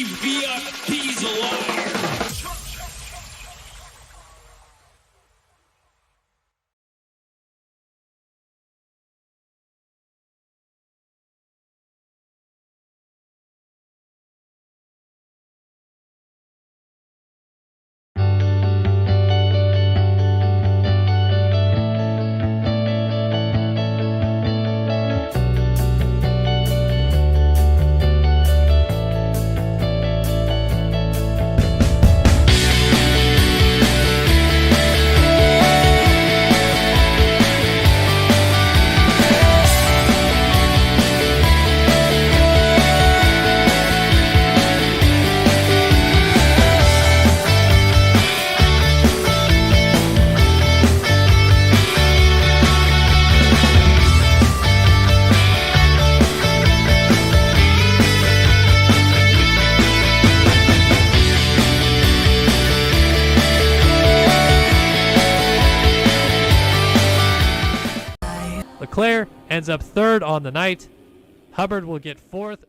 via Diesel. Leclerc ends up third on the night. Hubbard will get fourth.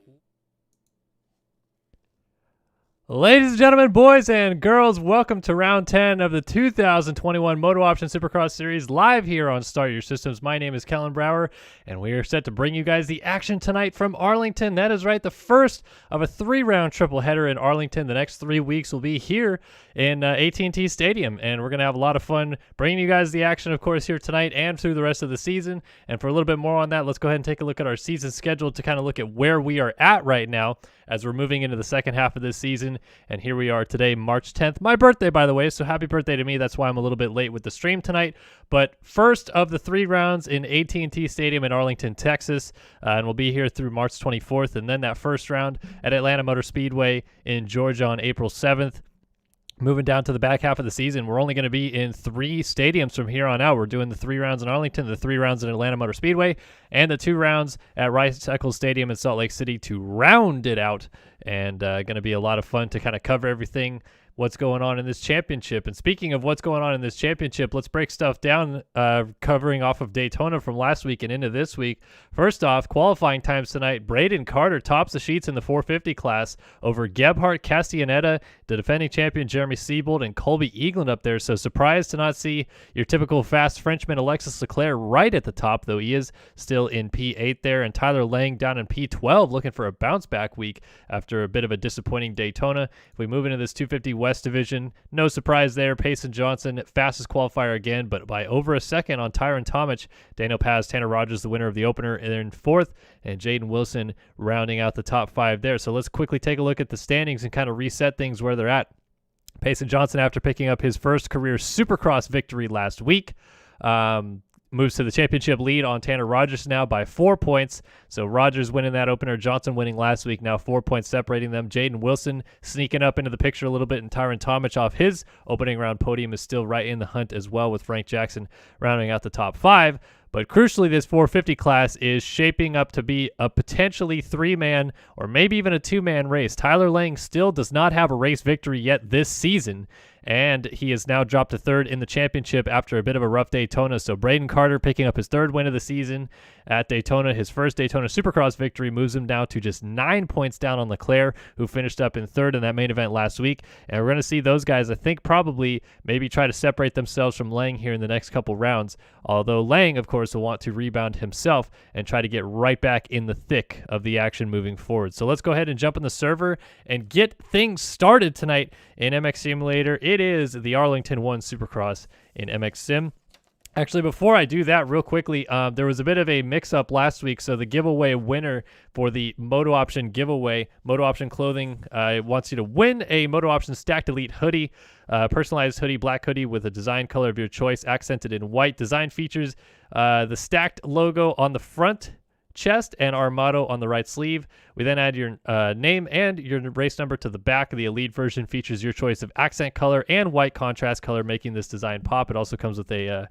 Ladies and gentlemen, boys and girls, welcome to round 10 of the 2021 MotoOption Supercross Series live here on Start Your Systems. My name is Kellen Brower, and we are set to bring you guys the action tonight from Arlington. That is right, the first of a 3-round triple header in Arlington. The next 3 weeks will be here in AT&T Stadium, and we're going to have a lot of fun bringing you guys the action, of course, here tonight and through the rest of the season. And for a little bit more on that, let's go ahead and take a look at our season schedule to kind of look at where we are at right now as we're moving into the second half of this season. And here we are today, March 10th. My birthday, by the way, so happy birthday to me. That's why I'm a little bit late with the stream tonight. But first of the 3 rounds in AT&T Stadium in Arlington, Texas, and we'll be here through March 24th. And then that first round at Atlanta Motor Speedway in Georgia on April 7th. Moving down to the back half of the season, we're only going to be in 3 stadiums from here on out. We're doing the 3 rounds in Arlington, the 3 rounds in Atlanta Motor Speedway, and the 2 rounds at Rice-Eccles Stadium in Salt Lake City to round it out. And going to be a lot of fun to kind of cover everything, what's going on in this championship. And speaking of what's going on in this championship, let's break stuff down, covering off of Daytona from last week and into this week. First off, qualifying times tonight, Braden Carter tops the sheets in the 450 class over Gebhardt Castellaneta, the defending champion Jeremy Seebold, and Colby Eagland up there. So surprised to not see your typical fast Frenchman Alexis Leclerc right at the top, though he is still in P8 there. And Tyler Lang down in P12 looking for a bounce back week after a bit of a disappointing Daytona. If we move into this 250 West Division, no surprise there. Payson Johnson, fastest qualifier again, but by over a second on Tyron Tomic. Daniel Paz, Tanner Rogers, the winner of the opener, in 4th, and Jaden Wilson rounding out the top 5 there. So let's quickly take a look at the standings and kind of reset things where they're at. Payson Johnson, after picking up his first career Supercross victory last week, moves to the championship lead on Tanner Rogers now by 4 points. So Rogers winning that opener, Johnson winning last week, now 4 points separating them. Jaden Wilson sneaking up into the picture a little bit, and Tyron Tomic off his opening round podium is still right in the hunt as well, with Frank Jackson rounding out the top 5. But crucially, this 450 class is shaping up to be a potentially 3-man or maybe even a 2-man race. Tyler Lang still does not have a race victory yet this season, and he has now dropped to 3rd in the championship after a bit of a rough Daytona. So Braden Carter picking up his 3rd win of the season at Daytona. His first Daytona Supercross victory moves him now to just 9 points down on Leclerc, who finished up in 3rd in that main event last week. And we're going to see those guys, I think, probably maybe try to separate themselves from Lang here in the next couple rounds. Although Lang, of course, will want to rebound himself and try to get right back in the thick of the action moving forward. So let's go ahead and jump in the server and get things started tonight in MX Simulator. It is the Arlington 1 Supercross in MX Sim. Actually, before I do that, real quickly, there was a bit of a mix-up last week. So the giveaway winner for the MotoOption giveaway, MotoOption Clothing wants you to win a MotoOption Stacked Elite hoodie, personalized hoodie, black hoodie with a design color of your choice, accented in white. Design features the Stacked logo on the front chest and our motto on the right sleeve. We then add your name and your race number to the back. The Elite version features your choice of accent color and white contrast color, making this design pop. It also comes with a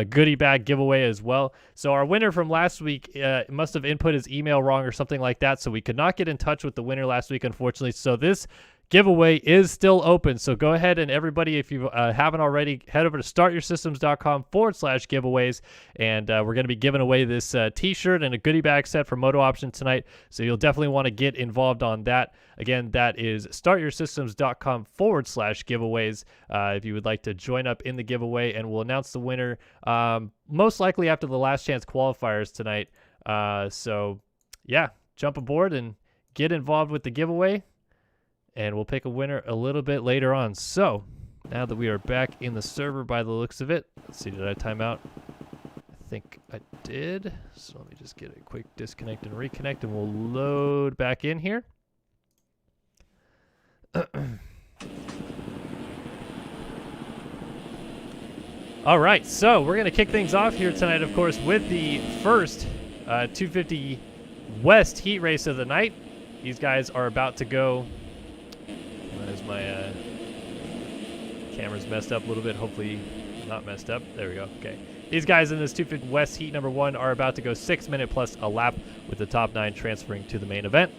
goodie bag giveaway as well. So our winner from last week must have input his email wrong or something like that, so we could not get in touch with the winner last week, unfortunately. So this giveaway is still open. So go ahead and everybody, if you haven't already, head over to startyoursystems.com/giveaways. And we're going to be giving away this t-shirt and a goodie bag set for MotoOption tonight. So you'll definitely want to get involved on that. Again, that is startyoursystems.com/giveaways if you would like to join up in the giveaway. And we'll announce the winner most likely after the last chance qualifiers tonight. So yeah, jump aboard and get involved with the giveaway. And we'll pick a winner a little bit later on. So, now that we are back in the server by the looks of it. Let's see, did I time out? I think I did. So let me just get a quick disconnect and reconnect, and we'll load back in here. All right, so we're going to kick things off here tonight, of course, with the first 250 West heat race of the night. These guys are about to go... As my camera's messed up a little bit, hopefully not messed up. There we go. Okay. These guys in this 250 West Heat number 1 are about to go 6 minute plus a lap, with the top 9 transferring to the main event.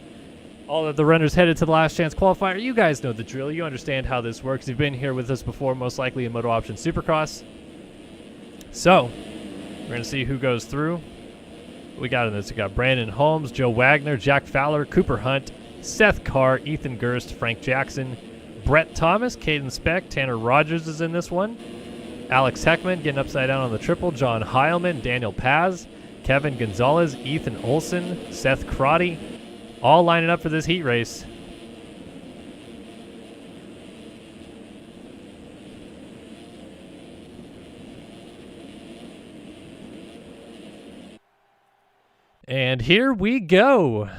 All of the runners headed to the last chance qualifier. You guys know the drill. You understand how this works. You've been here with us before, most likely in MotoOption Supercross. So, we're going to see who goes through. We got in this. We got Brandon Holmes, Joe Wagner, Jack Fowler, Cooper Hunt, Seth Carr, Ethan Gerst, Frank Jackson, Brett Thomas, Caden Speck, Tanner Rogers is in this one, Alex Heckman getting upside down on the triple, John Heilman, Daniel Paz, Kevin Gonzalez, Ethan Olson, Seth Crotty, all lining up for this heat race. And here we go.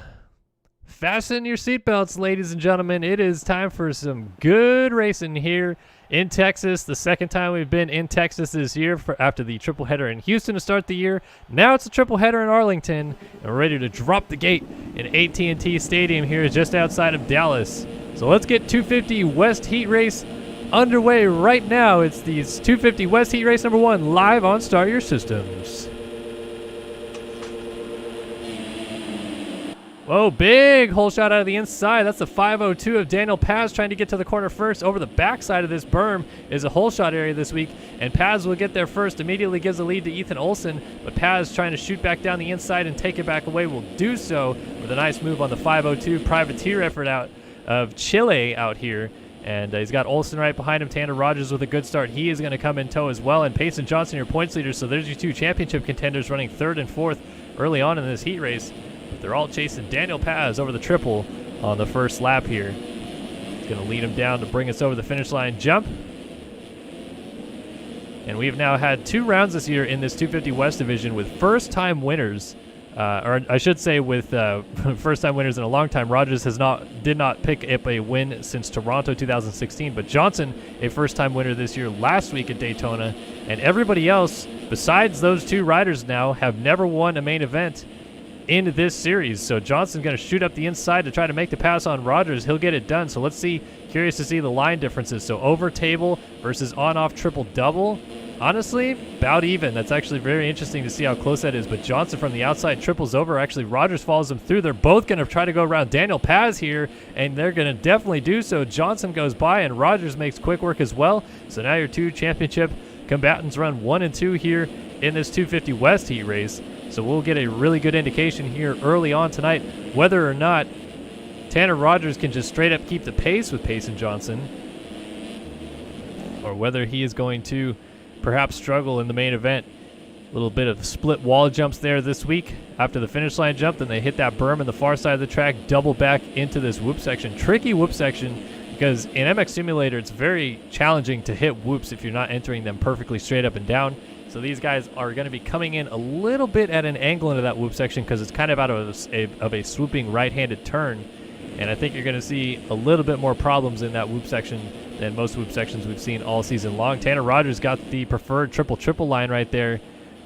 Fasten your seatbelts, ladies and gentlemen. It is time for some good racing here in Texas. The second time we've been in Texas this year after the triple header in Houston to start the year. Now it's a triple header in Arlington, and we're ready to drop the gate in AT&T Stadium here just outside of Dallas. So let's get 250 West Heat Race underway right now. It's the 250 West Heat Race number 1 live on Start Your Systems. Whoa, big hole shot out of the inside. That's the 502 of Daniel Paz trying to get to the corner first. Over the backside of this berm is a hole shot area this week, and Paz will get there first. Immediately gives the lead to Ethan Olson, but Paz trying to shoot back down the inside and take it back away will do so with a nice move on the 502 privateer effort out of Chile out here. And he's got Olson right behind him. Tanner Rogers with a good start. He is going to come in tow as well. And Payson Johnson, your points leader. So there's your 2 championship contenders running 3rd and 4th early on in this heat race. They're all chasing Daniel Paz over the triple on the first lap here. He's going to lead him down to bring us over the finish line jump. And we've now had 2 rounds this year in this 250 West division with first-time winners. Or I should say with first-time winners in a long time. Rogers did not pick up a win since Toronto 2016. But Johnson, a first-time winner this year last week at Daytona. And everybody else, besides those 2 riders now, have never won a main event in this series. So Johnson's going to shoot up the inside to try to make the pass on Rogers. He'll get it done. So let's see. Curious to see the line differences. So over table versus on-off triple double. Honestly, about even. That's actually very interesting to see how close that is. But Johnson from the outside triples over. Actually, Rogers follows him through. They're both going to try to go around Daniel Paz here, and they're going to definitely do so. Johnson goes by, and Rogers makes quick work as well. So now your 2 championship combatants run 1 and 2 here in this 250 West heat race. So we'll get a really good indication here early on tonight whether or not Tanner Rogers can just straight up keep the pace with Payson Johnson, or whether he is going to perhaps struggle in the main event. A little bit of split wall jumps there this week after the finish line jump. Then they hit that berm in the far side of the track, double back into this whoop section. Tricky whoop section because in MX Simulator it's very challenging to hit whoops if you're not entering them perfectly straight up and down. So these guys are going to be coming in a little bit at an angle into that whoop section because it's kind of out of a swooping right-handed turn. And I think you're going to see a little bit more problems in that whoop section than most whoop sections we've seen all season long. Tanner Rogers got the preferred triple line right there,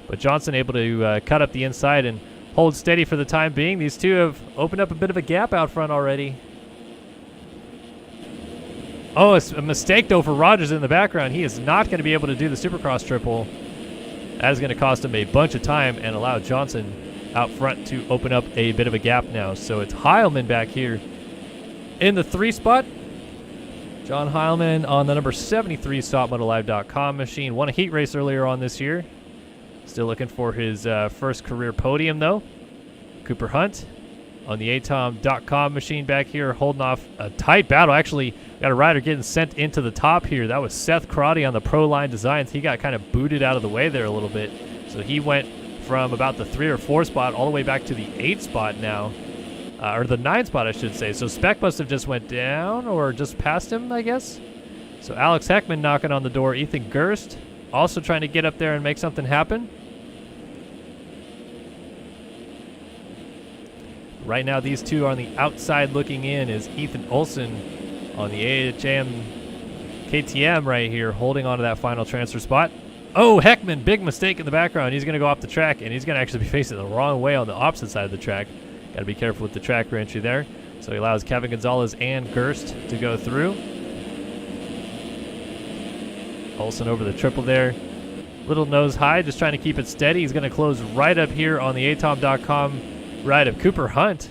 but Johnson able to cut up the inside and hold steady for the time being. These 2 have opened up a bit of a gap out front already. Oh, it's a mistake though for Rogers in the background. He is not going to be able to do the Supercross triple. That is going to cost him a bunch of time and allow Johnson out front to open up a bit of a gap now. So it's Heilman back here in the 3 spot. John Heilman on the number 73 StopMotoLive.com machine. Won a heat race earlier on this year. Still looking for his first career podium, though. Cooper Hunt on the atom.com machine back here, holding off a tight battle. Actually, got a rider getting sent into the top here. That was Seth Crotty on the Pro Line Designs. He got kind of booted out of the way there a little bit. So he went from about the 3 or 4 spot all the way back to the 8 spot now. Or the 9 spot, I should say. So Speck must have just went down or just passed him, I guess. So Alex Heckman knocking on the door. Ethan Gerst also trying to get up there and make something happen. Right now, these two on the outside looking in is Ethan Olson on the AHM KTM right here, holding on to that final transfer spot. Oh, Heckman, big mistake in the background. He's going to go off the track, and he's going to actually be facing the wrong way on the opposite side of the track. Got to be careful with the track reentry there. So he allows Kevin Gonzalez and Gerst to go through. Olson over the triple there. Little nose high, just trying to keep it steady. He's going to close right up here on the atom.com ride of Cooper Hunt.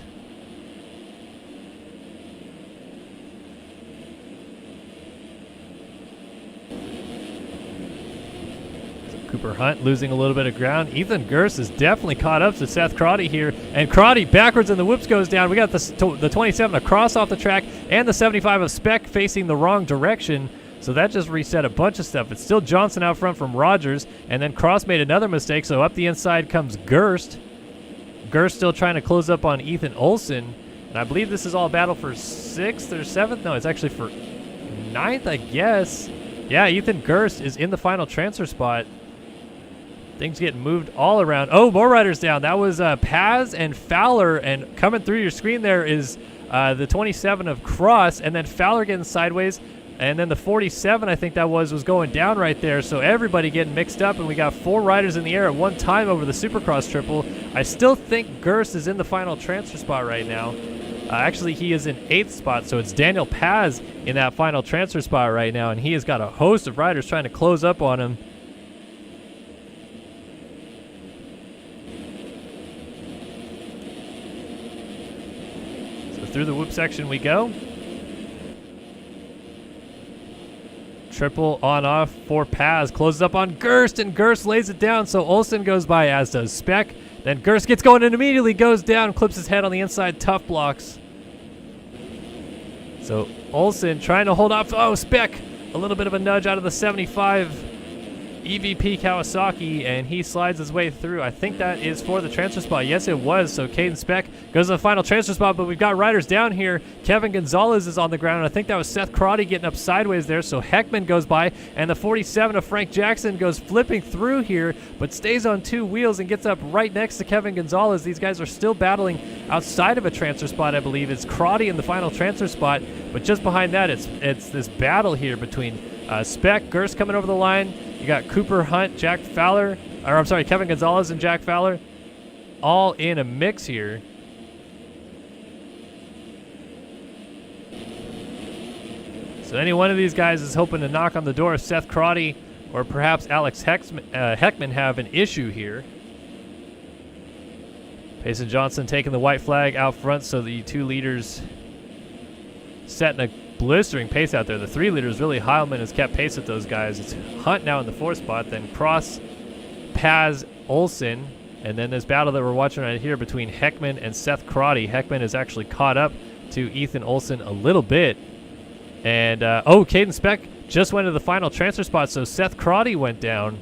Cooper Hunt losing a little bit of ground. Ethan Gerst is definitely caught up to Seth Crotty here. And Crotty backwards and the whoops goes down. We got the 27 across off the track and the 75 of Speck facing the wrong direction. So that just reset a bunch of stuff. It's still Johnson out front from Rogers. And then Cross made another mistake. So up the inside comes Gerst. Gerst still trying to close up on Ethan Olson. And I believe this is all a battle for 6th or 7th. No, it's actually for 9th, I guess. Yeah, Ethan Gerst is in the final transfer spot. Things getting moved all around. Oh, more riders down. That was Paz and Fowler. And coming through your screen there is the 27 of Cross. And then Fowler getting sideways. And then the 47, I think that was going down right there. So everybody getting mixed up. And we got 4 riders in the air at one time over the Supercross triple. I still think Gerst is in the final transfer spot right now. Actually, he is in 8th spot. So it's Daniel Paz in that final transfer spot right now. And he has got a host of riders trying to close up on him. Through the whoop section we go. Triple on off for Paz. Closes up on Gerst, and Gerst lays it down, so Olson goes by, as does Speck. Then Gerst gets going and immediately goes down, clips his head on the inside, tough blocks. So Olson trying to hold off. Oh, Speck, a little bit of a nudge out of the 75 EVP Kawasaki, and he slides his way through. I think that is for the transfer spot. Yes, it was. So Caden Speck goes to the final transfer spot, but we've got riders down here. Kevin Gonzalez is on the ground. I think that was Seth Crotty getting up sideways there. So Heckman goes by, and the 47 of Frank Jackson goes flipping through here, but stays on 2 wheels and gets up right next to Kevin Gonzalez. These guys are still battling outside of a transfer spot, I believe. It's Crotty in the final transfer spot, but just behind that, it's this battle here between Speck, Gerst coming over the line. You got Cooper Hunt, Kevin Gonzalez and Jack Fowler all in a mix here. So any one of these guys is hoping to knock on the door of Seth Crotty or perhaps Alex Heckman have an issue here. Payson Johnson taking the white flag out front, so the 2 leaders setting a blistering pace out there. The 3 leaders, really, Heilman has kept pace with those guys. It's Hunt now in the 4th spot, then Cross, Paz, Olson, and then this battle that we're watching right here between Heckman and Seth Crotty. Heckman is actually caught up to Ethan Olson a little bit. And, Caden Speck just went to the final transfer spot, so Seth Crotty went down.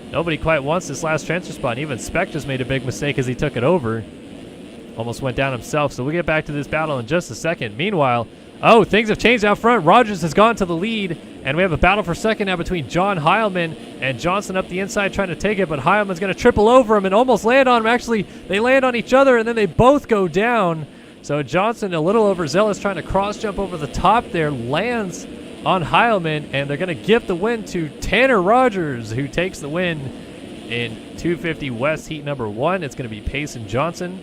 Nobody quite wants this last transfer spot, and even Speck just made a big mistake as he took it over. Almost went down himself, so we'll get back to this battle in just a second. Meanwhile, things have changed out front. Rogers has gone to the lead, and we have a battle for second now between John Heilman and Johnson up the inside trying to take it, but Heilman's going to triple over him and almost land on him. Actually, they land on each other, and then they both go down. So Johnson, a little overzealous, trying to cross-jump over the top there, lands on Heilman, and they're going to give the win to Tanner Rogers, who takes the win in 250 West Heat number 1. It's going to be Payson Johnson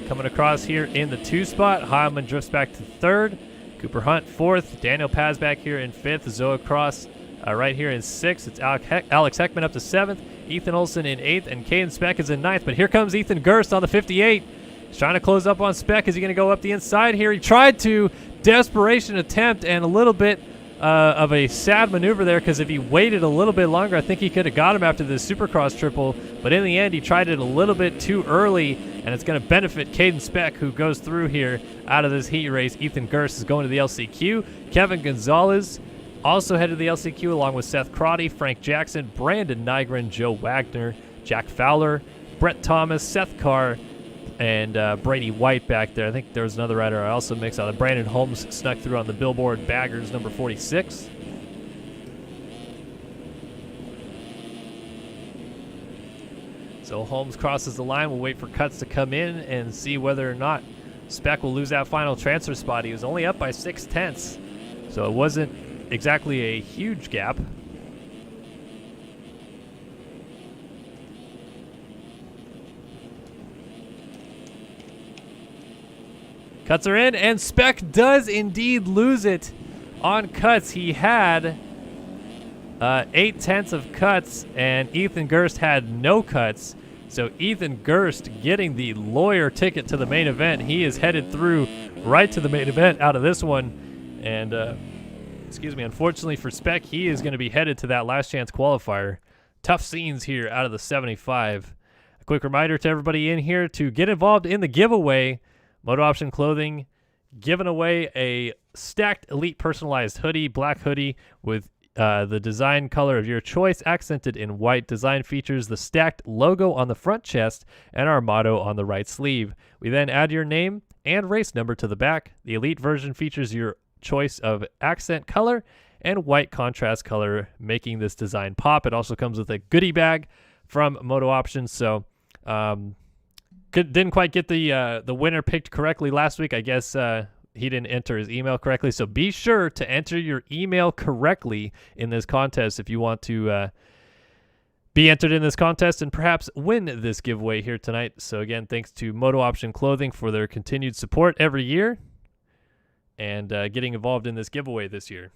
coming across here in the 2 spot. Heilman drifts back to 3rd. Cooper Hunt 4th. Daniel Paz back here in 5th. Zoa Cross right here in 6th. It's Alex Heckman up to 7th. Ethan Olson in 8th. And Caden Speck is in 9th. But here comes Ethan Gerst on the 58. He's trying to close up on Speck. Is he going to go up the inside here? He tried to. desperation attempt and a little bit of a sad maneuver there, because if he waited a little bit longer, I think he could have got him after this Supercross triple. But in the end, he tried it a little bit too early, and it's going to benefit Caden Speck, who goes through here out of this heat race. Ethan Gerst is going to the LCQ. Kevin Gonzalez also headed to the LCQ along with Seth Crotty, Frank Jackson, Brandon Nygren, Joe Wagner, Jack Fowler, Brett Thomas, Seth Carr, and Brady White back there. I think there was another rider I also mixed on. Brandon Holmes snuck through on the Billboard Baggers number 46. So Holmes crosses the line. We'll wait for cuts to come in and see whether or not Speck will lose that final transfer spot. He was only up by 0.6, so it wasn't exactly a huge gap. Cuts are in, and Speck does indeed lose it on cuts. He had 0.8 of cuts, and Ethan Gerst had no cuts. So Ethan Gerst getting the lawyer ticket to the main event. He is headed through right to the main event out of this one. And, unfortunately for Speck, he is going to be headed to that last chance qualifier. Tough scenes here out of the 75. A quick reminder to everybody in here to get involved in the giveaway. MotoOption Clothing giving away a stacked Elite personalized hoodie, black hoodie with the design color of your choice, accented in white. Design features the stacked logo on the front chest and our motto on the right sleeve. We then add your name and race number to the back. The Elite version features your choice of accent color and white contrast color, making this design pop. It also comes with a goodie bag from MotoOption. So, didn't quite get the winner picked correctly last week. I guess he didn't enter his email correctly. So be sure to enter your email correctly in this contest if you want to be entered in this contest and perhaps win this giveaway here tonight. So again, thanks to MotoOption Clothing for their continued support every year and getting involved in this giveaway this year.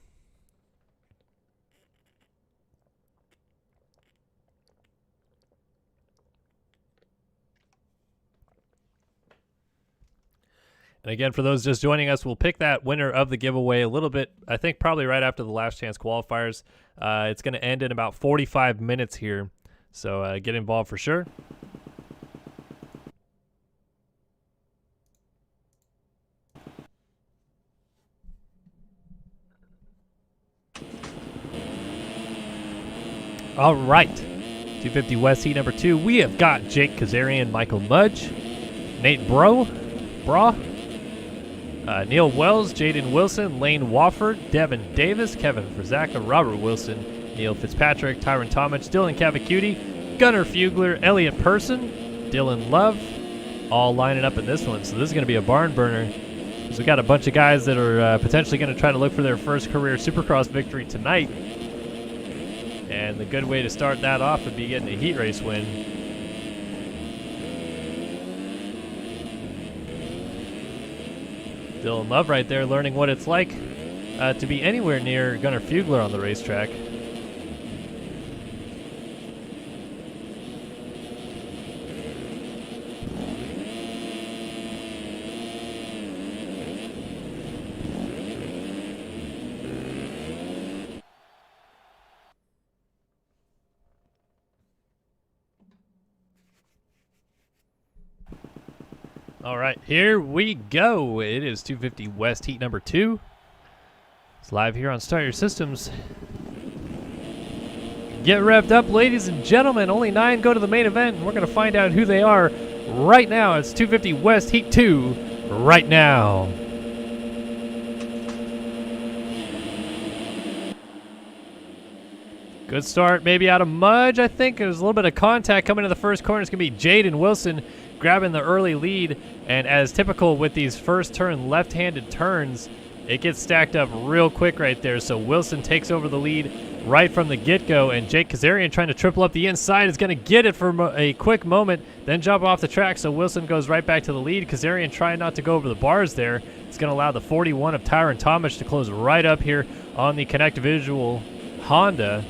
And again, for those just joining us, we'll pick that winner of the giveaway a little bit, I think probably right after the last chance qualifiers. It's going to end in about 45 minutes here, so get involved for sure. All right, 250 West Heat number 2. We have got Jake Kazarian, Michael Mudge, Nate Braw, Neil Wells, Jaden Wilson, Lane Wofford, Devin Davis, Kevin Frizaka, Robert Wilson, Neil Fitzpatrick, Tyron Tomic, Dylan Cavacuti, Gunnar Fugler, Elliot Person, Dylan Love, all lining up in this one. So this is going to be a barn burner. So we got a bunch of guys that are potentially going to try to look for their first career Supercross victory tonight. And the good way to start that off would be getting a heat race win. Dylan Love right there learning what it's like to be anywhere near Gunnar Fugler on the racetrack. All right, here we go. It is 250 West Heat number 2. It's live here on Start Your Systems. Get revved up, ladies and gentlemen. Only 9 go to the main event, and we're going to find out who they are right now. It's 250 West Heat 2 right now. Good start maybe out of Mudge, I think. There was a little bit of contact coming to the first corner. It's going to be Jaden Wilson grabbing the early lead, and as typical with these first turn left-handed turns, it gets stacked up real quick right there. So Wilson takes over the lead right from the get-go, and Jake Kazarian trying to triple up the inside is going to get it for a quick moment, then jump off the track. So Wilson goes right back to the lead. Kazarian trying not to go over the bars there. It's going to allow the 41 of Tyron Tomic to close right up here on the Connect Visual Honda.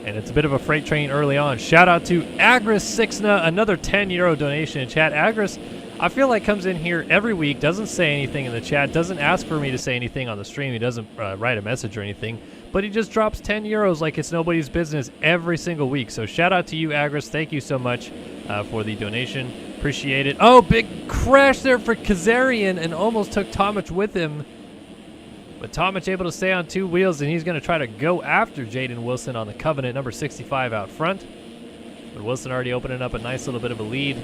And it's a bit of a freight train early on. Shout out to Agris Sixna, another €10 donation in chat. Agris, I feel like comes in here every week, doesn't say anything in the chat, doesn't ask for me to say anything on the stream. He doesn't write a message or anything, but he just drops 10 euros like it's nobody's business every single week. So shout out to you, Agris. Thank you so much for the donation. Appreciate it. Oh, big crash there for Kazarian and almost took Tomic with him. But Tomic able to stay on 2 wheels, and he's going to try to go after Jaden Wilson on the Covenant, number 65 out front. But Wilson already opening up a nice little bit of a lead.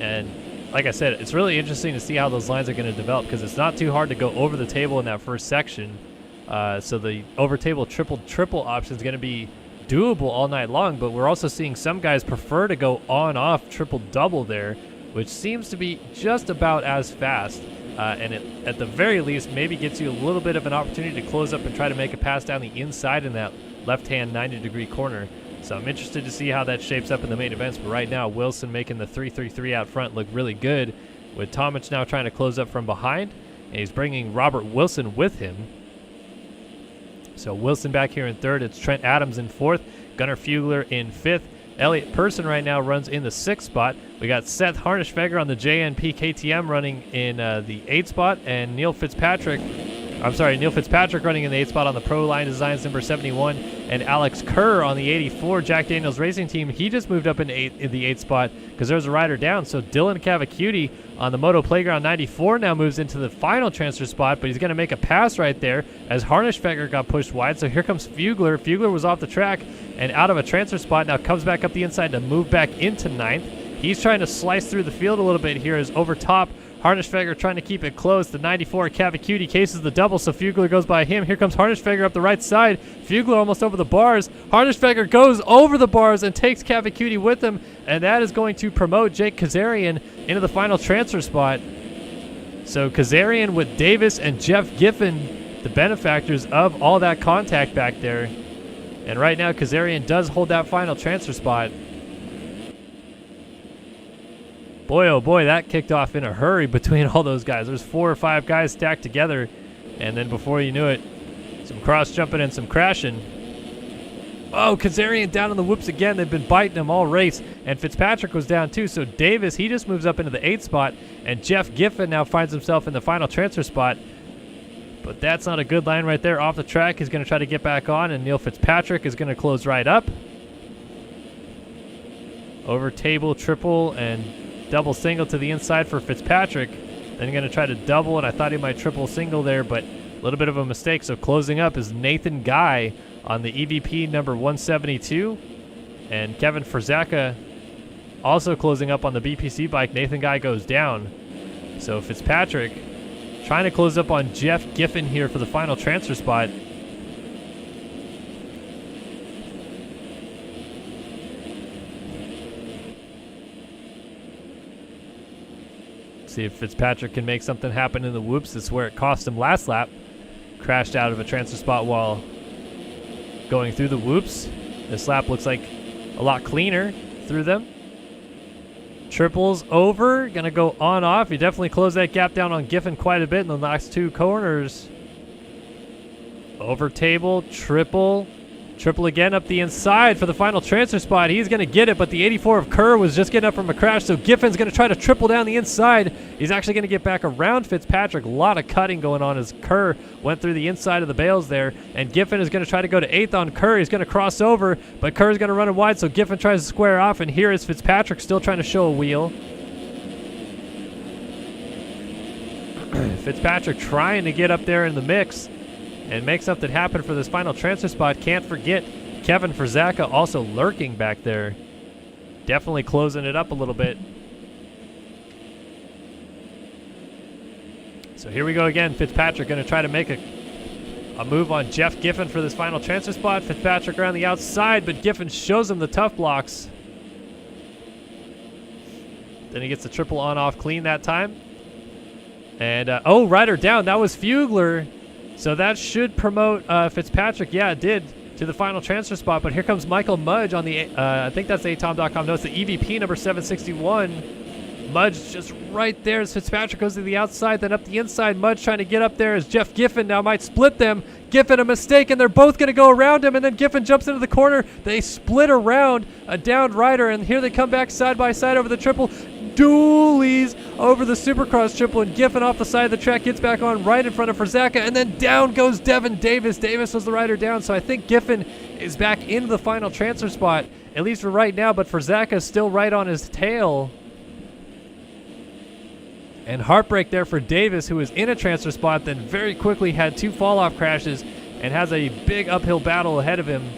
And like I said, it's really interesting to see how those lines are going to develop, because it's not too hard to go over the table in that first section. So the over table triple option is going to be doable all night long, but we're also seeing some guys prefer to go on-off triple-double there, which seems to be just about as fast. And it, at the very least, maybe gets you a little bit of an opportunity to close up and try to make a pass down the inside in that left-hand 90-degree corner. So I'm interested to see how that shapes up in the main events. But right now, Wilson making the 3-3-3 out front look really good, with Tomic now trying to close up from behind, and he's bringing Robert Wilson with him. So Wilson back here in third. It's Trent Adams in fourth. Gunnar Fugler in fifth. Elliot Person right now runs in the 6th spot. We got Seth Harnischfeger on the JNP KTM running in the 8th spot, and Neil Fitzpatrick running in the 8th spot on the Pro Line Designs number 71, and Alex Kerr on the 84 Jack Daniels Racing Team. He just moved up in the 8th spot because there's a rider down. So Dylan Cavacuti on the Moto Playground 94 now moves into the final transfer spot, but he's going to make a pass right there as Harnischfeger got pushed wide. So here comes Fugler. Fugler was off the track and out of a transfer spot, now comes back up the inside to move back into 9th. He's trying to slice through the field a little bit here as over top Harnischfeger trying to keep it close. The 94 Cavacuti cases the double, so Fugler goes by him. Here comes Harnischfeger up the right side. Fugler almost over the bars. Harnischfeger goes over the bars and takes Cavacuti with him, and that is going to promote Jake Kazarian into the final transfer spot. So Kazarian with Davis and Jeff Giffen, the benefactors of all that contact back there. And right now, Kazarian does hold that final transfer spot. Boy, oh boy, that kicked off in a hurry between all those guys. There's 4 or 5 guys stacked together, and then before you knew it, some cross-jumping and some crashing. Oh, Kazarian down on the whoops again. They've been biting him all race, and Fitzpatrick was down too. So Davis, he just moves up into the 8th spot, and Jeff Giffen now finds himself in the final transfer spot. But that's not a good line right there. Off the track, he's going to try to get back on, and Neil Fitzpatrick is going to close right up. Over table, triple, and double single to the inside for Fitzpatrick. Then going to try to double, and I thought he might triple single there, but a little bit of a mistake. So closing up is Nathan Guy on the EVP number 172, and Kevin Frzaka also closing up on the BPC bike. Nathan Guy goes down. So Fitzpatrick trying to close up on Jeff Giffen here for the final transfer spot. See if Fitzpatrick can make something happen in the whoops. That's where it cost him last lap. Crashed out of a transfer spot while going through the whoops. This lap looks like a lot cleaner through them. Triples over, gonna go on off. He definitely closed that gap down on Giffen quite a bit in the last 2 corners. Over table, triple again up the inside for the final transfer spot. He's going to get it, but the 84 of Kerr was just getting up from a crash, so Giffen's going to try to triple down the inside. He's actually going to get back around Fitzpatrick. A lot of cutting going on as Kerr went through the inside of the bales there, and Giffen is going to try to go to 8th on Kerr. He's going to cross over, but Kerr's going to run him wide, so Giffen tries to square off, and here is Fitzpatrick still trying to show a wheel. Fitzpatrick trying to get up there in the mix and make something happen for this final transfer spot. Can't forget Kevin Frzaka also lurking back there. Definitely closing it up a little bit. So here we go again. Fitzpatrick going to try to make a move on Jeff Giffen for this final transfer spot. Fitzpatrick around the outside, but Giffen shows him the tough blocks. Then he gets the triple on-off clean that time. And, rider down. That was Fugler. So that should promote Fitzpatrick. Yeah, it did, to the final transfer spot. But here comes Michael Mudge on the, I think that's atom.com. No, it's the EVP number 761. Mudge just right there as Fitzpatrick goes to the outside, then up the inside. Mudge trying to get up there as Jeff Giffen now might split them. Giffen a mistake, and they're both going to go around him, and then Giffen jumps into the corner. They split around a downed rider, and here they come back side by side over the triple. dualies over the Supercross triple, and Giffen off the side of the track gets back on right in front of Frazaka, and then down goes Devin Davis. Davis was the rider down, so I think Giffen is back into the final transfer spot, at least for right now, but Frazaka is still right on his tail. And heartbreak there for Davis, who was in a transfer spot, then very quickly had 2 fall-off crashes and has a big uphill battle ahead of him.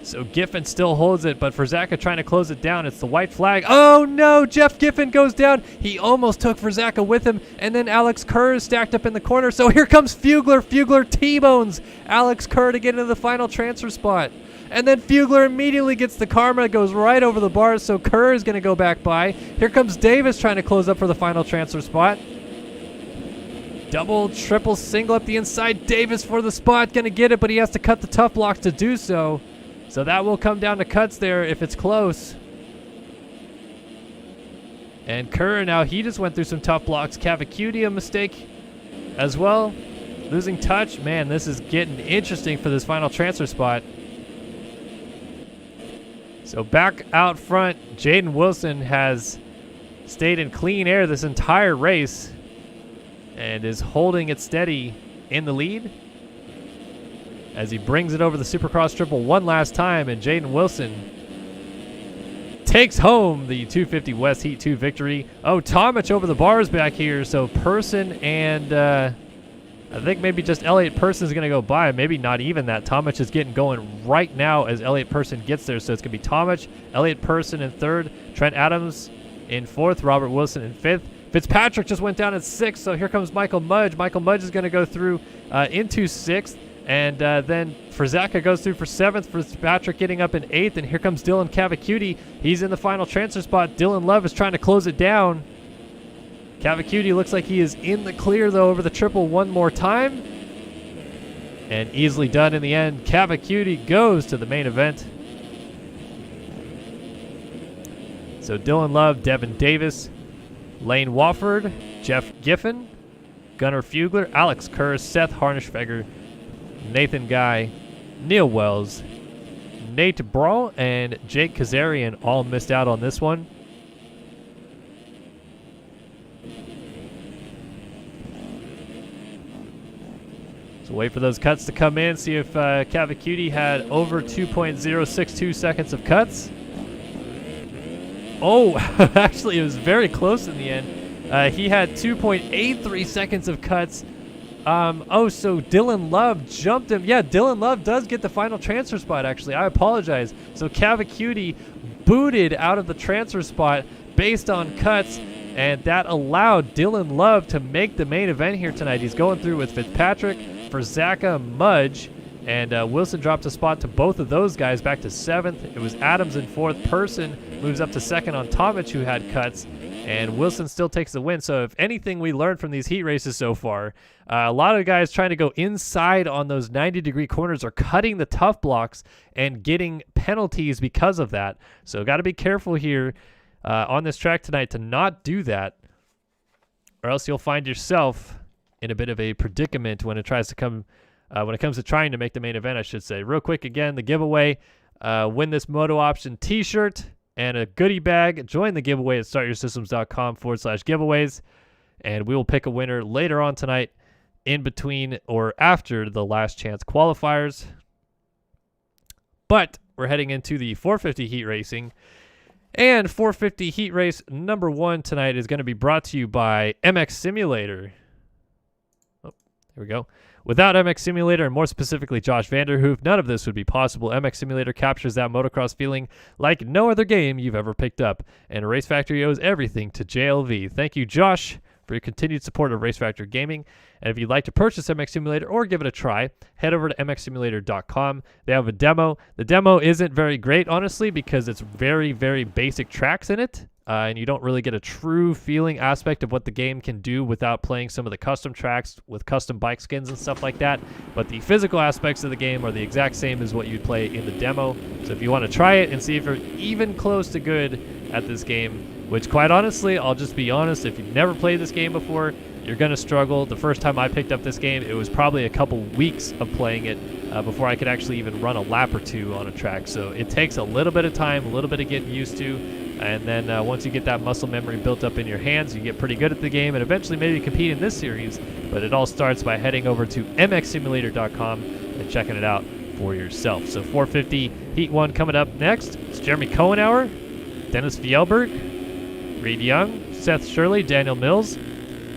So Giffen still holds it, but Frazaka trying to close it down. It's the white flag. Oh no, Jeff Giffen goes down. He almost took Frazaka with him, and then Alex Kerr is stacked up in the corner. So here comes Fugler. Fugler T-bones Alex Kerr to get into the final transfer spot. And then Fugler immediately gets the karma, goes right over the bars, so Kerr is going to go back by. Here comes Davis trying to close up for the final transfer spot. Double, triple, single up the inside. Davis for the spot, going to get it, but he has to cut the tough blocks to do so. So that will come down to cuts there if it's close. And Kerr now, he just went through some tough blocks. Cavacuti a mistake as well. Losing touch. Man, this is getting interesting for this final transfer spot. So back out front, Jaden Wilson has stayed in clean air this entire race and is holding it steady in the lead as he brings it over the Supercross triple one last time, and Jaden Wilson takes home the 250 West Heat 2 victory. Oh, Tomic over the bars back here, so Person and I think maybe just Elliott Person is going to go by. Maybe not even that. Tomic is getting going right now as Elliott Person gets there, so it's going to be Tomic, Elliott Person in third, Trent Adams in fourth, Robert Wilson in fifth. Fitzpatrick just went down at sixth, so here comes Michael Mudge. Michael Mudge is going to go through into sixth. And then Frazaka goes through for seventh. Fitzpatrick getting up in eighth. And here comes Dylan Cavacuti. He's in the final transfer spot. Dylan Love is trying to close it down. Cavacuti looks like he is in the clear, though, over the triple one more time. And easily done in the end. Cavacuti goes to the main event. So Dylan Love, Devin Davis, Lane Wofford, Jeff Giffen, Gunnar Fugler, Alex Kerr, Seth Harnischfeger, Nathan Guy, Neil Wells, Nate Brawl, and Jake Kazarian all missed out on this one. So wait for those cuts to come in, see if Cavacuti had over 2.062 seconds of cuts. Oh, actually it was very close in the end. He had 2.83 seconds of cuts. So Dylan Love jumped him. Yeah, Dylan Love does get the final transfer spot, actually. I apologize. So Cavacuti booted out of the transfer spot based on cuts, and that allowed Dylan Love to make the main event here tonight. He's going through with Fitzpatrick, Frazaka, Mudge, and Wilson dropped a spot to both of those guys back to seventh. It was Adams in fourth. Person moves up to second on Tomic, who had cuts. And Wilson still takes the win. So if anything we learned from these heat races so far, a lot of guys trying to go inside on those 90-degree corners are cutting the tough blocks and getting penalties because of that. So got to be careful here on this track tonight to not do that, or else you'll find yourself in a bit of a predicament when it tries to come, when it comes to trying to make the main event, I should say. Real quick, again, the giveaway: win this MotoOption T-shirt and a goodie bag. Join the giveaway at startyoursystems.com/giveaways, and we will pick a winner later on tonight in between or after the last chance qualifiers. But we're heading into the 450 heat racing, and 450 heat race number 1 tonight is going to be brought to you by MX Simulator. Oh, here we go. Without MX Simulator, and more specifically Josh Vanderhoof, none of this would be possible. MX Simulator captures that motocross feeling like no other game you've ever picked up, and Race Factory owes everything to JLV. Thank you, Josh, for your continued support of Race Factory Gaming. And if you'd like to purchase MX Simulator or give it a try, head over to mxsimulator.com. They have a demo. The demo isn't very great, honestly, because it's very, very basic tracks in it. And you don't really get a true feeling aspect of what the game can do without playing some of the custom tracks with custom bike skins and stuff like that. But the physical aspects of the game are the exact same as what you'd play in the demo. So if you want to try it and see if you're even close to good at this game, which quite honestly, I'll just be honest, if you've never played this game before, you're going to struggle. The first time I picked up this game, it was probably a couple weeks of playing it before I could actually even run a lap or two on a track. So it takes a little bit of time, a little bit of getting used to. And then once you get that muscle memory built up in your hands, you get pretty good at the game and eventually maybe compete in this series. But it all starts by heading over to mxsimulator.com and checking it out for yourself. So 450 Heat 1 coming up next. It's Jeremy Cohenauer, Dennis Fjellberg, Reed Young, Seth Shirley, Daniel Mills,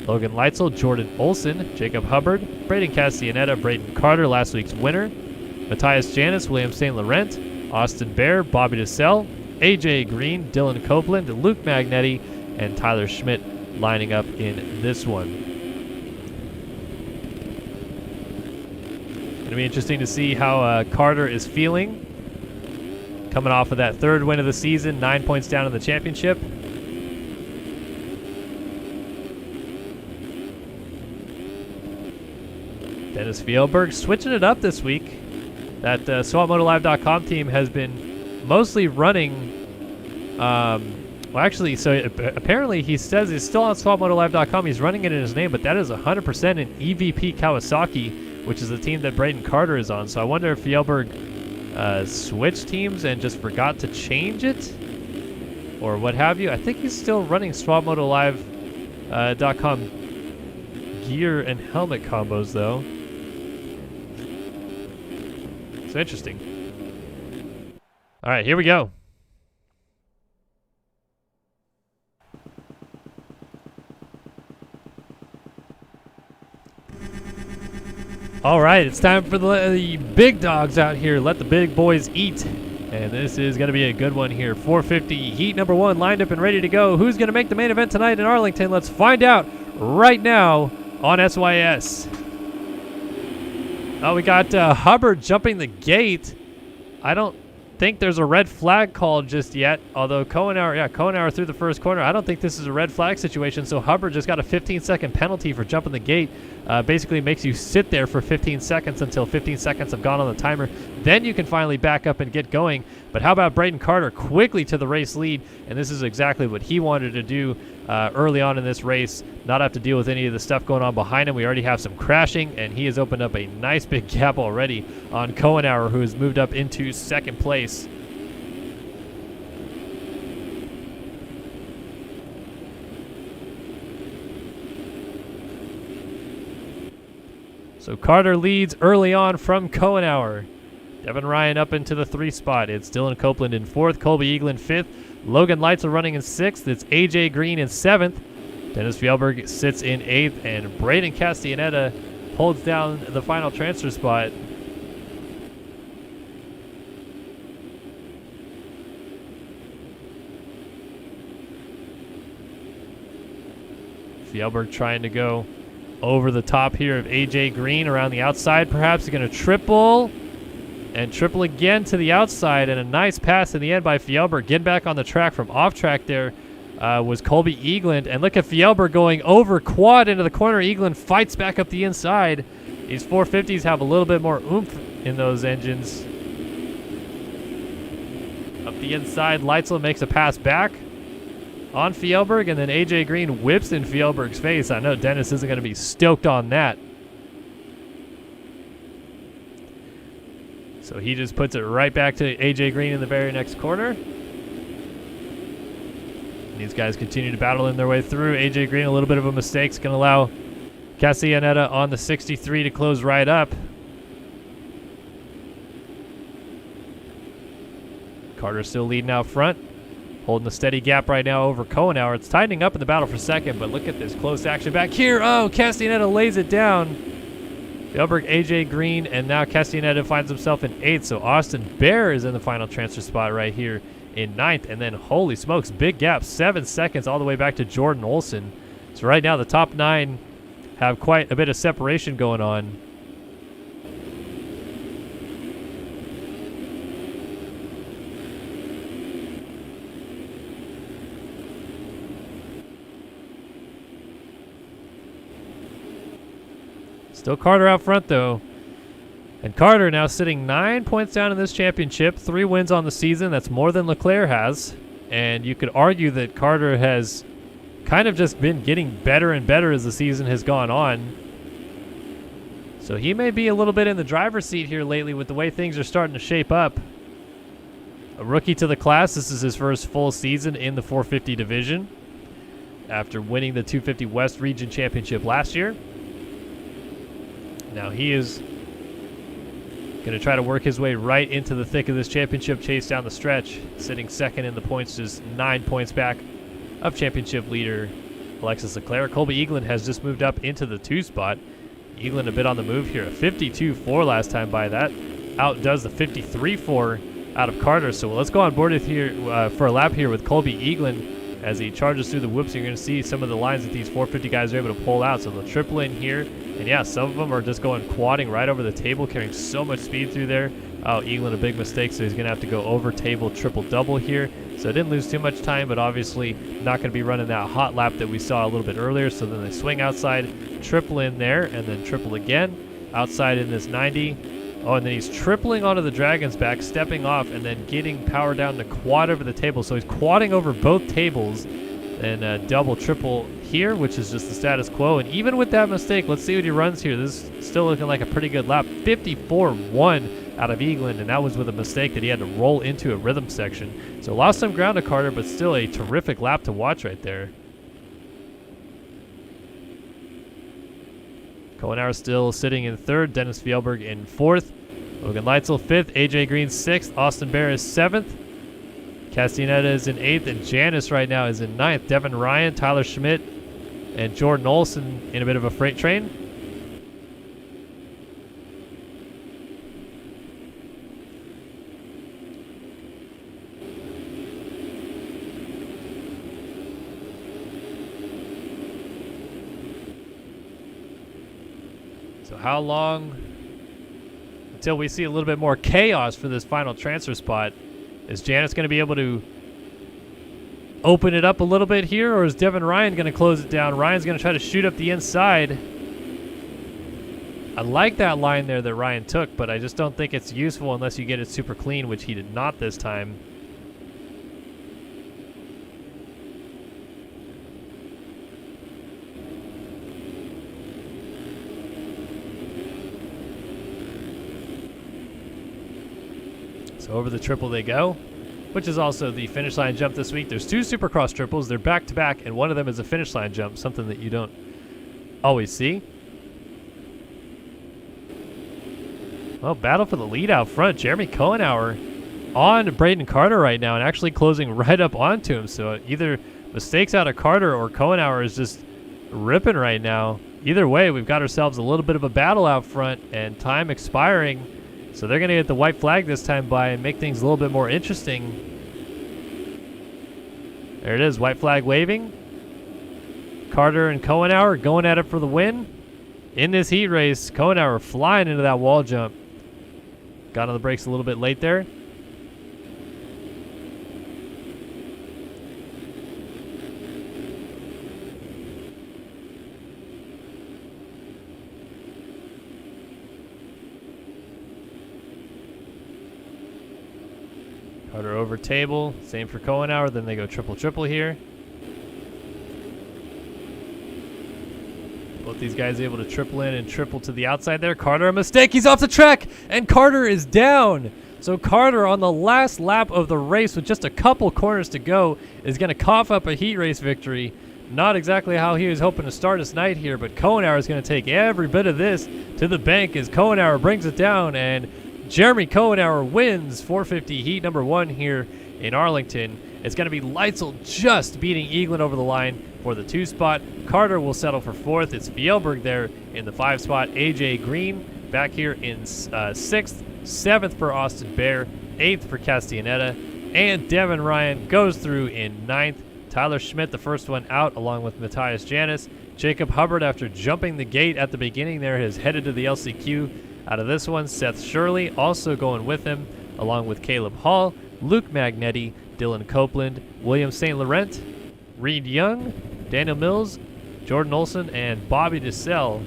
Logan Leitzel, Jordan Olson, Jacob Hubbard, Braden Castellaneta, Braden Carter, last week's winner, Matthias Janis, William St. Laurent, Austin Bear, Bobby DeSelle, AJ Green, Dylan Copeland, Luke Magnetti, and Tyler Schmidt lining up in this one. Going to be interesting to see how Carter is feeling. Coming off of that third win of the season, 9 points down in the championship. Dennis Fjellberg switching it up this week. That SWATMotoLive.com team has been mostly running. Well, actually, so apparently he says he's still on SWATMotoLive.com. He's running it in his name, but that is 100% in EVP Kawasaki, which is the team that Braden Carter is on. So I wonder if Fjellberg switched teams and just forgot to change it or what have you. I think he's still running SWATMotoLive.com gear and helmet combos, though. So interesting. All right, here we go. All right, it's time for the big dogs out here. Let the big boys eat. And this is going to be a good one here. 450 Heat number 1 lined up and ready to go. Who's going to make the main event tonight in Arlington? Let's find out right now on SYS. Oh, we got Hubbard jumping the gate. I don't think there's a red flag called just yet, although Cohenauer through the first corner. I don't think this is a red flag situation, so Hubbard just got a 15-second penalty for jumping the gate. Basically makes you sit there for 15 seconds until 15 seconds have gone on the timer. Then you can finally back up and get going. But how about Braden Carter quickly to the race lead? And this is exactly what he wanted to do early on in this race, not have to deal with any of the stuff going on behind him. We already have some crashing, and he has opened up a nice big gap already on Cohenauer, who has moved up into second place. So Carter leads early on from Cohenauer. Devin Ryan up into the 3 spot. It's Dylan Copeland in 4th, Colby Eaglin 5th, Logan Leitzel running in 6th. It's AJ Green in 7th. Dennis Fjellberg sits in 8th, and Braden Castellaneta holds down the final transfer spot. Fjellberg trying to go over the top here of AJ Green around the outside. Perhaps he's going to triple and triple again to the outside, and a nice pass in the end by Fjellberg. Getting back on the track from off track there was Colby Eaglin, and look at Fjellberg going over quad into the corner. Eaglin fights back up the inside. These 450s have a little bit more oomph in those engines. Up the inside, Leitzel makes a pass back on Fjellberg, and then AJ Green whips in Fjellberg's face. I know Dennis isn't going to be stoked on that. So he just puts it right back to AJ Green in the very next corner. And these guys continue to battle in their way through. AJ Green, a little bit of a mistake, is going to allow Castellaneta on the 63 to close right up. Carter still leading out front. Holding a steady gap right now over Cohenauer. It's tightening up in the battle for second, but look at this close action back here. Oh, Castellaneta lays it down. Fjellberg, AJ Green, and now Castellaneta finds himself in 8th. So Austin Bear is in the final transfer spot right here in 9th. And then, holy smokes, big gap, 7 seconds all the way back to Jordan Olson. So right now the top 9 have quite a bit of separation going on. Still Carter out front, though. And Carter now sitting 9 points down in this championship, 3 wins on the season. That's more than Leclerc has. And you could argue that Carter has kind of just been getting better and better as the season has gone on. So he may be a little bit in the driver's seat here lately with the way things are starting to shape up. A rookie to the class. This is his first full season in the 450 division after winning the 250 West Region Championship last year. Now he is going to try to work his way right into the thick of this championship chase down the stretch, sitting second in the points, just 9 points back of championship leader Alexis Leclerc. Colby Eaglin has just moved up into the 2 spot. Eaglin a bit on the move here. A 52.4 last time by that. Outdoes the 53.4 out of Carter. So let's go on board with here for a lap here with Colby Eaglin as he charges through the whoops. You're going to see some of the lines that these 450 guys are able to pull out. So they'll triple in here. And yeah, some of them are just going quadding right over the table, carrying so much speed through there. Oh, Eaglin a big mistake, so he's going to have to go over table triple-double here. So it didn't lose too much time, but obviously not going to be running that hot lap that we saw a little bit earlier. So then they swing outside, triple in there, and then triple again. Outside in this 90. Oh, and then he's tripling onto the Dragon's back, stepping off, and then getting power down to quad over the table. So he's quadding over both tables and double, triple here, which is just the status quo. And even with that mistake, let's see what he runs here. This is still looking like a pretty good lap. 54.1 out of Eaglin, and that was with a mistake that he had to roll into a rhythm section. So lost some ground to Carter, but still a terrific lap to watch right there. Kohenauer still sitting in third, Dennis Fjellberg in fourth, Logan Leitzel fifth, AJ Green sixth, Austin Bear is seventh, Castaneda is in eighth, and Janice right now is in ninth. Devin Ryan, Tyler Schmidt, and Jordan Olson in a bit of a freight train. So how long until we see a little bit more chaos for this final transfer spot? Is Janice going to be able to open it up a little bit here, or is Devin Ryan going to close it down? Ryan's going to try to shoot up the inside. I like that line there that Ryan took, but I just don't think it's useful unless you get it super clean, which he did not this time. So over the triple they go, which is also the finish line jump this week. There's 2 Supercross triples. They're back-to-back, and one of them is a finish line jump, something that you don't always see. Well, battle for the lead out front. Jeremy Kohenauer on Braden Carter right now and actually closing right up onto him. So either mistakes out of Carter or Kohenauer is just ripping right now. Either way, we've got ourselves a little bit of a battle out front and time expiring. So they're going to get the white flag this time by and make things a little bit more interesting. There it is, white flag waving. Carter and Kohenauer going at it for the win. In this heat race, Kohenauer flying into that wall jump. Got on the brakes a little bit late there. Carter over table, same for Kohenauer, then they go triple-triple here. Both these guys able to triple in and triple to the outside there. Carter, a mistake, he's off the track, and Carter is down. So Carter on the last lap of the race with just a couple corners to go is going to cough up a heat race victory. Not exactly how he was hoping to start his night here, but Kohenauer is going to take every bit of this to the bank as Kohenauer brings it down, and Jeremy Kohenauer wins 450 heat number 1 here in Arlington. It's going to be Leitzel just beating Eaglin over the line for the 2 spot. Carter will settle for 4th. It's Fjellberg there in the 5 spot. AJ Green back here in 6th. 7th for Austin Bear. 8th for Castaneda. And Devin Ryan goes through in 9th. Tyler Schmidt, the first one out, along with Matthias Janis. Jacob Hubbard, after jumping the gate at the beginning there, has headed to the LCQ. Out of this one, Seth Shirley also going with him, along with Caleb Hall, Luke Magnetti, Dylan Copeland, William St. Laurent, Reed Young, Daniel Mills, Jordan Olson, and Bobby DeSelle.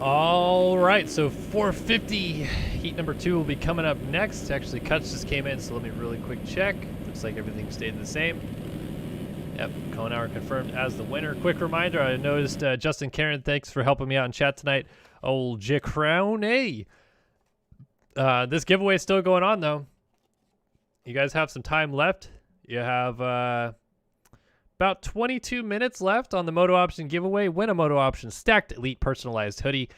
All right, so 450 heat number 2 will be coming up next. Actually, cuts just came in, so let me really quick check. Looks like everything stayed the same. Yep, Konauer confirmed as the winner. Quick reminder, I noticed Justin Karen, thanks for helping me out in chat tonight. Old J Crown, hey. This giveaway is still going on, though. You guys have some time left. You have about 22 minutes left on the MotoOption giveaway. Win a MotoOption stacked elite personalized hoodie.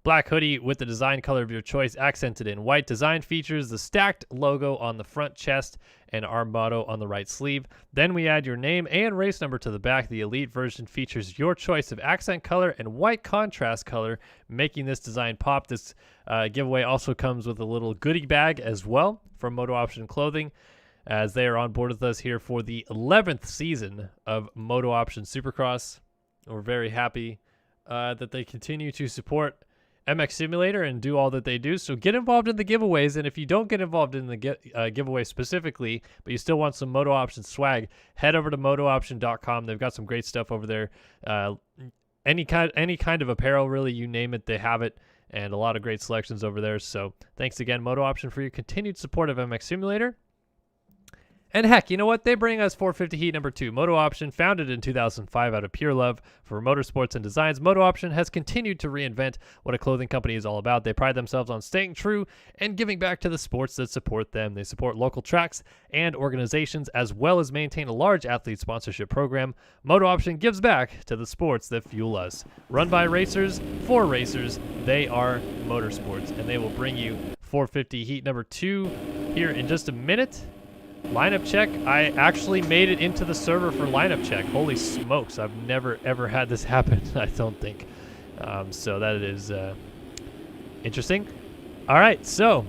Black hoodie with the design color of your choice, accented in white. Design features the stacked logo on the front chest and our motto on the right sleeve. Then we add your name and race number to the back. The elite version features your choice of accent color and white contrast color, making this design pop. This giveaway also comes with a little goodie bag as well from MotoOption Clothing, as they are on board with us here for the 11th season of MotoOption Supercross. We're very happy that they continue to support MX Simulator and do all that they do. So get involved in the giveaways, and if you don't get involved in the giveaway specifically, but you still want some MotoOption swag, head over to MotoOption.com. They've got some great stuff over there. Any kind of apparel, really, you name it, they have it, and a lot of great selections over there. So thanks again, MotoOption, for your continued support of MX Simulator. And heck, you know what? They bring us 450 heat number 2. MotoOption, founded in 2005 out of pure love for motorsports and designs, MotoOption has continued to reinvent what a clothing company is all about. They pride themselves on staying true and giving back to the sports that support them. They support local tracks and organizations, as well as maintain a large athlete sponsorship program. MotoOption gives back to the sports that fuel us. Run by racers, for racers, they are motorsports, and they will bring you 450 heat number 2 here in just a minute. Lineup check. I actually made it into the server for lineup check. Holy smokes. I've never, ever had this happen, I don't think. So that is interesting. All right, so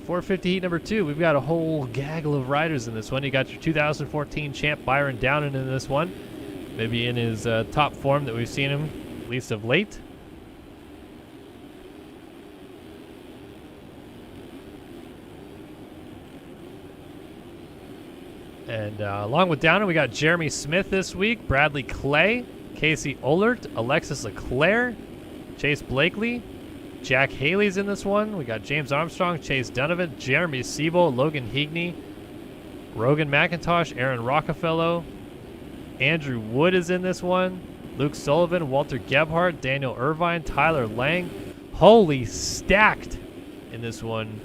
450 heat number 2. We've got a whole gaggle of riders in this one. You got your 2014 champ Byron Downen in this one. Maybe in his top form that we've seen him, at least of late. And along with Downen, we got Jeremy Smith this week, Bradley Clay, Casey Ohlert, Alexis Leclerc, Chase Blakely, Jack Haley's in this one. We got James Armstrong, Chase Donovan, Jeremy Siebel, Logan Higney, Rogan McIntosh, Aaron Rockefeller, Andrew Wood is in this one, Luke Sullivan, Walter Gebhardt, Daniel Irvine, Tyler Lang. Holy stacked in this one.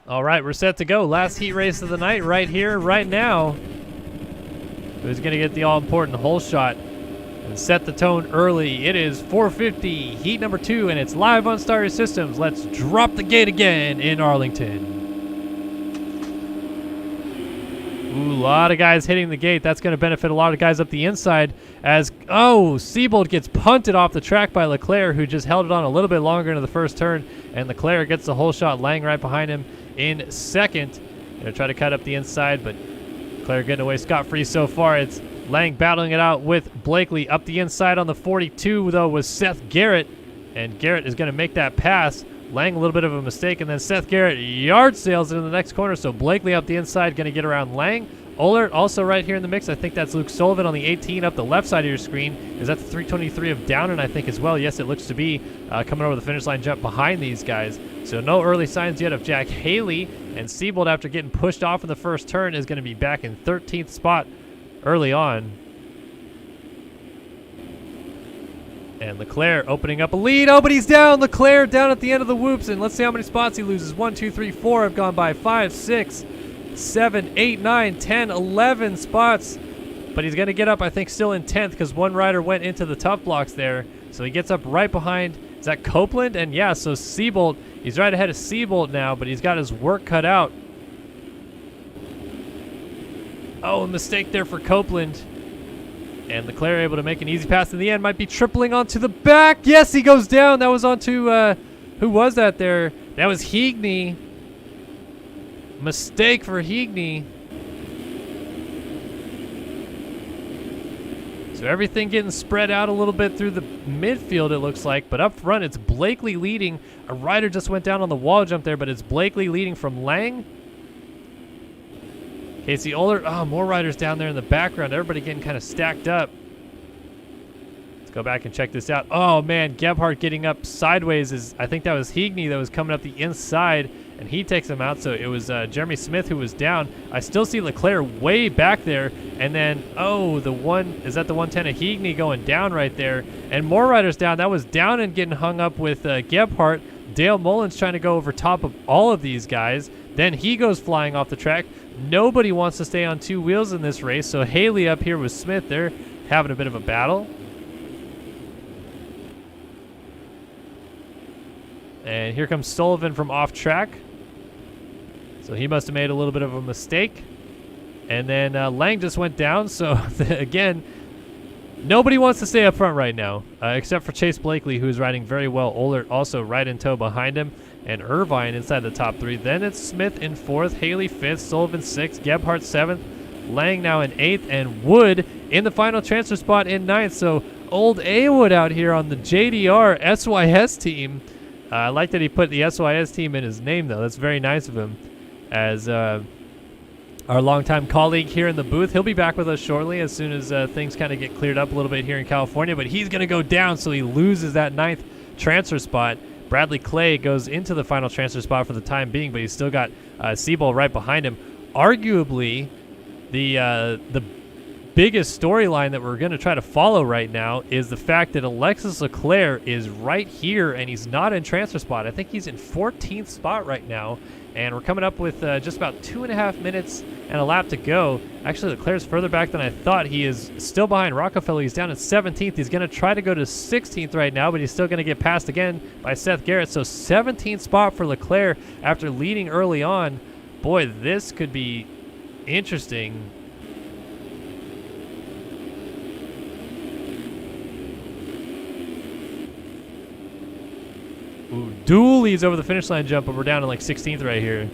All right, we're set to go. Last heat race of the night right here, right now. Who's going to get the all-important hole shot and set the tone early? It is 450, heat number 2, and it's live on Star Your Systems. Let's drop the gate again in Arlington. Ooh, a lot of guys hitting the gate. That's going to benefit a lot of guys up the inside as, Siebold gets punted off the track by Leclerc, who just held it on a little bit longer into the first turn, and Leclerc gets the hole shot, Lang right behind him in second. Gonna try to cut up the inside, but Leclerc getting away scot-free so far. It's Lang battling it out with Blakely. Up the inside on the 42, though, was Seth Garrett, and Garrett is going to make that pass. Lang a little bit of a mistake, and then Seth Garrett yard sails into the next corner, so Blakely up the inside, going to get around Lang. Ohlert also right here in the mix. I think that's Luke Sullivan on the 18 up the left side of your screen. Is that the 323 of Downen, I think, as well? Yes, it looks to be coming over the finish line jump behind these guys. So no early signs yet of Jack Haley, and Siebold, after getting pushed off in the first turn, is going to be back in 13th spot early on. And Leclerc opening up a lead. Oh, but he's down. Leclerc down at the end of the whoops, and let's see how many spots he loses. 1, 2, 3, 4 have gone by. 5, 6, 7, 8, 9, 10, 11 spots. But he's going to get up, I think, still in 10th because one rider went into the tough blocks there. So he gets up right behind, is that Copeland? And yeah, so Siebold, he's right ahead of Siebold now, but he's got his work cut out. Oh, a mistake there for Copeland. And Leclerc able to make an easy pass in the end. Might be tripling onto the back. Yes, he goes down. That was onto, who was that there? That was Higney. Mistake for Higney. So everything getting spread out a little bit through the midfield, it looks like. But up front, it's Blakely leading. A rider just went down on the wall jump there, but it's Blakely leading from Lang. Casey Oller. Oh, more riders down there in the background. Everybody getting kind of stacked up. Let's go back and check this out. Oh, man, Gebhardt getting up sideways. I think that was Higney that was coming up the inside, and he takes him out. So it was Jeremy Smith who was down. I still see Leclerc way back there. And then, oh, is that the 110 of Higney going down right there? And more riders down. That was down and getting hung up with Gebhardt. Dale Mullins trying to go over top of all of these guys. Then he goes flying off the track. Nobody wants to stay on two wheels in this race. So Haley up here with Smith. They're having a bit of a battle. And here comes Sullivan from off track. So he must have made a little bit of a mistake. And then Lang just went down. So again, nobody wants to stay up front right now, except for Chase Blakely, who is riding very well. Ohlert also right in tow behind him. And Irvine inside the top three. Then it's Smith in fourth, Haley fifth, Sullivan sixth, Gebhardt seventh, Lang now in eighth, and Wood in the final transfer spot in ninth. So old A-Wood out here on the JDR SYS team. I like that he put the SYS team in his name, though. That's very nice of him. As our longtime colleague here in the booth, he'll be back with us shortly as soon as things kind of get cleared up a little bit here in California. But he's going to go down, so he loses that ninth transfer spot. Bradley Clay goes into the final transfer spot for the time being, but he's still got Seabold right behind him. Arguably, the biggest storyline that we're going to try to follow right now is the fact that Alexis Leclerc is right here, and he's not in transfer spot. I think he's in 14th spot right now, and we're coming up with just about 2.5 minutes and a lap to go. Actually, Leclerc's further back than I thought. He is still behind Rockefeller. He's down at 17th. He's going to try to go to 16th right now, but he's still going to get passed again by Seth Garrett. So 17th spot for Leclerc after leading early on. Boy, this could be interesting. Ooh, dualies over the finish line jump, but we're down to like 16th right here.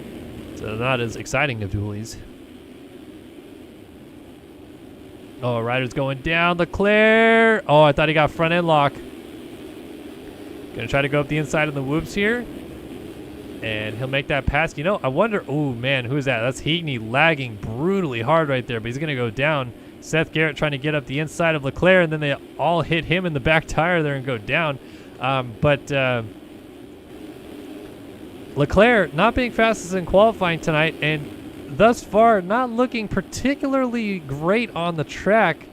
So not as exciting of dualies. Oh, rider's going down. Leclerc. Oh, I thought he got front end lock. Gonna try to go up the inside of the whoops here. And he'll make that pass. You know, I wonder. Oh, man, who is that? That's Higney lagging brutally hard right there, but he's gonna go down. Seth Garrett trying to get up the inside of Leclerc, and then they all hit him in the back tire there and go down. Leclerc not being fastest in qualifying tonight, and thus far not looking particularly great on the track.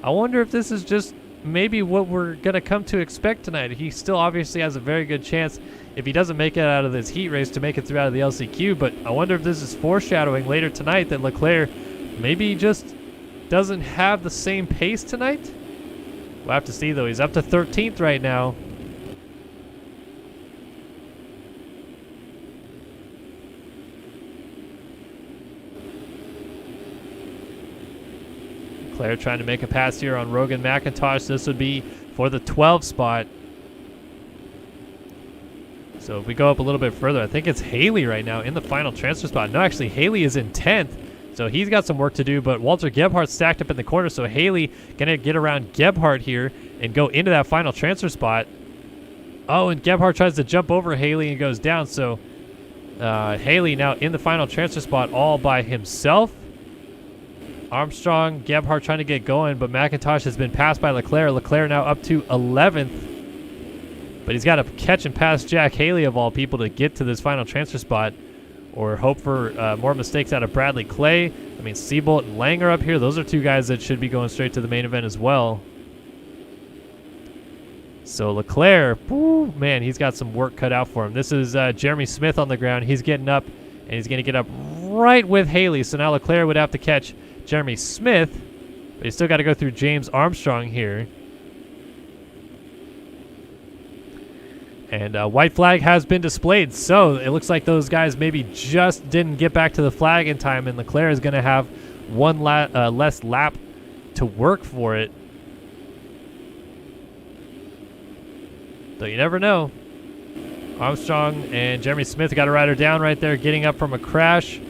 I wonder if this is just maybe what we're going to come to expect tonight. He still obviously has a very good chance, if he doesn't make it out of this heat race, to make it through out of the LCQ, but I wonder if this is foreshadowing later tonight that Leclerc maybe just doesn't have the same pace tonight. We'll have to see, though. He's up to 13th right now. Leclerc trying to make a pass here on Rogan McIntosh. This would be for the 12 spot. So if we go up a little bit further, I think it's Haley right now in the final transfer spot. No, actually, Haley is in 10th. So he's got some work to do, but Walter Gebhardt stacked up in the corner. So Haley going to get around Gebhardt here and go into that final transfer spot. Oh, and Gebhardt tries to jump over Haley and goes down. So Haley now in the final transfer spot all by himself. Armstrong, Gebhardt trying to get going, but McIntosh has been passed by Leclerc. Leclerc now up to 11th. But he's got to catch and pass Jack Haley, of all people, to get to this final transfer spot, or hope for more mistakes out of Bradley Clay. I mean, Seabolt and Lang are up here. Those are two guys that should be going straight to the main event as well. So Leclerc, whoo, man, he's got some work cut out for him. This is Jeremy Smith on the ground. He's getting up, and he's going to get up right with Haley. So now Leclerc would have to catch Jeremy Smith, but he's still got to go through James Armstrong here. And white flag has been displayed, so it looks like those guys maybe just didn't get back to the flag in time, and Leclerc is going to have one less lap to work for it. Though you never know. Armstrong and Jeremy Smith got a rider down right there, getting up from a crash.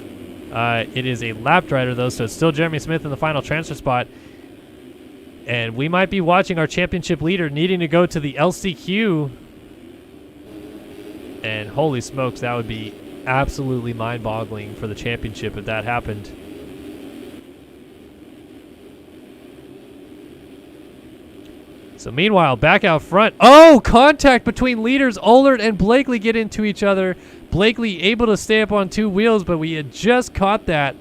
It is a lapped rider, though, so it's still Jeremy Smith in the final transfer spot. And we might be watching our championship leader needing to go to the LCQ. And holy smokes, that would be absolutely mind-boggling for the championship if that happened. So meanwhile, back out front. Oh, contact between leaders. Ohlert and Blakely get into each other. Blakely able to stay up on 2 wheels, but we had just caught that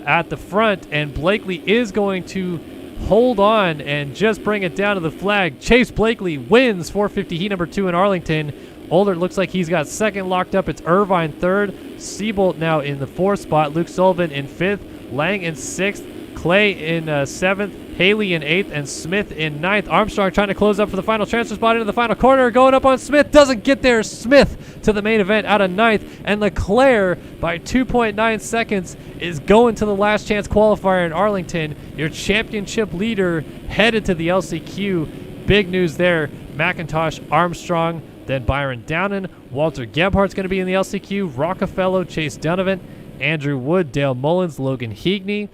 at the front, and Blakely is going to hold on and just bring it down to the flag. Chase Blakely wins 450 heat number 2 in Arlington. Ohlert looks like he's got second locked up. It's Irvine third. Seabolt now in the 4th spot. Luke Sullivan in 5th. Lang in 6th. Clay in 7th. Haley in 8th and Smith in 9th. Armstrong trying to close up for the final transfer spot into the final corner. Going up on Smith. Doesn't get there. Smith to the main event out of 9th. And Leclerc by 2.9 seconds is going to the last chance qualifier in Arlington. Your championship leader headed to the LCQ. Big news there. McIntosh, Armstrong, then Byron Downen. Walter Gebhardt's going to be in the LCQ. Rockefeller, Chase Donovan, Andrew Wood, Dale Mullins, Logan Heagney,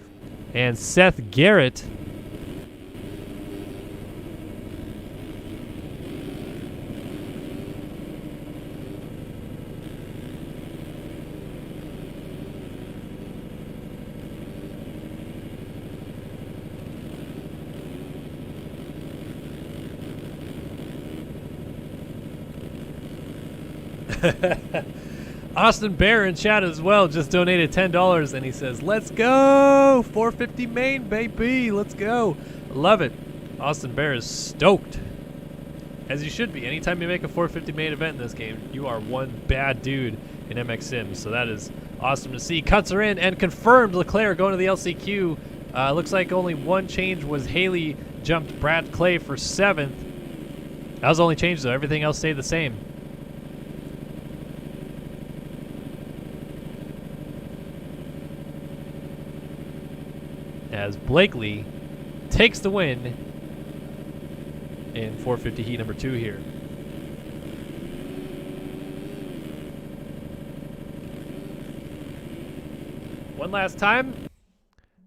and Seth Garrett. Austin Bear in chat as well just donated $10 and he says, let's go 450 main, baby, let's go. Love it. Austin Bear is stoked, as you should be. Anytime you make a 450 main event in this game, you are one bad dude in MX Sims, so that is awesome to see. Cuts are in and confirmed. Leclerc going to the LCQ. Looks like only one change was Haley jumped Brad Clay for 7th. That was the only change though. Everything else stayed the same. As Blakely takes the win in 450 heat number 2 here. One last time,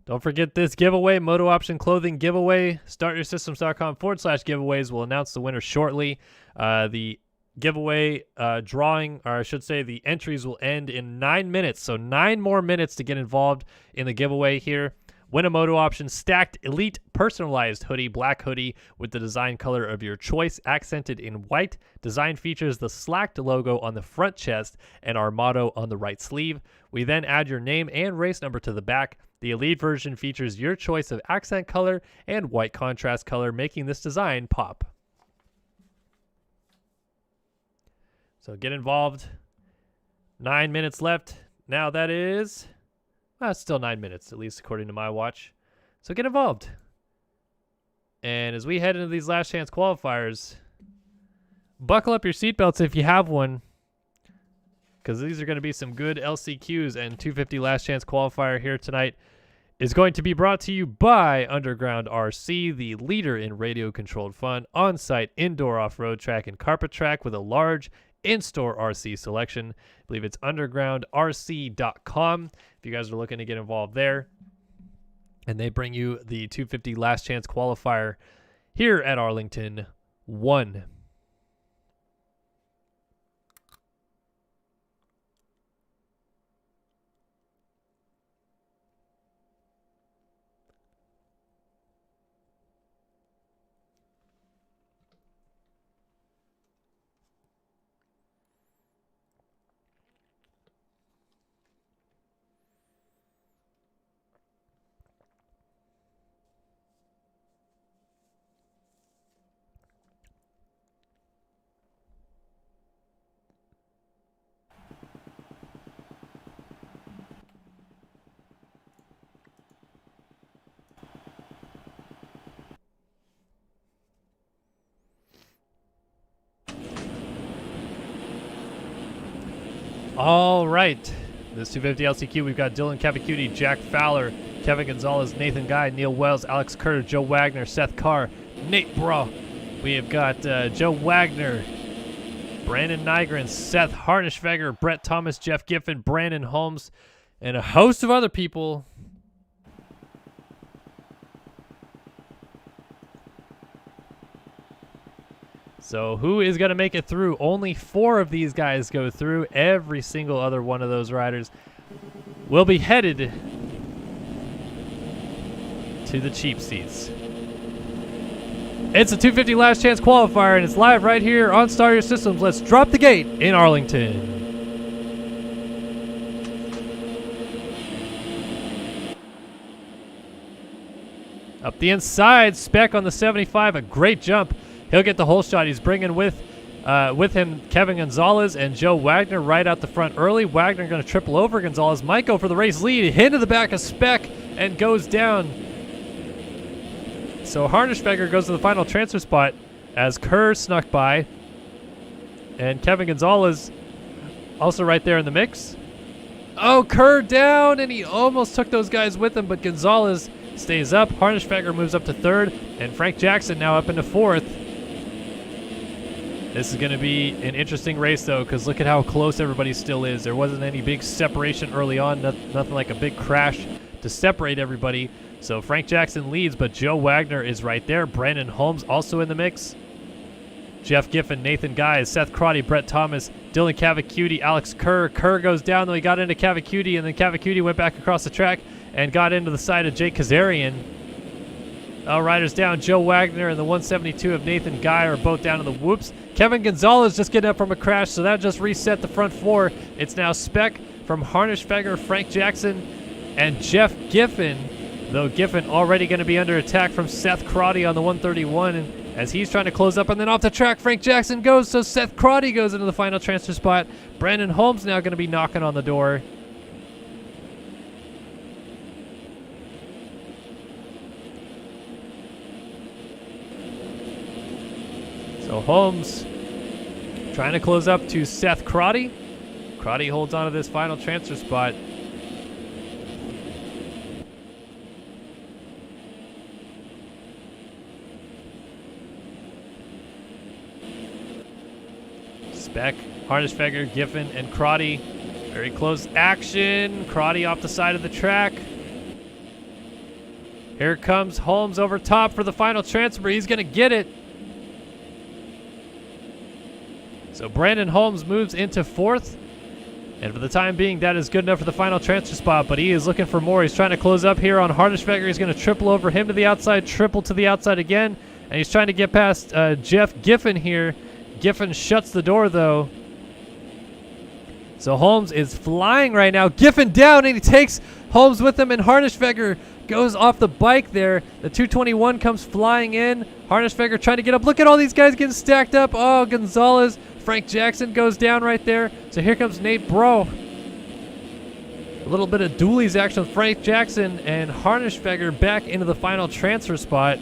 don't forget this giveaway, MotoOption clothing giveaway. StartYourSystems.com/giveaways will announce the winner shortly. The giveaway drawing, or I should say the entries, will end in 9 minutes. So 9 more minutes to get involved in the giveaway here. Win a MotoOption stacked elite personalized hoodie, black hoodie with the design color of your choice, accented in white. Design features the slacked logo on the front chest and our motto on the right sleeve. We then add your name and race number to the back. The elite version features your choice of accent color and white contrast color, making this design pop. So get involved. 9 minutes left. Now that is... well, it's still 9 minutes, at least according to my watch. So get involved. And as we head into these last chance qualifiers, buckle up your seatbelts if you have one, because these are going to be some good LCQs. And 250 last chance qualifier here tonight is going to be brought to you by Underground RC, the leader in radio-controlled fun, on-site indoor off-road track and carpet track with a large in-store RC selection. I believe it's undergroundrc.com if you guys are looking to get involved there. And they bring you the 250 last chance qualifier here at Arlington 1. All right, this 250 LCQ, we've got Dylan Cavacuti, Jack Fowler, Kevin Gonzalez, Nathan Guy, Neil Wells, Alex Curter, Joe Wagner, Seth Carr, Nate Bro. We have got Joe Wagner, Brandon Nygren, Seth Harnischweger, Brett Thomas, Jeff Giffen, Brandon Holmes, and a host of other people. So who is going to make it through? Only 4 of these guys go through. Every single other one of those riders will be headed to the cheap seats. It's a 250 last chance qualifier, and it's live right here on Start Your Systems. Let's drop the gate in Arlington. Up the inside, Speck on the 75, a great jump. He'll get the whole shot. He's bringing with him Kevin Gonzalez and Joe Wagner right out the front early. Wagner going to triple over Gonzalez. Might go for the race lead. Hit to the back of Speck and goes down. So Harnischfeger goes to the final transfer spot as Kerr snuck by. And Kevin Gonzalez also right there in the mix. Oh, Kerr down, and he almost took those guys with him, but Gonzalez stays up. Harnischfeger moves up to 3rd, and Frank Jackson now up into 4th. This is going to be an interesting race, though, because look at how close everybody still is. There wasn't any big separation early on, nothing like a big crash to separate everybody. So Frank Jackson leads, but Joe Wagner is right there. Brandon Holmes also in the mix. Jeff Giffen, Nathan Guys, Seth Crotty, Brett Thomas, Dylan Cavacuti, Alex Kerr. Kerr goes down, though he got into Cavacuti, and then Cavacuti went back across the track and got into the side of Jake Kazarian. Riders down. Joe Wagner and the 172 of Nathan Guy are both down in the whoops. Kevin Gonzalez just getting up from a crash, so that just reset the front 4. It's now Speck from Harnischfeger, Frank Jackson, and Jeff Giffen. Though Giffen already going to be under attack from Seth Crotty on the 131, and as he's trying to close up, and then off the track, Frank Jackson goes, so Seth Crotty goes into the final transfer spot. Brandon Holmes now going to be knocking on the door. So Holmes trying to close up to Seth Crotty. Crotty holds on to this final transfer spot. Speck, Harnischfeger, Giffen, and Crotty. Very close action. Crotty off the side of the track. Here comes Holmes over top for the final transfer. He's going to get it. So Brandon Holmes moves into 4th. And for the time being, that is good enough for the final transfer spot, but he is looking for more. He's trying to close up here on Harnischfeger. He's going to triple over him to the outside, triple to the outside again. And he's trying to get past Jeff Giffen here. Giffen shuts the door, though. So Holmes is flying right now. Giffen down, and he takes Holmes with him, and Harnischfeger goes off the bike there. The 221 comes flying in. Harnischfeger trying to get up. Look at all these guys getting stacked up. Oh, Gonzalez. Frank Jackson goes down right there. So here comes Nate Bro. A little bit of dualies action with Frank Jackson and Harnischfeger back into the final transfer spot.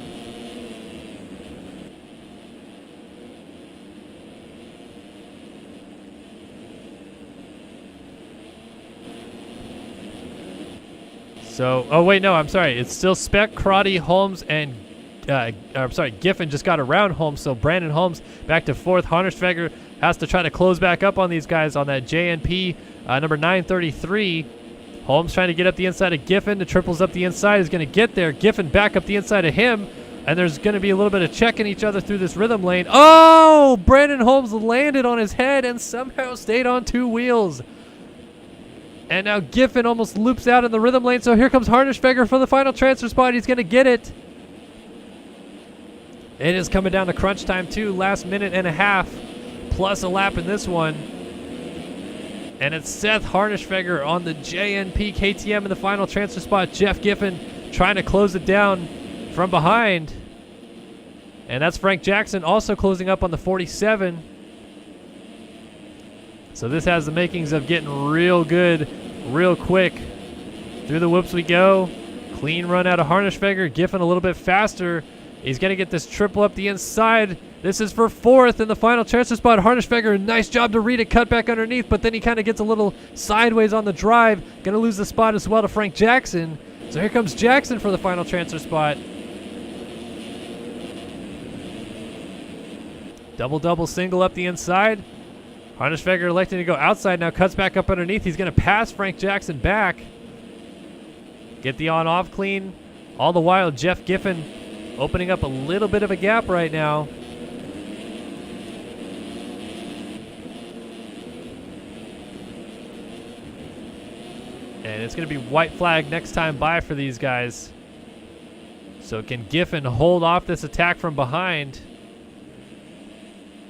So, oh wait, no, I'm sorry. It's still Speck, Crotty, Holmes, and Giffen just got around Holmes. So Brandon Holmes back to 4th. Harnischfeger has to try to close back up on these guys on that JNP number 933. Holmes trying to get up the inside of Giffen. The triples up the inside is going to get there. Giffen back up the inside of him. And there's going to be a little bit of checking each other through this rhythm lane. Oh, Brandon Holmes landed on his head and somehow stayed on 2 wheels. And now Giffen almost loops out in the rhythm lane. So here comes Harnischfeger for the final transfer spot. He's going to get it. It is coming down to crunch time, too. Last minute and a half, plus a lap in this one. And it's Seth Harnischfeger on the JNP KTM in the final transfer spot. Jeff Giffen trying to close it down from behind. And that's Frank Jackson also closing up on the 47. So this has the makings of getting real good, real quick. Through the whoops we go. Clean run out of Harnischfeger. Giffen a little bit faster. He's going to get this triple up the inside. This is for 4th in the final transfer spot. Harnischfeger, nice job to read it, cut back underneath, but then he kind of gets a little sideways on the drive. Going to lose the spot as well to Frank Jackson. So here comes Jackson for the final transfer spot. Double single up the inside. Harnischfeger electing to go outside now, cuts back up underneath. He's going to pass Frank Jackson back. Get the on-off clean. All the while, Jeff Giffen opening up a little bit of a gap right now. And it's going to be white flag next time by for these guys. So can Giffen hold off this attack from behind?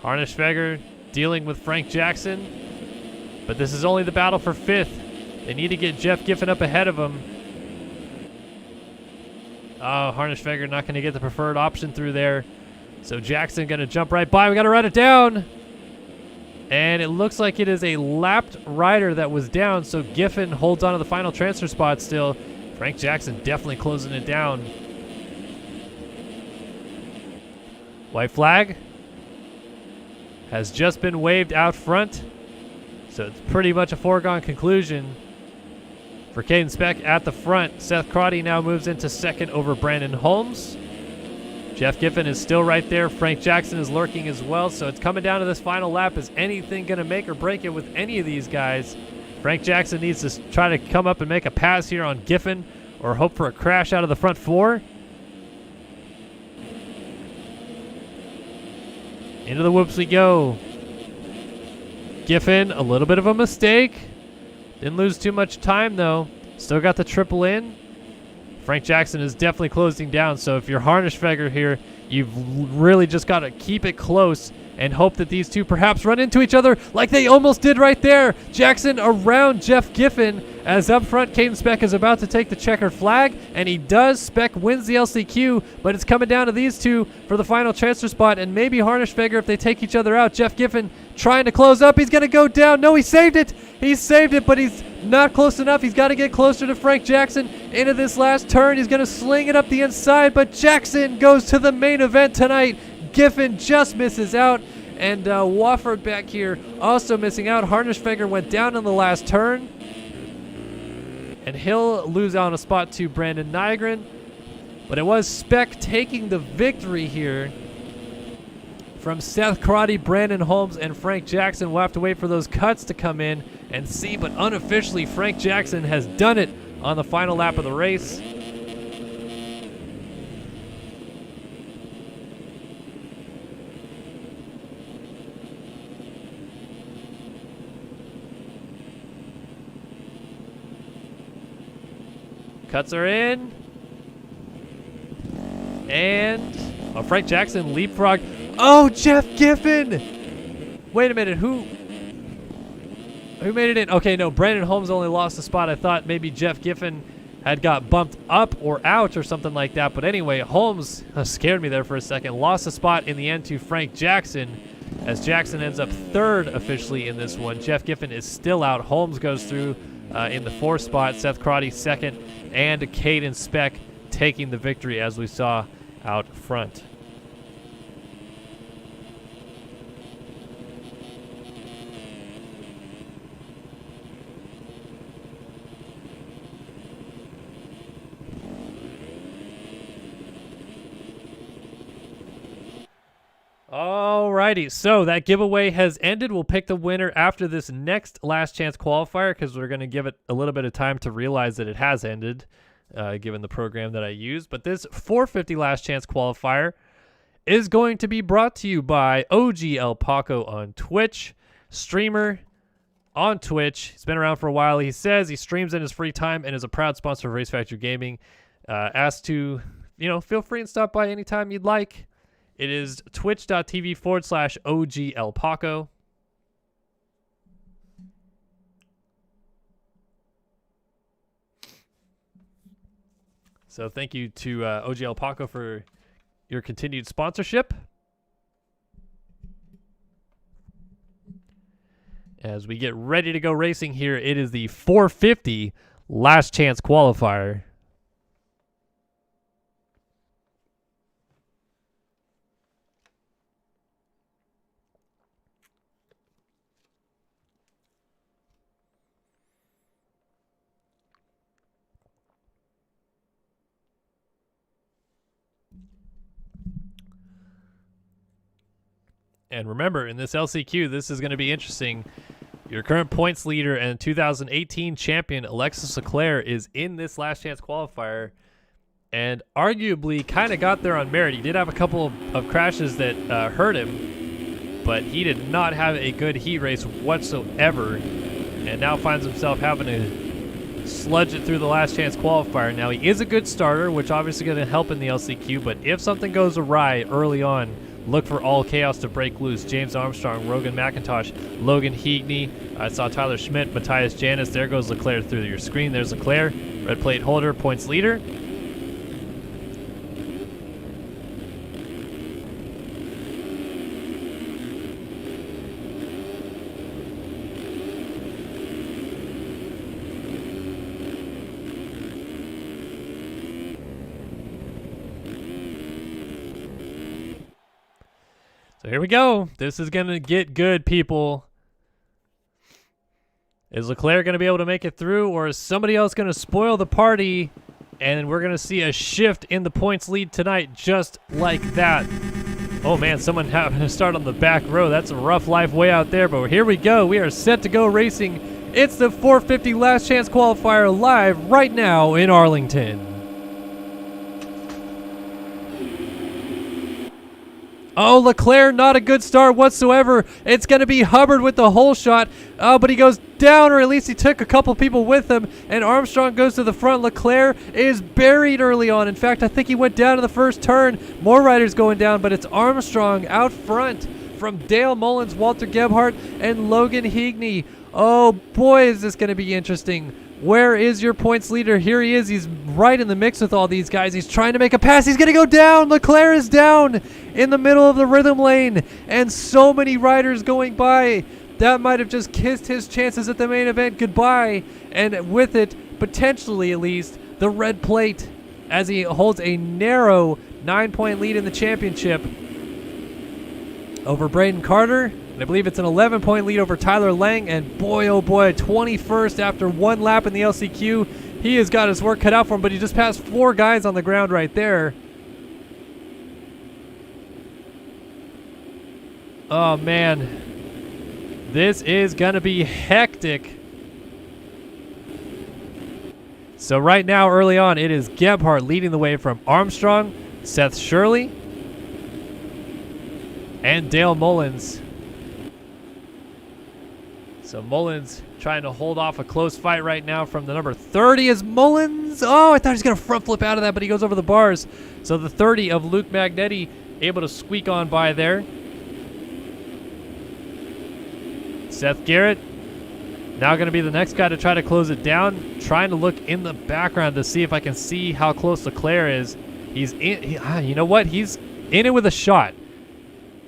Harnischfeger dealing with Frank Jackson. But this is only the battle for 5th. They need to get Jeff Giffen up ahead of him. Oh, Harnischfeger not going to get the preferred option through there. So Jackson going to jump right by. We got to run it down. And it looks like it is a lapped rider that was down, so Giffen holds on to the final transfer spot still. Frank Jackson definitely closing it down. White flag has just been waved out front, so it's pretty much a foregone conclusion for Caden Speck at the front. Seth Crotty now moves into second over Brandon Holmes. Jeff Giffen is still right there. Frank Jackson is lurking as well. So it's coming down to this final lap. Is anything going to make or break it with any of these guys? Frank Jackson needs to try to come up and make a pass here on Giffen or hope for a crash out of the front 4. Into the whoops we go. Giffen, a little bit of a mistake. Didn't lose too much time though. Still got the triple in. Frank Jackson is definitely closing down, so if you're Harnischfeger here, you've really just got to keep it close and hope that these two perhaps run into each other like they almost did right there. Jackson around Jeff Giffen as up front Caden Speck is about to take the checkered flag, and he does. Speck wins the LCQ, but it's coming down to these two for the final transfer spot, and maybe Harnischfeger if they take each other out. Jeff Giffen trying to close up. He's going to go down. No, he saved it. He saved it, but he's not close enough. He's got to get closer to Frank Jackson into this last turn. He's going to sling it up the inside, but Jackson goes to the main event tonight. Giffen just misses out, and Wofford back here also missing out. Harnischfeger went down in the last turn, and he'll lose out on a spot to Brandon Nygren. But it was Speck taking the victory here from Seth Crotty, Brandon Holmes, and Frank Jackson. We'll have to wait for those cuts to come in and see, but unofficially Frank Jackson has done it on the final lap of the race. Cuts are in. And Frank Jackson leapfrog. Oh, Jeff Giffen! Wait a minute, who made it in? Okay, no, Brandon Holmes only lost a spot. I thought maybe Jeff Giffen had got bumped up or out or something like that. But anyway, Holmes scared me there for a second. Lost a spot in the end to Frank Jackson as Jackson ends up 3rd officially in this one. Jeff Giffen is still out. Holmes goes through in the 4th spot. Seth Crotty 2nd, and Caden Speck taking the victory as we saw out front. Alrighty, so that giveaway has ended. We'll pick the winner after this next last chance qualifier because we're going to give it a little bit of time to realize that it has ended, given the program that I use. But this 450 last chance qualifier is going to be brought to you by OG El Paco on Twitch, streamer on Twitch. He's been around for a while. He says he streams in his free time and is a proud sponsor of Race Factory Gaming. Asked to, feel free and stop by anytime you'd like. It is twitch.tv/OG El Paco. So thank you to OG El Paco for your continued sponsorship. As we get ready to go racing here, it is the 450 last chance qualifier. And remember, in this LCQ, this is going to be interesting. Your current points leader and 2018 champion, Alexis Leclerc, is in this last chance qualifier and arguably kind of got there on merit. He did have a couple of crashes that hurt him, but he did not have a good heat race whatsoever, and now finds himself having to sludge it through the last chance qualifier. Now, he is a good starter, which obviously going to help in the LCQ, but if something goes awry early on, look for all chaos to break loose. James Armstrong, Rogan McIntosh, Logan Heagney. I saw Tyler Schmidt, Matthias Janis. There goes Leclerc through your screen. There's Leclerc, red plate holder, points leader. So here we go. This is going to get good, people. Is Leclerc going to be able to make it through, or is somebody else going to spoil the party? And we're going to see a shift in the points lead tonight just like that. Oh, man, someone having to start on the back row. That's a rough life way out there, but here we go. We are set to go racing. It's the 450 Last Chance Qualifier live right now in Arlington. Oh, Leclerc, not a good start whatsoever. It's going to be Hubbard with the hole shot. Oh, but he goes down, or at least he took a couple people with him, and Armstrong goes to the front. Leclerc is buried early on. In fact, I think he went down in the first turn. More riders going down, but it's Armstrong out front from Dale Mullins, Walter Gebhardt, and Logan Heagney. Oh, boy, is this going to be interesting. Where is your points leader? Here he is. He's right in the mix with all these guys. He's trying to make a pass. He's going to go down. Leclerc is down in the middle of the rhythm lane. And so many riders going by. That might have just kissed his chances at the main event goodbye. And with it, potentially at least, the red plate as he holds a narrow 9-point lead in the championship over Braden Carter. And I believe it's an 11-point lead over Tyler Lang. And boy, oh boy, 21st after one lap in the LCQ. He has got his work cut out for him, but he just passed 4 guys on the ground right there. Oh, man. This is going to be hectic. So right now, early on, it is Gebhardt leading the way from Armstrong, Seth Shirley, and Dale Mullins. So Mullins trying to hold off a close fight right now from the number 30 is Mullins. Oh, I thought he was going to front flip out of that, but he goes over the bars. So the 30 of Luke Magnetti able to squeak on by there. Seth Garrett now going to be the next guy to try to close it down. Trying to look in the background to see if I can see how close Leclerc is. He's in. You know what? He's in it with a shot.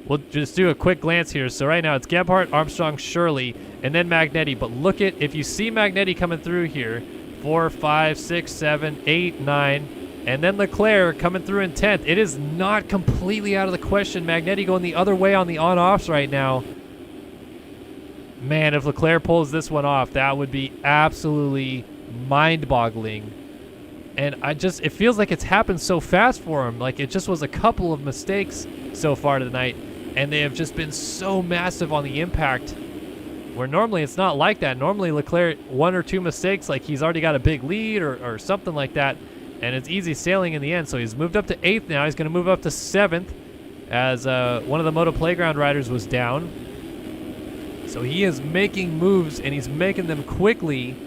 We'll just do a quick glance here. So right now it's Gebhardt, Armstrong, Shirley, and then Magnetti. But look at, if you see Magnetti coming through here, 4, 5, 6, 7, 8, 9, and then Leclerc coming through in 10th. It is not completely out of the question. Magnetti going the other way on the on-offs right now. Man, if Leclerc pulls this one off, that would be absolutely mind-boggling. And it feels like it's happened so fast for him. Like, it just was a couple of mistakes so far tonight, and they have just been so massive on the impact, where normally it's not like that. Normally Leclerc, 1 or 2 mistakes, like he's already got a big lead or something like that, and it's easy sailing in the end. So he's moved up to 8th now. He's going to move up to 7th as one of the Moto Playground riders was down. So he is making moves, and he's making them quickly.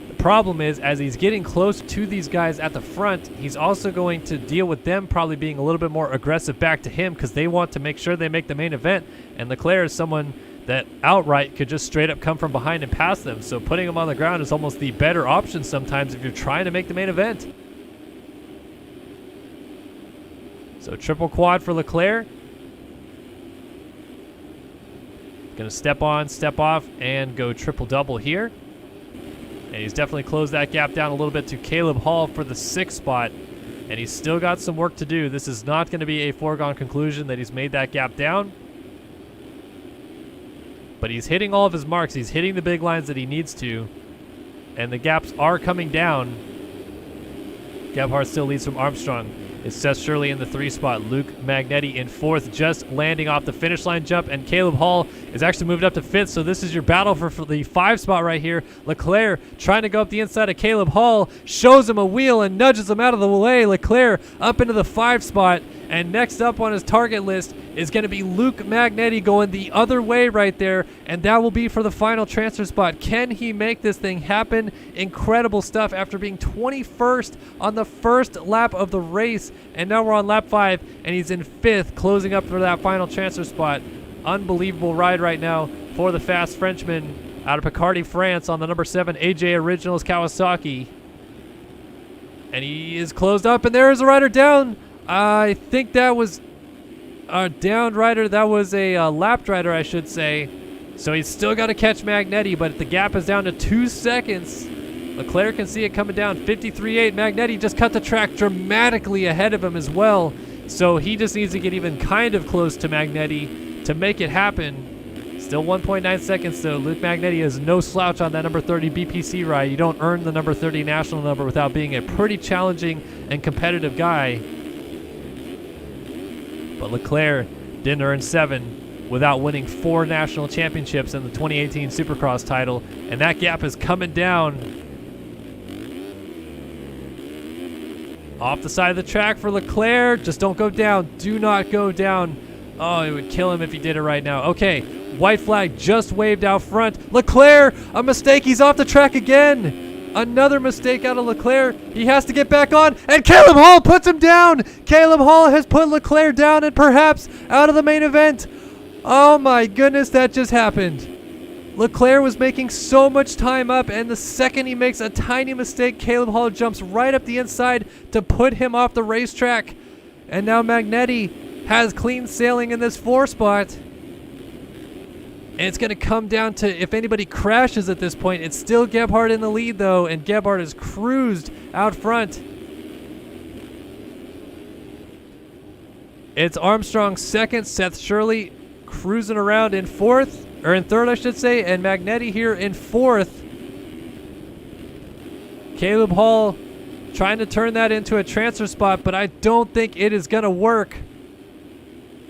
The problem is, as he's getting close to these guys at the front, he's also going to deal with them probably being a little bit more aggressive back to him, because they want to make sure they make the main event. And Leclerc is someone that outright could just straight up come from behind and pass them. So putting him on the ground is almost the better option sometimes if you're trying to make the main event. So triple quad for Leclerc. Going to step on, step off, and go triple double here. And he's definitely closed that gap down a little bit to Caleb Hall for the 6th spot. And he's still got some work to do. This is not going to be a foregone conclusion that he's made that gap down. But he's hitting all of his marks. He's hitting the big lines that he needs to. And the gaps are coming down. Gebhardt still leads from Armstrong. It's Seth Shirley in the 3 spot. Luke Magnetti in 4th, just landing off the finish line jump. And Caleb Hall is actually moved up to 5th. So this is your battle for the 5 spot right here. Leclerc trying to go up the inside of Caleb Hall. Shows him a wheel and nudges him out of the way. Leclerc up into the 5 spot And next up on his target list is going to be Luke Magnetti going the other way right there, and that will be for the final transfer spot. Can he make this thing happen? Incredible stuff after being 21st on the first lap of the race, and now we're on lap 5, and he's in 5th, closing up for that final transfer spot. Unbelievable ride right now for the fast Frenchman out of Picardy, France on the number 7 AJ Originals Kawasaki. And he is closed up, and there is a rider down. I think that was a downed rider. That was a lapped rider, I should say. So he's still got to catch Magnetti, but the gap is down to 2 seconds. Leclerc can see it coming down. 53.8. Magnetti just cut the track dramatically ahead of him as well. So he just needs to get even kind of close to Magnetti to make it happen. Still 1.9 seconds, though. Luke Magnetti is no slouch on that number 30 BPC ride. You don't earn the number 30 national number without being a pretty challenging and competitive guy. But Leclerc didn't earn 7 without winning 4 national championships in the 2018 Supercross title, and that gap is coming down. Off the side of the track for Leclerc. Just don't go down. Do not go down. Oh, it would kill him if he did it right now. Okay, white flag just waved out front. Leclerc, a mistake. He's off the track again. Another mistake out of Leclerc. He has to get back on, and Caleb Hall puts him down. Caleb Hall has put Leclerc down and perhaps out of the main event. Oh my goodness, that just happened. Leclerc was making so much time up, and the second he makes a tiny mistake, Caleb Hall jumps right up the inside to put him off the racetrack. And now Magnetti has clean sailing in this 4 spot. And it's going to come down to if anybody crashes at this point. It's still Gebhardt in the lead, though, and Gebhardt has cruised out front. It's Armstrong second, Seth Shirley cruising around in 4th, or in 3rd, I should say, and Magnetti here in 4th. Caleb Hall trying to turn that into a transfer spot, but I don't think it is going to work.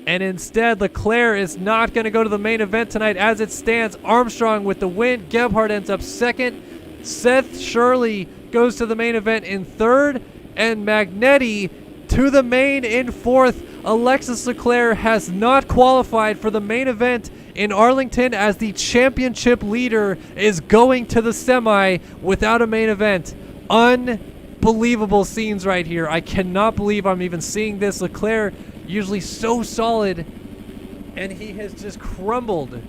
And instead, Leclerc is not going to go to the main event tonight as it stands. Armstrong with the win. Gebhardt ends up 2nd. Seth Shirley goes to the main event in 3rd. And Magnetti to the main in 4th. Alexis Leclerc has not qualified for the main event in Arlington as the championship leader is going to the semi without a main event. Unbelievable scenes right here. I cannot believe I'm even seeing this. Leclerc usually so solid, and he has just crumbled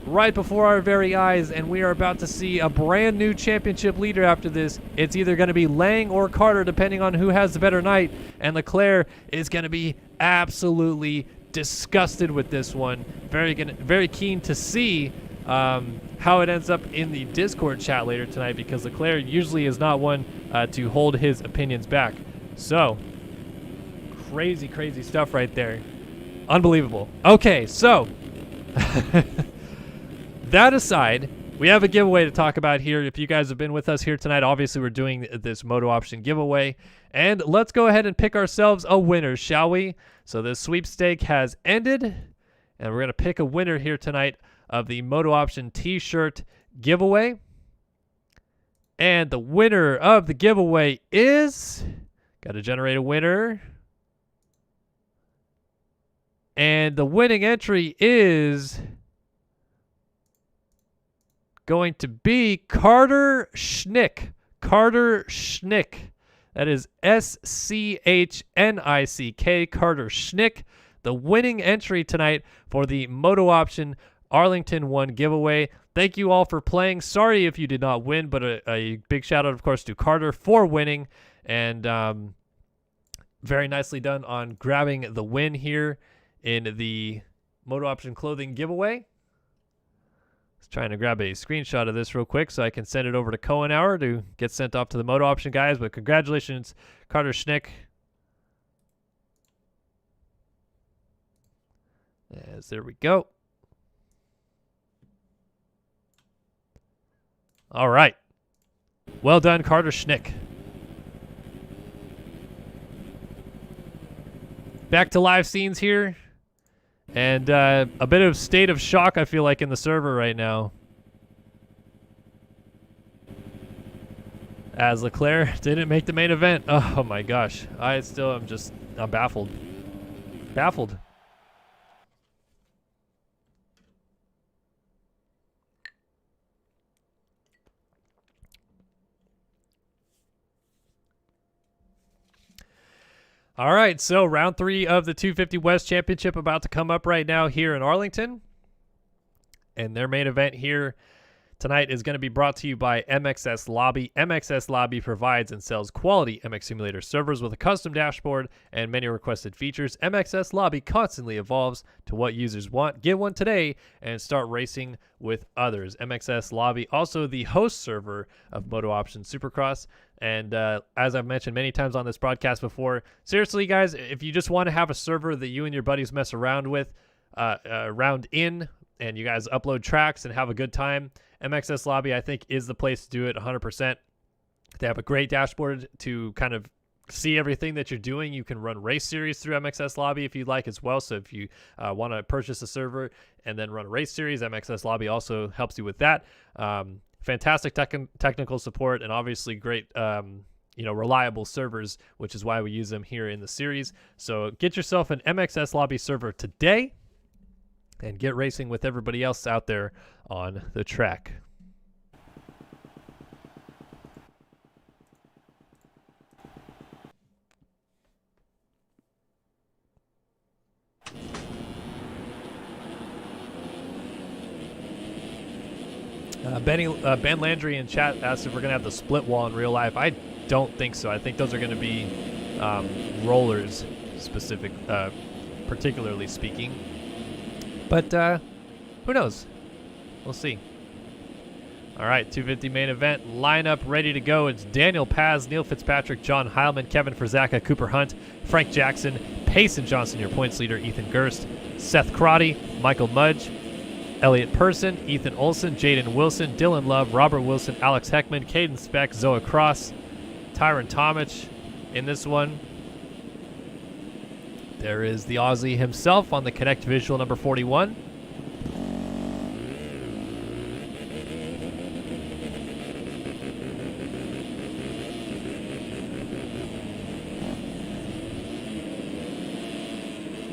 right before our very eyes, and we are about to see a brand new championship leader after this. It's either going to be Lang or Carter, depending on who has the better night, and Leclerc is going to be absolutely disgusted with this one. Very keen to see how it ends up in the Discord chat later tonight, because Leclerc usually is not one to hold his opinions back. So crazy stuff right there. Unbelievable. Okay, so that aside, we have a giveaway to talk about here. If you guys have been with us here tonight, obviously we're doing this MotoOption giveaway, and let's go ahead and pick ourselves a winner, shall we? So this sweepstake has ended, and we're going to pick a winner here tonight of the MotoOption t-shirt giveaway. And the winner of the giveaway is, got to generate a winner. And the winning entry is going to be Carter Schnick. Carter Schnick. That is S-C-H-N-I-C-K. Carter Schnick. The winning entry tonight for the MotoOption Arlington 1 giveaway. Thank you all for playing. Sorry if you did not win, but a big shout out, of course, to Carter for winning. And very nicely done on grabbing the win here in the MotoOption clothing giveaway. Just trying to grab a screenshot of this real quick so I can send it over to Cohen Hour to get sent off to the MotoOption guys. But congratulations, Carter Schnick. Yes, there we go. All right. Well done, Carter Schnick. Back to live scenes here. And a bit of state of shock, I feel like, in the server right now. As Leclerc didn't make the main event. Oh my gosh. I'm baffled. Baffled. All right, so round 3 of the 250 West Championship about to come up right now here in Arlington. And their main event here tonight is going to be brought to you by MXS Lobby. MXS Lobby provides and sells quality MX Simulator servers with a custom dashboard and many requested features. MXS Lobby constantly evolves to what users want. Get one today and start racing with others. MXS Lobby, also the host server of MotoOption Supercross. And as I've mentioned many times on this broadcast before, seriously, guys, if you just want to have a server that you and your buddies mess around with, and you guys upload tracks and have a good time, MXS Lobby, I think, is the place to do it 100%. They have a great dashboard to kind of see everything that you're doing. You can run race series through MXS Lobby if you'd like as well. So if you want to purchase a server and then run a race series, MXS Lobby also helps you with that. Fantastic technical support and obviously great, reliable servers, which is why we use them here in the series. So get yourself an MXS Lobby server today and get racing with everybody else out there on the track. Ben Landry in chat asked if we're going to have the split wall in real life. I don't think so. I think those are going to be rollers specific, particularly speaking. But who knows? We'll see. All right, 250 main event lineup ready to go. It's Daniel Paz, Neil Fitzpatrick, John Heilman, Kevin Frazaka, Cooper Hunt, Frank Jackson, Payson Johnson, your points leader, Ethan Gerst, Seth Crotty, Michael Mudge, Elliot Person, Ethan Olson, Jaden Wilson, Dylan Love, Robert Wilson, Alex Heckman, Caden Speck, Zoa Cross, Tyron Tomich in this one. There is the Aussie himself on the Connect Visual number 41.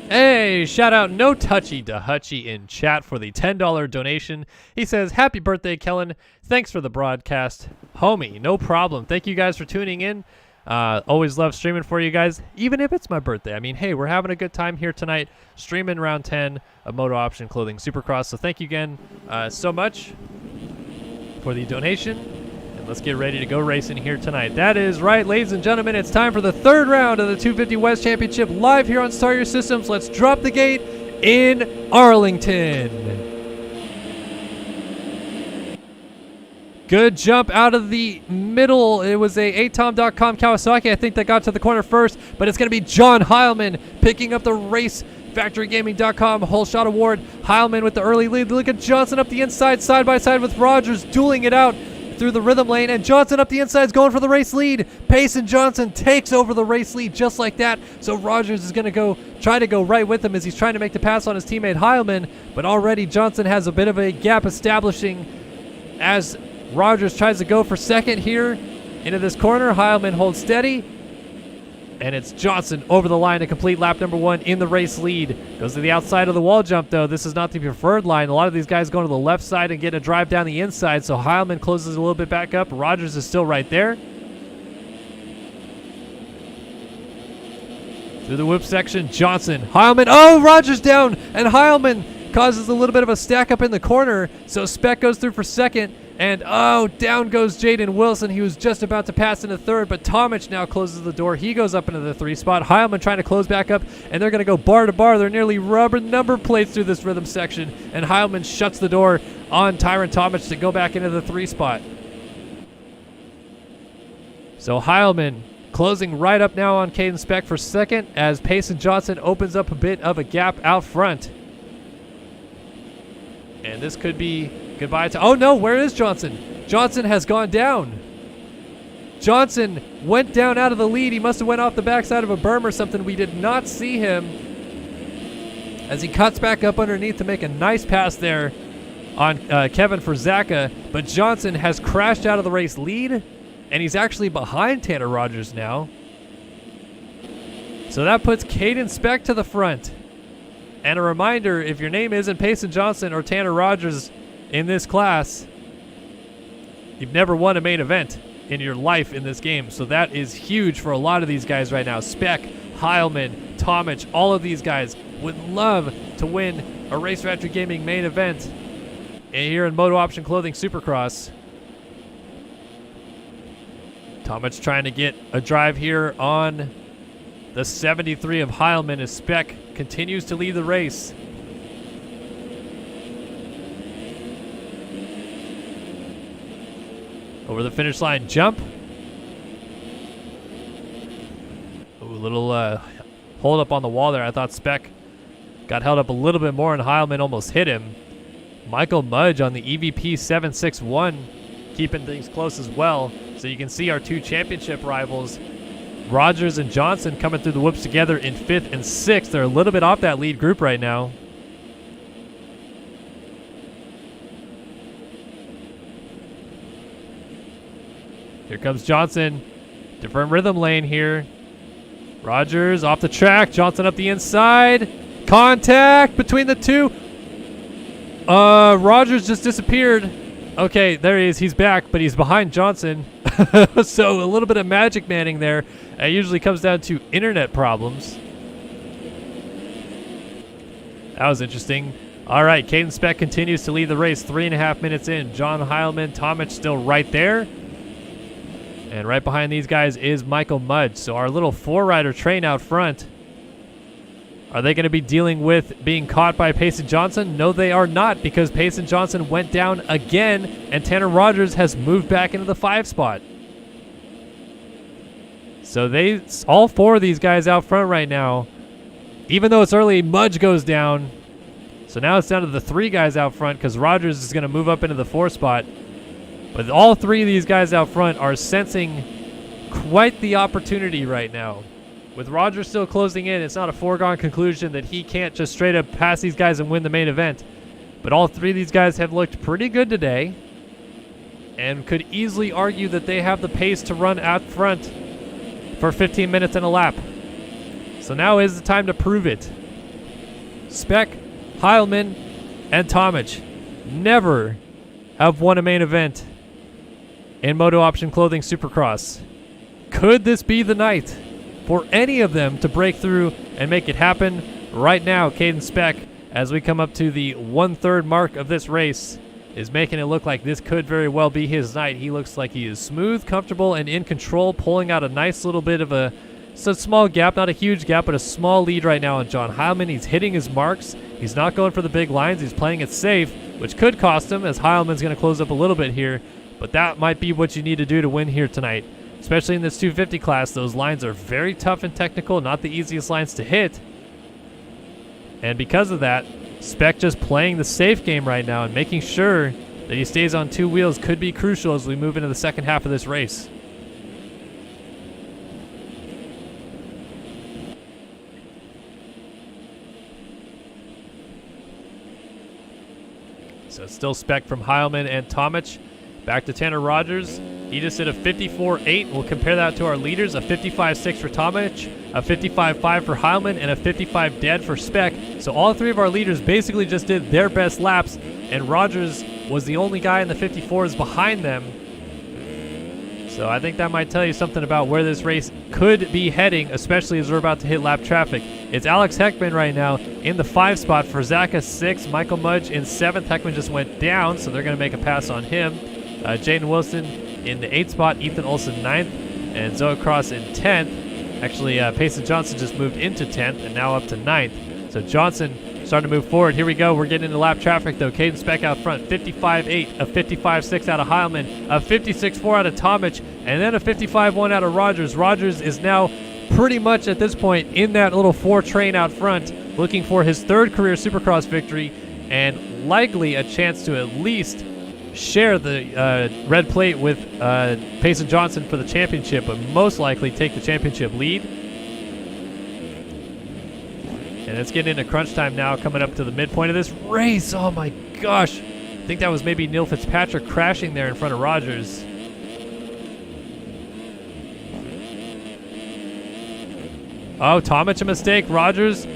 Hey, shout out No Touchy to Hutchie in chat for the $10 donation. He says, happy birthday, Kellen. Thanks for the broadcast. Homie, no problem. Thank you guys for tuning in. Always love streaming for you guys, even if it's my birthday. I mean, hey, we're having a good time here tonight, streaming round 10 of MotoOption Clothing Supercross. So thank you again so much for the donation. Let's get ready to go racing here tonight. That is right, ladies and gentlemen. It's time for the third round of the 250 West Championship live here on Start Your Systems. Let's drop the gate in Arlington. Good jump out of the middle. It was a atom.com Kawasaki, I think, that got to the corner first, but it's going to be John Heilman picking up the race. FactoryGaming.com whole shot award. Heilman with the early lead. Look at Johnson up the inside, side by side with Rogers, dueling it out through the rhythm lane, and Johnson up the inside is going for the race lead. Payson Johnson takes over the race lead just like that. So Rogers is going to try to go right with him as he's trying to make the pass on his teammate Heilman, but already Johnson has a bit of a gap establishing as Rogers tries to go for second here into this corner. Heilman holds steady, and it's Johnson over the line to complete lap number 1 in the race lead. Goes to the outside of the wall jump, though. This is not the preferred line. A lot of these guys going to the left side and getting a drive down the inside, so Heilman closes a little bit back up. Rogers is still right there. Through the whoop section, Johnson, Heilman. Oh, Rogers down, and Heilman causes a little bit of a stack up in the corner, so Speck goes through for second. And, oh, down goes Jaden Wilson. He was just about to pass into third, but Tomich now closes the door. He goes up into the 3 spot. Heilman trying to close back up, and they're going to go bar to bar. They're nearly rubber number plates through this rhythm section, and Heilman shuts the door on Tyron Tomich to go back into the 3 spot. So Heilman closing right up now on Caden Speck for second as Payson Johnson opens up a bit of a gap out front. And this could be goodbye to... Oh, no, where is Johnson? Johnson has gone down. Johnson went down out of the lead. He must have went off the backside of a berm or something. We did not see him as he cuts back up underneath to make a nice pass there on Kevin Frazaka. But Johnson has crashed out of the race lead, and he's actually behind Tanner Rogers now. So that puts Caden Speck to the front. And a reminder, if your name isn't Payson Johnson or Tanner Rogers in this class, you've never won a main event in your life in this game. So that is huge for a lot of these guys right now. Speck, Heilman, Tomic, all of these guys would love to win a Race Factory Gaming main event here in MotoOption Clothing Supercross. Tomic trying to get a drive here on the 73 of Heilman as Speck continues to lead the race. Over the finish line jump. Ooh, little hold up on the wall there. I thought Speck got held up a little bit more and Heilman almost hit him. Michael Mudge on the EVP 761 keeping things close as well. So you can see our two championship rivals, Rogers and Johnson, coming through the whoops together in 5th and 6th. They're a little bit off that lead group right now. Here comes Johnson. Different rhythm lane here. Rogers off the track. Johnson up the inside. Contact between the two. Rogers just disappeared. Okay, there he is. He's back, but he's behind Johnson. So a little bit of magic manning there. It usually comes down to internet problems. That was interesting. All right, Caden Speck continues to lead the race 3.5 minutes in. John Heilman, Tomic still right there. And right behind these guys is Michael Mudge. So our little 4-rider train out front. Are they going to be dealing with being caught by Payson Johnson? No, they are not, because Payson Johnson went down again, and Tanner Rogers has moved back into the 5 spot. So all 4 of these guys out front right now. Even though it's early, Mudge goes down. So now it's down to the 3 guys out front because Rogers is going to move up into the 4 spot. But all 3 of these guys out front are sensing quite the opportunity right now. With Rogers still closing in, it's not a foregone conclusion that he can't just straight up pass these guys and win the main event. But all 3 of these guys have looked pretty good today and could easily argue that they have the pace to run out front for 15 minutes and a lap. So now is the time to prove it. Speck, Heilman, and Tomic never have won a main event in MotoOption Clothing Supercross. Could this be the night for any of them to break through and make it happen? Right now, Caden Speck, as we come up to the 1/3 mark of this race, is making it look like this could very well be his night. He looks like he is smooth, comfortable, and in control, pulling out a nice little bit of a small gap, not a huge gap, but a small lead right now on John Heilman. He's hitting his marks. He's not going for the big lines. He's playing it safe, which could cost him, as Heilman's going to close up a little bit here. But that might be what you need to do to win here tonight. Especially in this 250 class, those lines are very tough and technical, not the easiest lines to hit. And because of that, Speck just playing the safe game right now and making sure that he stays on 2 wheels could be crucial as we move into the second half of this race. So it's still Speck from Heilman and Tomic. Back to Tanner Rogers. He just did a 54.8. We'll compare that to our leaders, a 55.6 for Tomic, a 55.5 for Heilman, and a 55 dead for Speck. So all 3 of our leaders basically just did their best laps, and Rogers was the only guy in the 54s behind them. So I think that might tell you something about where this race could be heading, especially as we're about to hit lap traffic. It's Alex Heckman right now in the 5 spot for Zaka 6, Michael Mudge in 7th. Heckman just went down, so they're going to make a pass on him. Jaden Wilson in the 8th spot, Ethan Olson 9th, and Zoe Cross in 10th. Actually, Payson Johnson just moved into 10th and now up to 9th. So Johnson starting to move forward. Here we go. We're getting into lap traffic, though. Caden Speck out front, 55.8, a 55.6 out of Heilman, a 56.4 out of Tomic, and then a 55.1 out of Rogers. Rogers is now pretty much at this point in that little 4 train out front, looking for his 3rd career Supercross victory and likely a chance to at least share the red plate with Payson Johnson for the championship, but most likely take the championship lead. And it's getting into crunch time now, coming up to the midpoint of this race. Oh my gosh. I think that was maybe Neil Fitzpatrick crashing there in front of Rogers. Oh, Tomic a mistake. Rogers,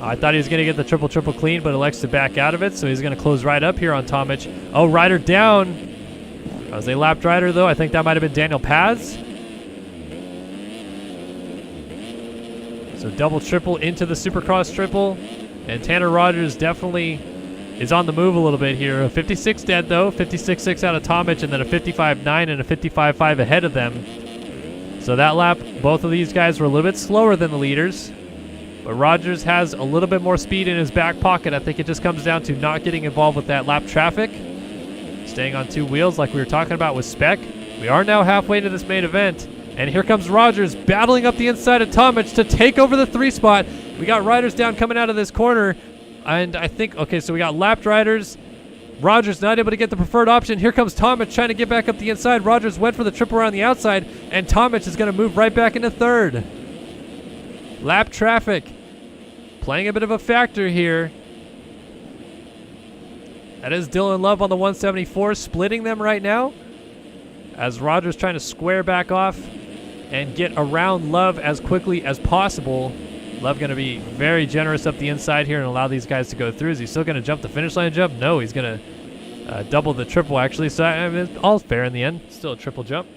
I thought he was going to get the triple clean, but elects to back out of it, so he's going to close right up here on Tomic. Oh, Ryder down. As they lapped Ryder, though, I think that might have been Daniel Paz. So double triple into the Supercross triple, and Tanner Rogers definitely is on the move a little bit here. A 56 dead, though. 56.6 out of Tomic, and then a 55.9 and a 55.5 ahead of them. So that lap, both of these guys were a little bit slower than the leaders. But Rogers has a little bit more speed in his back pocket. I think it just comes down to not getting involved with that lap traffic. Staying on two wheels like we were talking about with Spec. We are now halfway to this main event. And here comes Rogers battling up the inside of Tomic to take over the 3 spot. We got riders down coming out of this corner. And I think, okay, so we got lapped riders. Rogers not able to get the preferred option. Here comes Tomic trying to get back up the inside. Rogers went for the triple around the outside, and Tomic is going to move right back into 3rd. Lap traffic playing a bit of a factor here. That is Dylan Love on the 174, splitting them right now, as Rogers trying to square back off and get around Love as quickly as possible. Love going to be very generous up the inside here and allow these guys to go through. Is he still going to jump the finish line jump? No, he's going to double the triple, actually. So I mean, it's all fair in the end. Still a triple jump.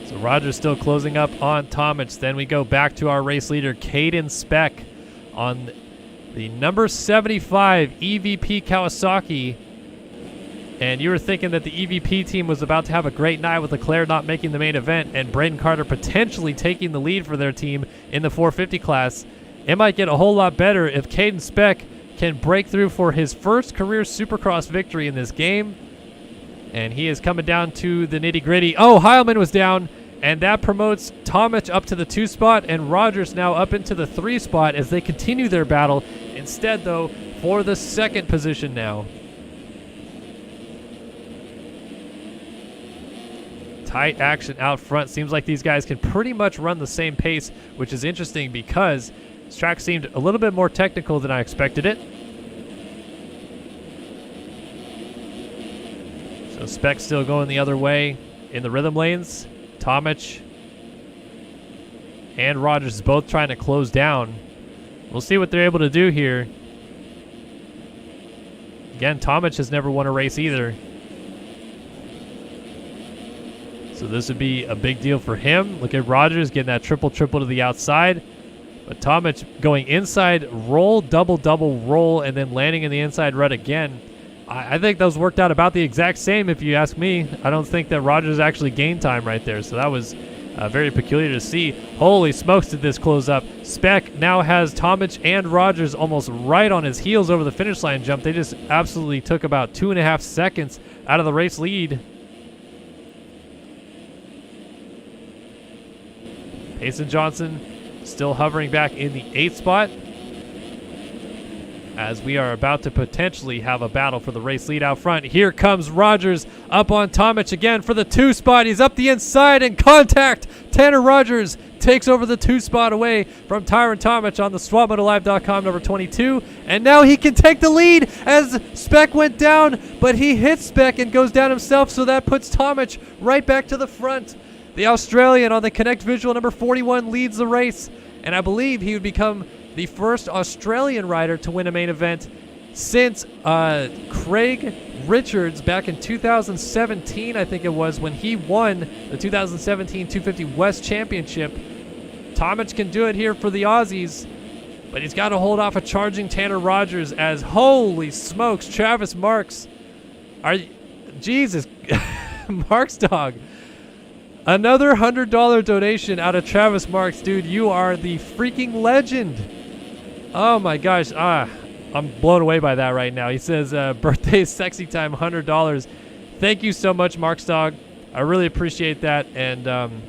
So Rogers still closing up on Tomic. Then we go back to our race leader, Caden Speck, on the number 75 EVP Kawasaki. And you were thinking that the EVP team was about to have a great night with Leclerc not making the main event and Braden Carter potentially taking the lead for their team in the 450 class. It might get a whole lot better if Caden Speck can break through for his first career Supercross victory in this game. And he is coming down to the nitty-gritty. Oh, Heilman was down, and that promotes Tomic up to the 2 spot and Rogers now up into the 3 spot as they continue their battle. Instead, though, for the 2nd position now. Tight action out front. Seems like these guys can pretty much run the same pace, which is interesting because this track seemed a little bit more technical than I expected it. So Speck still going the other way in the rhythm lanes. Tomic and Rogers both trying to close down. We'll see what they're able to do here. Again, Tomic has never won a race either. So this would be a big deal for him. Look at Rogers getting that triple to the outside. But Tomic going inside roll, double roll, and then landing in the inside rut again. I think those worked out about the exact same if you ask me. I don't think that Rogers actually gained time right there. So that was very peculiar to see. Holy smokes, did this close up. Speck now has Tomic and Rogers almost right on his heels over the finish line jump. They just absolutely took about 2.5 seconds out of the race lead. Payson Johnson still hovering back in the 8th spot as we are about to potentially have a battle for the race lead out front. Here comes Rogers up on Tomic again for the 2 spot. He's up the inside and contact. Tanner Rogers takes over the 2 spot away from Tyron Tomic on the SwapMotoLive.com number 22. And now he can take the lead as Speck went down, but he hits Speck and goes down himself, so that puts Tomic right back to the front. The Australian on the Connect Visual number 41 leads the race, and I believe he would become the first Australian rider to win a main event since Craig Richards back in 2017, I think it was, when he won the 2017 250 West Championship. Tomic can do it here for the Aussies, but he's got to hold off a charging Tanner Rogers as, holy smokes, Travis Marks. Jesus, Marks dog. Another $100 donation out of Travis Marks. Dude, you are the freaking legend. Oh my gosh. I'm blown away by that right now. He says, birthday sexy time, $100. Thank you so much, Marks dog. I really appreciate that. And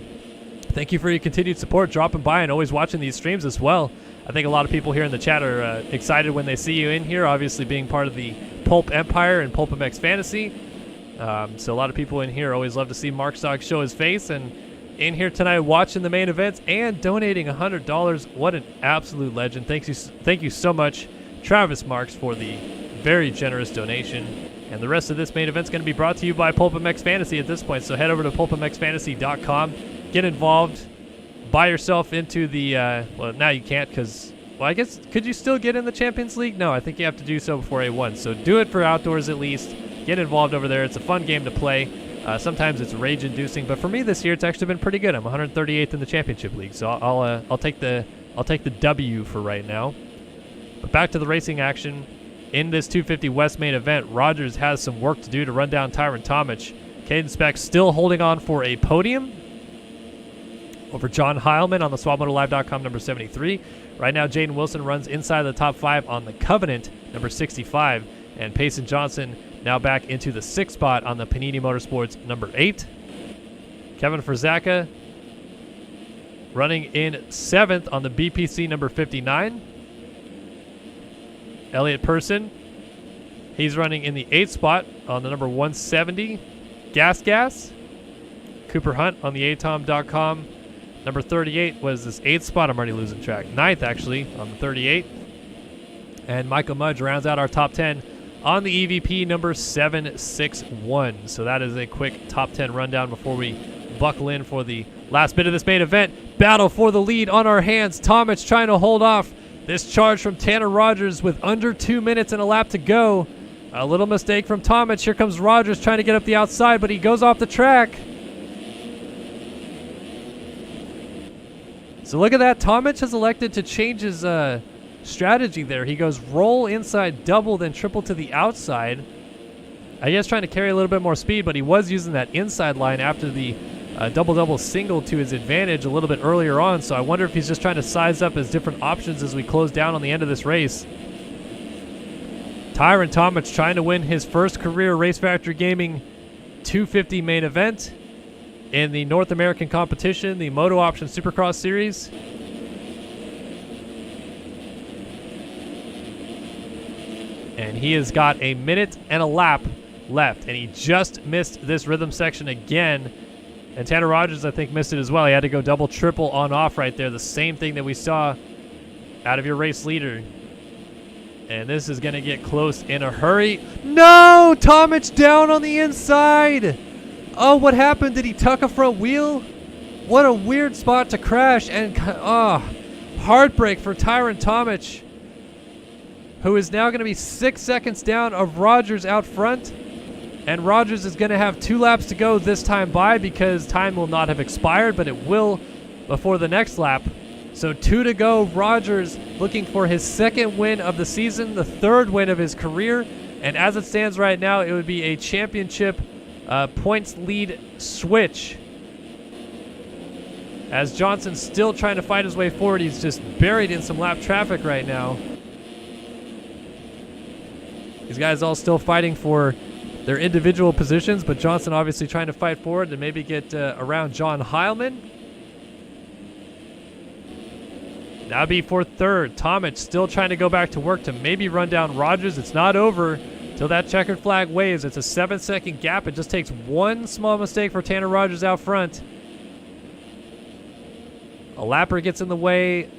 thank you for your continued support, dropping by and always watching these streams as well. I think a lot of people here in the chat are excited when they see you in here, obviously being part of the Pulp Empire and Pulp MX Fantasy. So a lot of people in here always love to see Mark Stock show his face, and in here tonight watching the main events and donating $100. What an absolute legend. Thank you so much, Travis Marks, for the very generous donation. And the rest of this main event's going to be brought to you by PulpMX Fantasy at this point. So head over to pulpmxfantasy.com, get involved, buy yourself into the, well, now you can't because, well, I guess, could you still get in the Champions League? No, I think you have to do so before A1. So do it for outdoors at least. Get involved over there. It's a fun game to play. Sometimes it's rage-inducing, but for me this year, it's actually been pretty good. I'm 138th in the Championship League, so I'll take the W for right now. But back to the racing action. In this 250 West main event, Rogers has some work to do to run down Tyron Tomic. Caden Speck still holding on for a podium over John Heilman on the SwapMotoLive.com number 73. Right now, Jaden Wilson runs inside the top 5 on the Covenant number 65, and Payson Johnson now back into the 6th spot on the Panini Motorsports number 8. Kevin Frazaka running in 7th on the BPC number 59. Elliot Person, he's running in the 8th spot on the number 170. Gas. Cooper Hunt on the atom.com. Number 38 was this 8th spot. I'm already losing track. 9th, actually, on the 38. And Michael Mudge rounds out our top 10 on the EVP number 761. So that is a quick top 10 rundown before we buckle in for the last bit of this main event. Battle for the lead on our hands. Tomic trying to hold off this charge from Tanner Rogers with under 2 minutes and a lap to go. A little mistake from Tomic. Here comes Rogers trying to get up the outside, but he goes off the track. So look at that. Tomic has elected to change his strategy there. He goes roll inside, double, then triple to the outside. I guess trying to carry a little bit more speed, but he was using that inside line after the double-double single to his advantage a little bit earlier on, so I wonder if he's just trying to size up his different options as we close down on the end of this race. Tyron Tomic trying to win his first career Race Factory Gaming 250 main event in the North American competition, the MotoOption Supercross Series. And he has got a minute and a lap left, and he just missed this rhythm section again. And Tanner Rogers, I think, missed it as well. He had to go double, triple on off right there. The same thing that we saw out of your race leader. And this is going to get close in a hurry. No! Tomic down on the inside. Oh, what happened? Did he tuck a front wheel? What a weird spot to crash. And, heartbreak for Tyron Tomic, who is now going to be 6 seconds down of Rogers out front. And Rogers is going to have 2 laps to go this time by because time will not have expired, but it will before the next lap. So 2 to go. Rogers looking for his 2nd win of the season, the 3rd win of his career. And as it stands right now, it would be a championship points lead switch. As Johnson's still trying to fight his way forward, he's just buried in some lap traffic right now. These guys all still fighting for their individual positions, but Johnson obviously trying to fight forward and maybe get around John Heilman. That'd be for 3rd. Tomic still trying to go back to work to maybe run down Rogers. It's not over till that checkered flag waves. It's a 7-second gap. It just takes one small mistake for Tanner Rogers out front. A lapper gets in the way.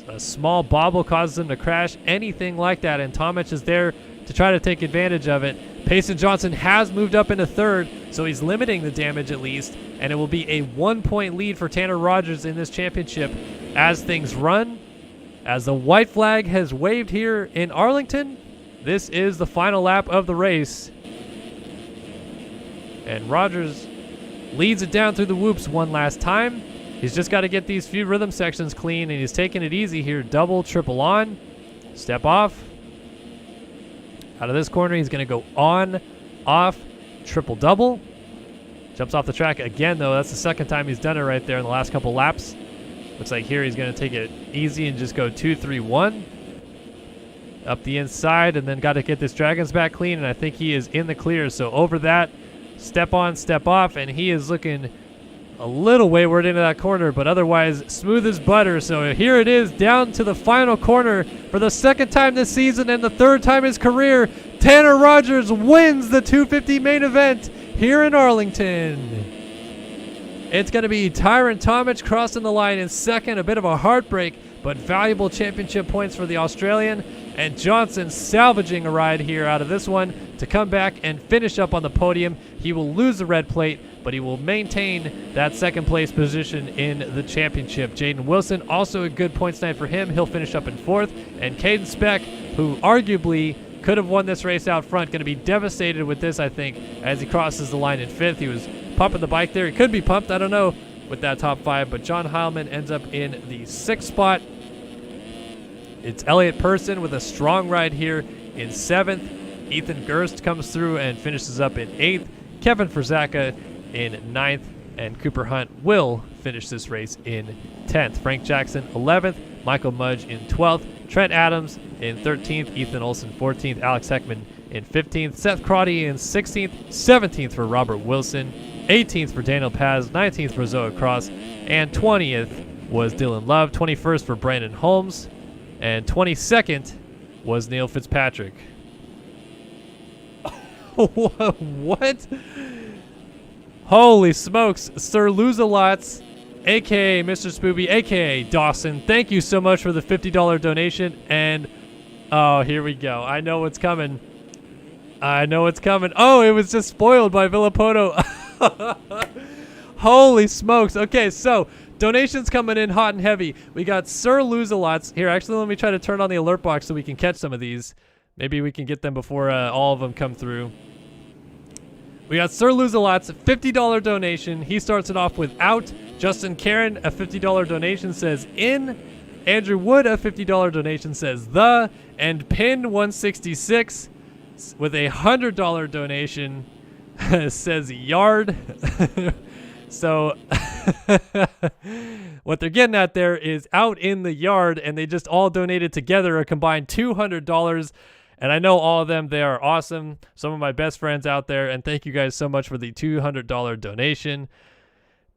A small bobble causes him to crash. Anything like that, and Tomic is there to try to take advantage of it. Payson Johnson has moved up into 3rd, so he's limiting the damage at least, and it will be a 1-point lead for Tanner Rogers in this championship as things run. As the white flag has waved here in Arlington, this is the final lap of the race. And Rogers leads it down through the whoops one last time. He's just got to get these few rhythm sections clean, and he's taking it easy here. Double, triple on, step off. Out of this corner, he's going to go on, off, triple double. Jumps off the track again, though. That's the 2nd time he's done it right there in the last couple laps. Looks like here he's going to take it easy and just go 2, 3, 1. Up the inside, and then got to get this Dragons back clean, and I think he is in the clear. So over that, step on, step off, and he is looking a little wayward into that corner, but otherwise smooth as butter. So here it is, down to the final corner for the 2nd time this season and the 3rd time in his career. Tanner Rogers wins the 250 main event here in Arlington. It's going to be Tyron Tomic crossing the line in 2nd. A bit of a heartbreak. but valuable championship points for the Australian. And Johnson salvaging a ride here out of this one to come back and finish up on the podium. He will lose the red plate, but he will maintain that second place position in the championship. Jaden Wilson, also a good points night for him. He'll finish up in 4th. And Caden Speck, who arguably could have won this race out front, going to be devastated with this, I think, as he crosses the line in 5th. He was pumping the bike there. He could be pumped, I don't know, with that top 5. But John Heilman ends up in the 6th spot. It's Elliott Person with a strong ride here in 7th. Ethan Gerst comes through and finishes up in 8th. Kevin Frazaka in 9th. And Cooper Hunt will finish this race in 10th. Frank Jackson 11th. Michael Mudge in 12th. Trent Adams in 13th. Ethan Olson 14th. Alex Heckman in 15th. Seth Crotty in 16th. 17th for Robert Wilson. 18th for Daniel Paz. 19th for Zoe Cross. And 20th was Dylan Love. 21st for Brandon Holmes. And 22nd was Neil Fitzpatrick. What? Holy smokes. Sir Lose-A-Lots, a.k.a. Mr. Spooby, a.k.a. Dawson, thank you so much for the $50 donation. And, oh, here we go. I know what's coming. I know what's coming. Oh, it was just spoiled by Villapoto. Holy smokes. Okay, so donations coming in hot and heavy. We got Sir Lose-A-Lots. Here, actually, let me try to turn on the alert box so we can catch some of these. Maybe we can get them before all of them come through. We got Sir Lose-A-Lots, $50 donation. He starts it off with out. Justin Karen, a $50 donation, says in. Andrew Wood, a $50 donation, says the. And Pin166 with a $100 donation says yard. So what they're getting at there is out in the yard, and they just all donated together a combined $200. And I know all of them. They are awesome. Some of my best friends out there. And thank you guys so much for the $200 donation.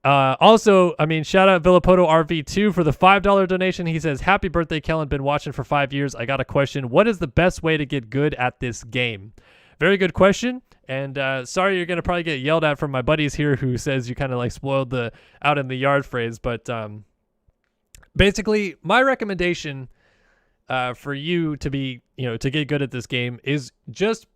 Also, I mean, shout out Villapoto RV2 for the $5 donation. He says, happy birthday, Kellen. Been watching for 5 years. I got a question. What is the best way to get good at this game? Very good question. And sorry, you're going to probably get yelled at from my buddies here who says you kind of like spoiled the out in the yard phrase. But basically, my recommendation for you to be, to get good at this game is just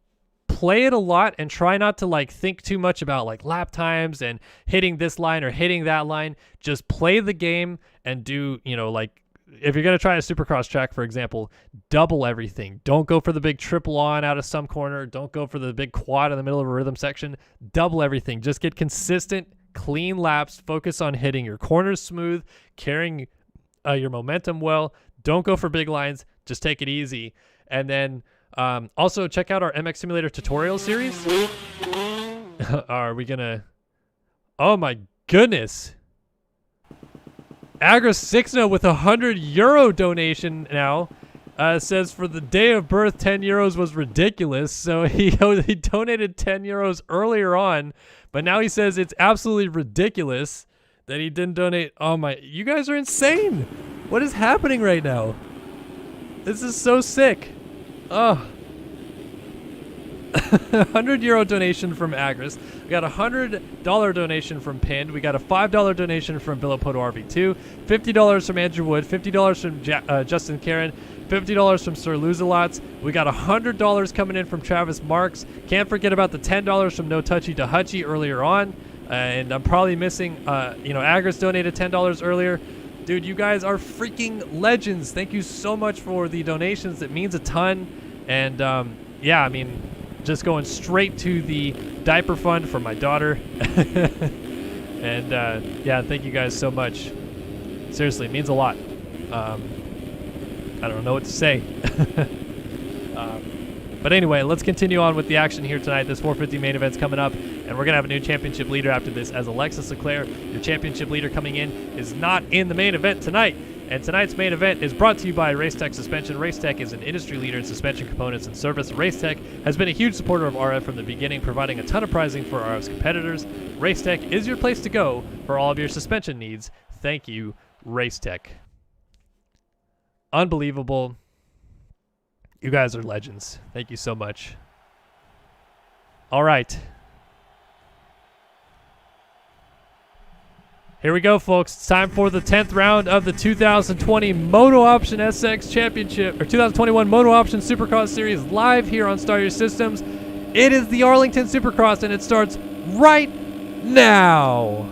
play it a lot and try not to like think too much about like lap times and hitting this line or hitting that line. Just play the game and do, like if you're going to try a Supercross track, for example, double everything. Don't go for the big triple on out of some corner. Don't go for the big quad in the middle of a rhythm section. Double everything. Just get consistent, clean laps. Focus on hitting your corners smooth, carrying your momentum well. Don't go for big lines. Just take it easy. And then also check out our MX Simulator tutorial series. Are we going to... Oh, my goodness. Agra60 with a €100 donation now says for the day of birth, 10 euros was ridiculous. So he donated 10 euros earlier on, but now he says it's absolutely ridiculous that he didn't donate. Oh, my... You guys are insane. What is happening right now? This is so sick. Oh. €100 donation from Agris. We got a $100 donation from Pinned. We got a $5 donation from Villapoto RV2. $50 from Andrew Wood. $50 from Justin Karen. $50 from Sir Lose-A-Lots. We got $100 coming in from Travis Marks. Can't forget about the $10 from No Touchy to Hutchy earlier on. And I'm probably missing, Agris donated $10 earlier. Dude, you guys are freaking legends. Thank you so much for the donations. It means a ton. And, yeah, I mean, just going straight to the diaper fund for my daughter. And, yeah, thank you guys so much. Seriously, it means a lot. I don't know what to say. But anyway, let's continue on with the action here tonight. This 450 main event's coming up, and we're going to have a new championship leader after this, as Alexis Leclerc, your championship leader coming in, is not in the main event tonight. And tonight's main event is brought to you by Racetech Suspension. Racetech is an industry leader in suspension components and service. Racetech has been a huge supporter of RF from the beginning, providing a ton of prizing for RF's competitors. Racetech is your place to go for all of your suspension needs. Thank you, Racetech. Unbelievable. You guys are legends. Thank you so much. All right. Here we go, folks. It's time for the 10th round of the 2020 MotoOption SX Championship, or 2021 MotoOption Supercross Series, live here on Start Your Systems. It is the Arlington Supercross, and it starts right now.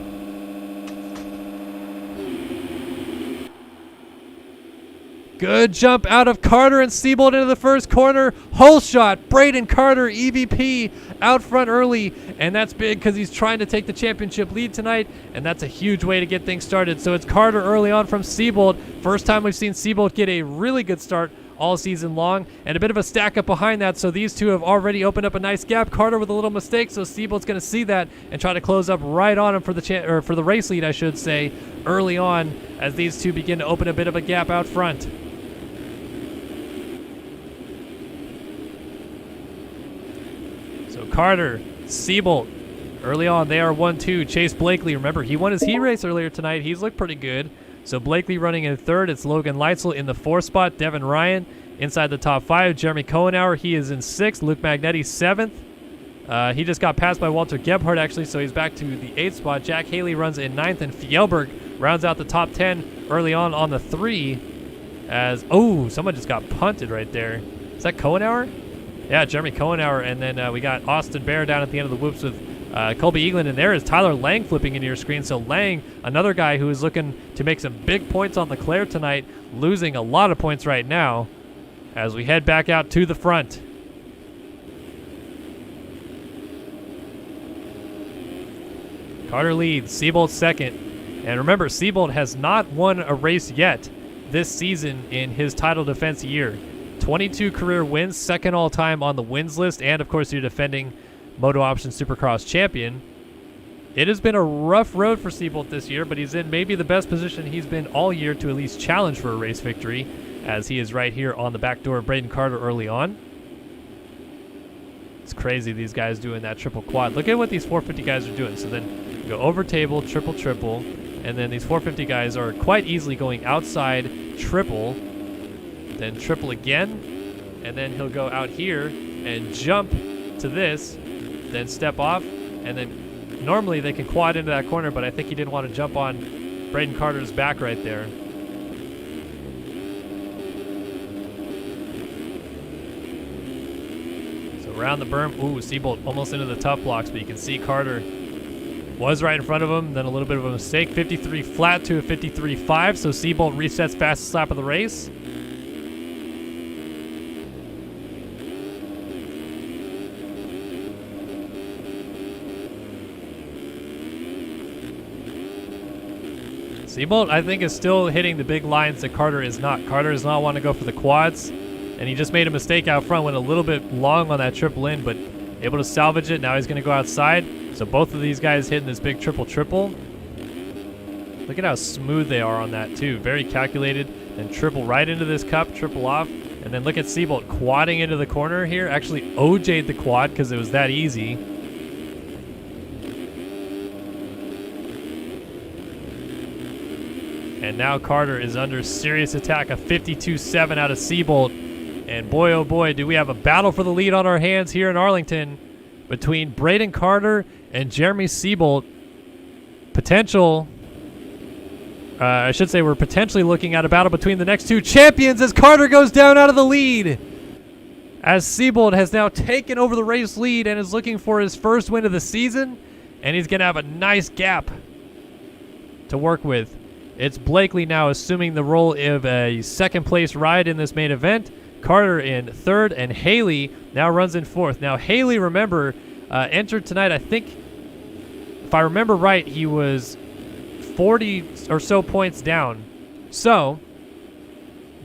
Good jump out of Carter and Seabold into the first corner. Hole shot. Braden Carter, EVP, out front early. And that's big because he's trying to take the championship lead tonight. And that's a huge way to get things started. So it's Carter early on from Seabold. First time we've seen Seabold get a really good start all season long. And a bit of a stack up behind that. So these two have already opened up a nice gap. Carter with a little mistake. So Seabold's going to see that and try to close up right on him for the for the race lead, I should say, early on as these two begin to open a bit of a gap out front. Carter, Seabold, early on, they are 1-2. Chase Blakely, remember, he won his heat race earlier tonight. He's looked pretty good. So Blakely running in third. It's Logan Leitzel in the fourth spot. Devin Ryan inside the top five. Jeremy Cohenauer, he is in sixth. Luke Magnetti, seventh. He just got passed by Walter Gebhardt, actually, so he's back to the eighth spot. Jack Haley runs in ninth, and Fjellberg rounds out the top 10 early on the three. As, oh, someone just got punted right there. Is that Cohenauer? Yeah, Jeremy Cohenauer, and then we got Austin Bear down at the end of the whoops with Colby Eaglin, and there is Tyler Lang flipping into your screen. So Lang, another guy who is looking to make some big points on Leclerc tonight, losing a lot of points right now as we head back out to the front. Carter leads, Seabold second. And remember, Seabold has not won a race yet this season in his title defense year. 22 career wins, second all-time on the wins list, and of course, your defending MotoOption Supercross champion. It has been a rough road for Seabold this year, but he's in maybe the best position he's been all year to at least challenge for a race victory, as he is right here on the back door of Braden Carter early on. It's crazy, these guys doing that triple quad. Look at what these 450 guys are doing. So then you go over table, triple, triple, and then these 450 guys are quite easily going outside triple, then triple again, and then he'll go out here and jump to this, then step off, and then normally they can quad into that corner, but I think he didn't want to jump on Braden Carter's back right there. So around the berm, ooh, Seabold almost into the tough blocks, but you can see Carter was right in front of him, then a little bit of a mistake. 53 flat to a 53.5, so Seabold resets fastest lap of the race. Seabold, I think, is still hitting the big lines that Carter is not. Carter does not want to go for the quads, and he just made a mistake out front, went a little bit long on that triple in, but able to salvage it. Now he's going to go outside. So both of these guys hitting this big triple. Look at how smooth they are on that, too. Very calculated. And triple right into this cup, triple off. And then look at Seabold quadding into the corner here. Actually OJ'd the quad because it was that easy. And now Carter is under serious attack. A 52.7 out of Seabold. And boy, oh boy, do we have a battle for the lead on our hands here in Arlington between Braden Carter and Jeremy Seabold. I should say we're potentially looking at a battle between the next two champions as Carter goes down out of the lead. As Seabold has now taken over the race lead and is looking for his first win of the season. And he's going to have a nice gap to work with. It's Blakely now assuming the role of a second place ride in this main event. Carter in third, and Haley now runs in fourth. Now Haley, remember, entered tonight, I think, if I remember right, he was 40 or so points down. So,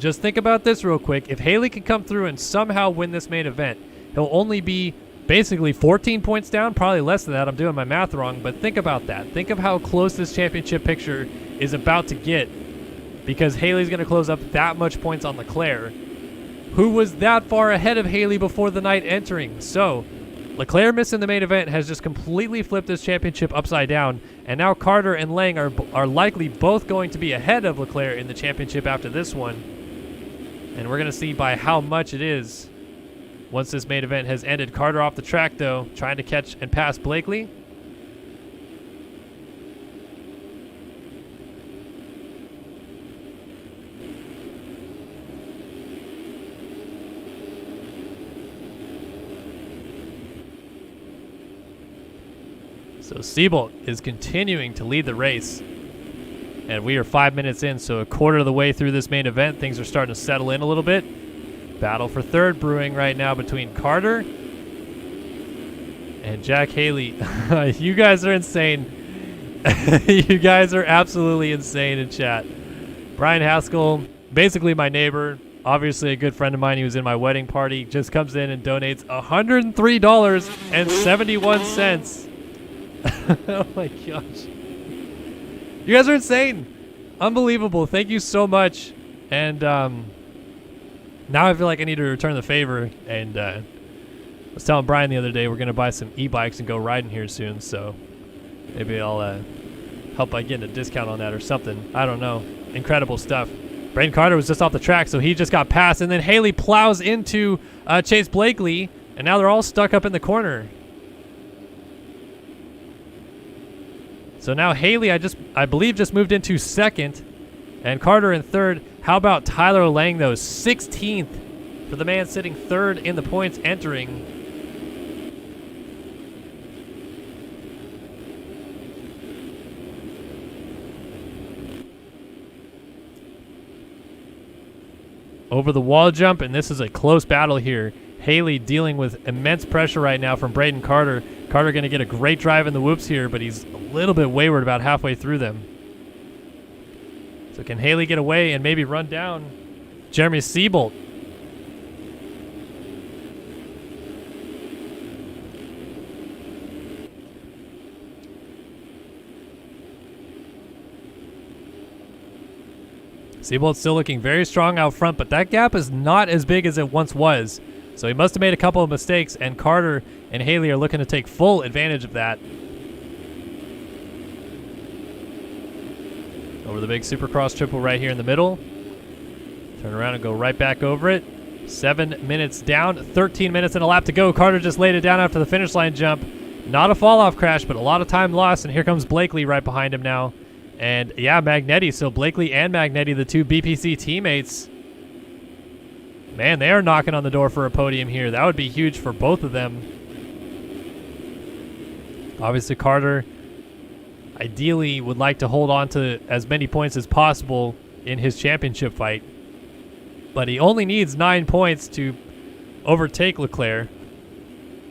just think about this real quick. If Haley can come through and somehow win this main event, he'll only be basically 14 points down, probably less than that. I'm doing my math wrong, but think about that. Think of how close this championship picture is about to get, because Haley's going to close up that much points on Leclerc, who was that far ahead of Haley before the night entering. So Leclerc missing the main event has just completely flipped this championship upside down, and now Carter and Lang are likely both going to be ahead of Leclerc in the championship after this one. And we're going to see by how much it is once this main event has ended. Carter off the track, though, trying to catch and pass Blakely. So Seabolt is continuing to lead the race. And we are 5 minutes in, so a quarter of the way through this main event. Things are starting to settle in a little bit. Battle for third brewing right now between Carter and Jack Haley. You guys are insane. You guys are absolutely insane in chat. Brian Haskell, basically my neighbor, obviously a good friend of mine. He was in my wedding party. Just comes in and donates $103.71. Oh my gosh. You guys are insane. Unbelievable. Thank you so much. And now I feel like I need to return the favor. And I was telling Brian the other day we're going to buy some e-bikes and go riding here soon. So maybe I'll help by getting a discount on that or something. I don't know. Incredible stuff. Braden Carter was just off the track, so he just got passed. And then Haley plows into Chase Blakely. And now they're all stuck up in the corner. So now Haley, I believe, just moved into second, and Carter in third. How about Tyler Lang, though? 16th for the man sitting third in the points entering. Over the wall jump, and this is a close battle here. Haley dealing with immense pressure right now from Braden Carter. Carter going to get a great drive in the whoops here, but he's a little bit wayward about halfway through them. So can Haley get away and maybe run down Jeremy Seabolt? Seabolt's still looking very strong out front, but that gap is not as big as it once was. So he must have made a couple of mistakes, and Carter and Haley are looking to take full advantage of that. Over the big Supercross triple right here in the middle. Turn around and go right back over it. 7 minutes down, 13 minutes and a lap to go. Carter just laid it down after the finish line jump. Not a fall-off crash, but a lot of time lost, and here comes Blakely right behind him now. And yeah, Magnetti. So Blakely and Magnetti, the two BPC teammates. Man, they are knocking on the door for a podium here. That would be huge for both of them. Obviously, Carter ideally would like to hold on to as many points as possible in his championship fight. But he only needs 9 points to overtake Leclerc.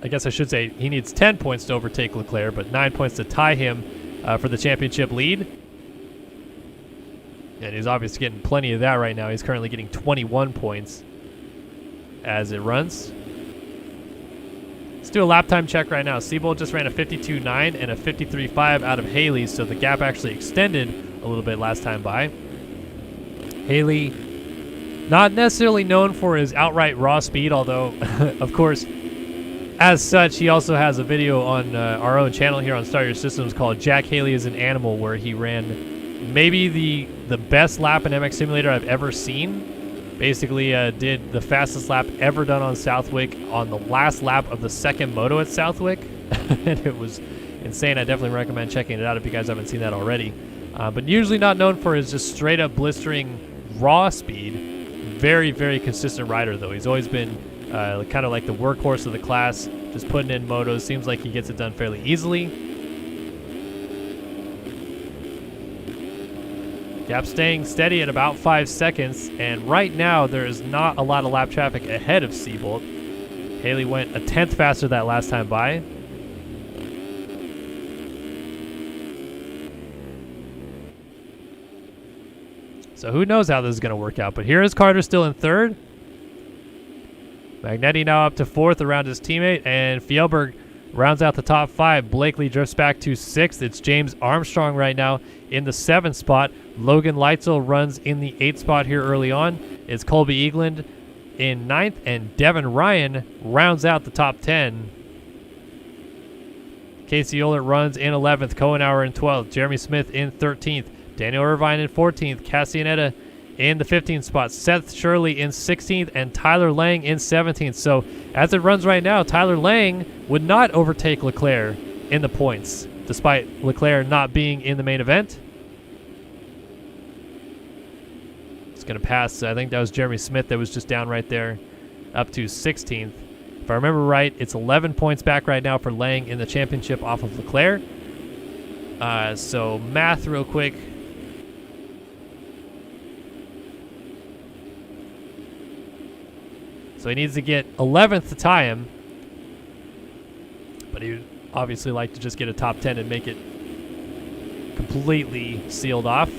I guess I should say he needs 10 points to overtake Leclerc, but 9 points to tie him for the championship lead. And he's obviously getting plenty of that right now. He's currently getting 21 points as it runs. Let's do a lap time check right now. Seabolt just ran a 52.9 and a 53.5 out of Haley, so the gap actually extended a little bit last time by. Haley, not necessarily known for his outright raw speed, although, of course, as such, he also has a video on our own channel here on Start Your Systems called Jack Haley is an Animal, where he ran maybe the best lap in MX Simulator I've ever seen. Basically did the fastest lap ever done on Southwick on the last lap of the second moto at Southwick. And it was insane. I definitely recommend checking it out if you guys haven't seen that already. But usually not known for his just straight up blistering raw speed. Very, very consistent rider, though. He's always been kind of like the workhorse of the class, just putting in motos. Seems like he gets it done fairly easily. Gap staying steady at about 5 seconds, and right now there is not a lot of lap traffic ahead of Seabolt. Haley went a 10th faster that last time by. So who knows how this is going to work out, but here is Carter still in third. Magnetti now up to fourth around his teammate, and Fjellberg rounds out the top 5. Blakely drifts back to 6th. It's James Armstrong right now in the 7th spot. Logan Leitzel runs in the 8th spot here early on. It's Colby Eagland in 9th, and Devin Ryan rounds out the top 10. Casey Ohlert runs in 11th. Cohenauer in 12th. Jeremy Smith in 13th. Daniel Irvine in 14th. Cassianetta in the 15th spot. Seth Shirley in 16th, and Tyler Lang in 17th. So as it runs right now, Tyler Lang would not overtake Leclerc in the points, despite Leclerc not being in the main event. It's going to pass, I think that was Jeremy Smith that was just down right there, up to 16th. If I remember right, it's 11 points back right now for Lang in the championship off of Leclerc. So math real quick. So he needs to get 11th to tie him. But he would obviously like to just get a top 10 and make it completely sealed off.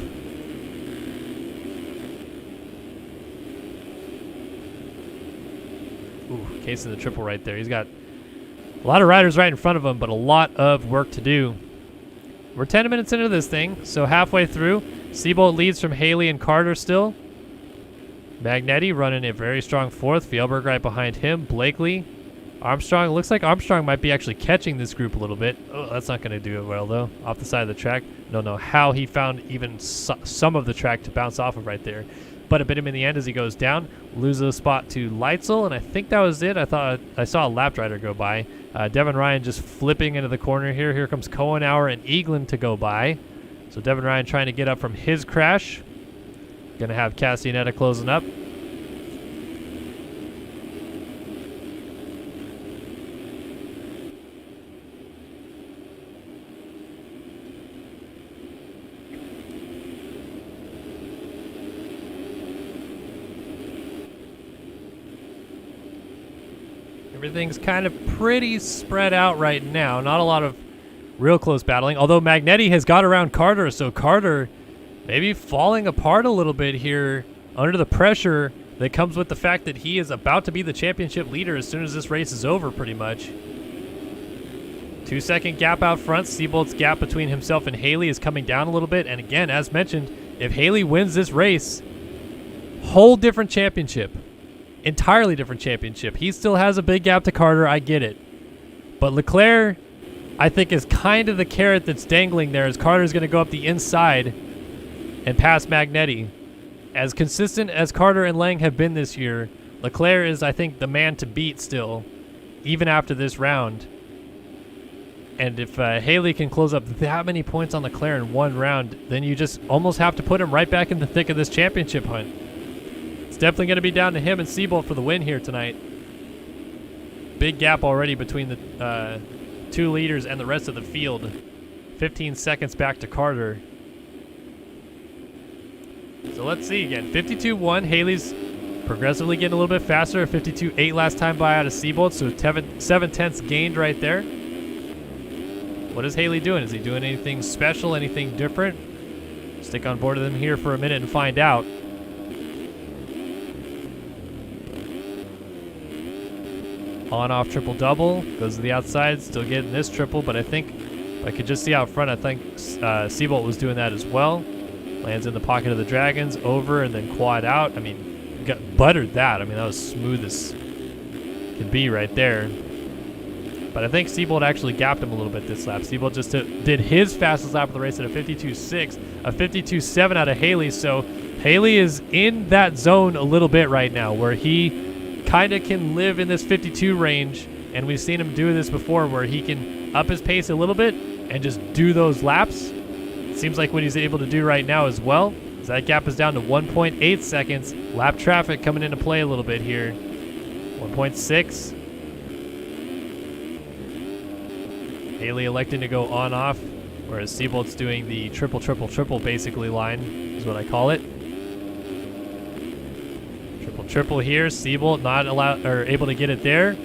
Ooh, case in the triple right there. He's got a lot of riders right in front of him, but a lot of work to do. We're 10 minutes into this thing, so halfway through. Seabolt leads from Haley and Carter still. Magnetti running a very strong fourth. Fjellberg right behind him. Blakely. Armstrong. Looks like Armstrong might be actually catching this group a little bit. Oh, that's not going to do it well, though. Off the side of the track. Don't know how he found even some of the track to bounce off of right there. But it bit him in the end as he goes down. Loses a spot to Leitzel, and I think that was it. I thought I saw a lap rider go by. Devin Ryan just flipping into the corner here. Here comes Cohenauer and Eaglin to go by. So Devin Ryan trying to get up from his crash. Going to have Castaneda closing up. Everything's kind of pretty spread out right now. Not a lot of real close battling. Although Magnetti has got around Carter, so Carter maybe falling apart a little bit here under the pressure that comes with the fact that he is about to be the championship leader as soon as this race is over, pretty much. 2-second gap out front. Seabolt's gap between himself and Haley is coming down a little bit. And again, as mentioned, if Haley wins this race, whole different championship. Entirely different championship. He still has a big gap to Carter. I get it. But Leclerc, I think, is kind of the carrot that's dangling there as Carter's going to go up the inside and pass Magnetti. As consistent as Carter and Lang have been this year, Leclerc is, I think, the man to beat still, even after this round. And if Haley can close up that many points on Leclerc in one round, then you just almost have to put him right back in the thick of this championship hunt. It's definitely going to be down to him and Seabolt for the win here tonight. Big gap already between the two leaders and the rest of the field. 15 seconds back to Carter. So let's see again. 52.1. Haley's progressively getting a little bit faster. 52.8 last time by out of Seabolt, so 7/10 gained right there. What is Haley doing? Is he doing anything special, anything different? Stick on board with him here for a minute and find out. On-off triple-double. Goes to the outside. Still getting this triple, but I think if I could just see out front, I think Seabolt was doing that as well. Lands in the pocket of the Dragons. Over and then quad out. I mean, got buttered that. I mean, that was smooth as could be right there. But I think Seabolt actually gapped him a little bit this lap. Seabolt just did his fastest lap of the race at a 52.6, a 52.7 out of Haley. So Haley is in that zone a little bit right now where he kind of can live in this 52 range. And we've seen him do this before where he can up his pace a little bit and just do those laps. It seems like what he's able to do right now as well. So that gap is down to 1.8 seconds. Lap traffic coming into play a little bit here. 1.6. Haley electing to go on-off, whereas Seabolt's doing the triple basically line, is what I call it. Triple here. Seabolt not allowed or able to get it there.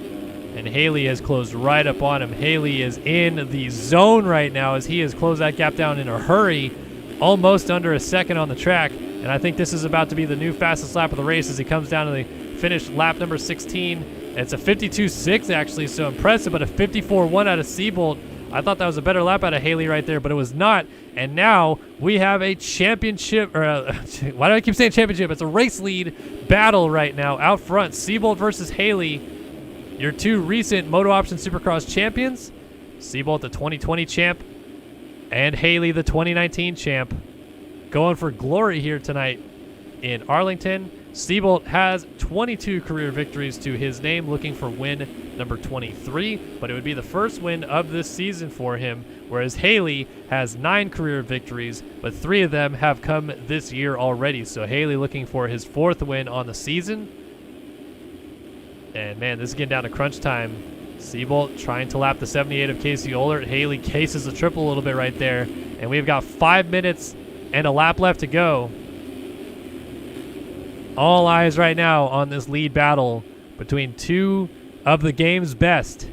And Haley has closed right up on him. Haley is in the zone right now as he has closed that gap down in a hurry, almost under a second on the track. And I think this is about to be the new fastest lap of the race as he comes down to the finish lap number 16. It's a 52.6 actually, so impressive, but a 54.1 out of Seabolt. I thought that was a better lap out of Haley right there, but it was not. And now we have a championship, or why do I keep saying championship? It's a race lead battle right now out front. Seabolt versus Haley, your two recent MotoOption Supercross champions. Seabolt, the 2020 champ, and Haley, the 2019 champ. Going for glory here tonight in Arlington. Seabolt has 22 career victories to his name, looking for win number 23, but it would be the first win of this season for him, whereas Haley has 9 career victories, but 3 of them have come this year already. So Haley looking for his 4th win on the season. And man, this is getting down to crunch time. Seabolt trying to lap the 78 of Casey Ohlert. Haley cases the triple a little bit right there. And we've got 5 minutes and a lap left to go. All eyes right now on this lead battle between two of the game's best,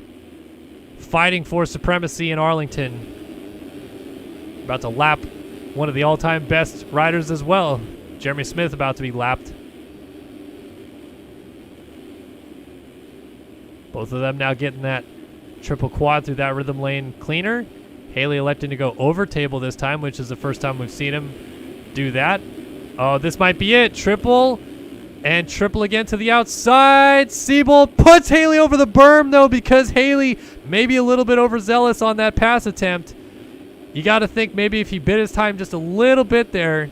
fighting for supremacy in Arlington. About to lap one of the all-time best riders as well. Jeremy Smith about to be lapped. Both of them now getting that triple quad through that rhythm lane cleaner. Haley electing to go over table this time, which is the first time we've seen him do that. Oh, this might be it. Triple and triple again to the outside. Siebold puts Haley over the berm, though, because Haley maybe a little bit overzealous on that pass attempt. You got to think maybe if he bit his time just a little bit there.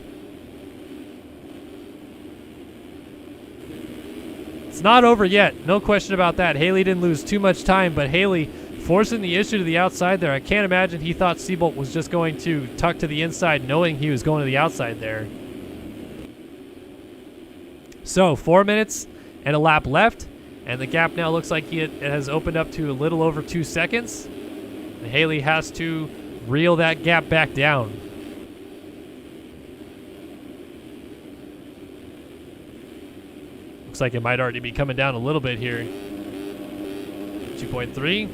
It's not over yet. No question about that. Haley didn't lose too much time, but Haley forcing the issue to the outside there. I can't imagine he thought Siebold was just going to tuck to the inside knowing he was going to the outside there. So 4 minutes and a lap left, and the gap now looks like it has opened up to a little over 2 seconds. And Haley has to reel that gap back down. Looks like it might already be coming down a little bit here. 2.3.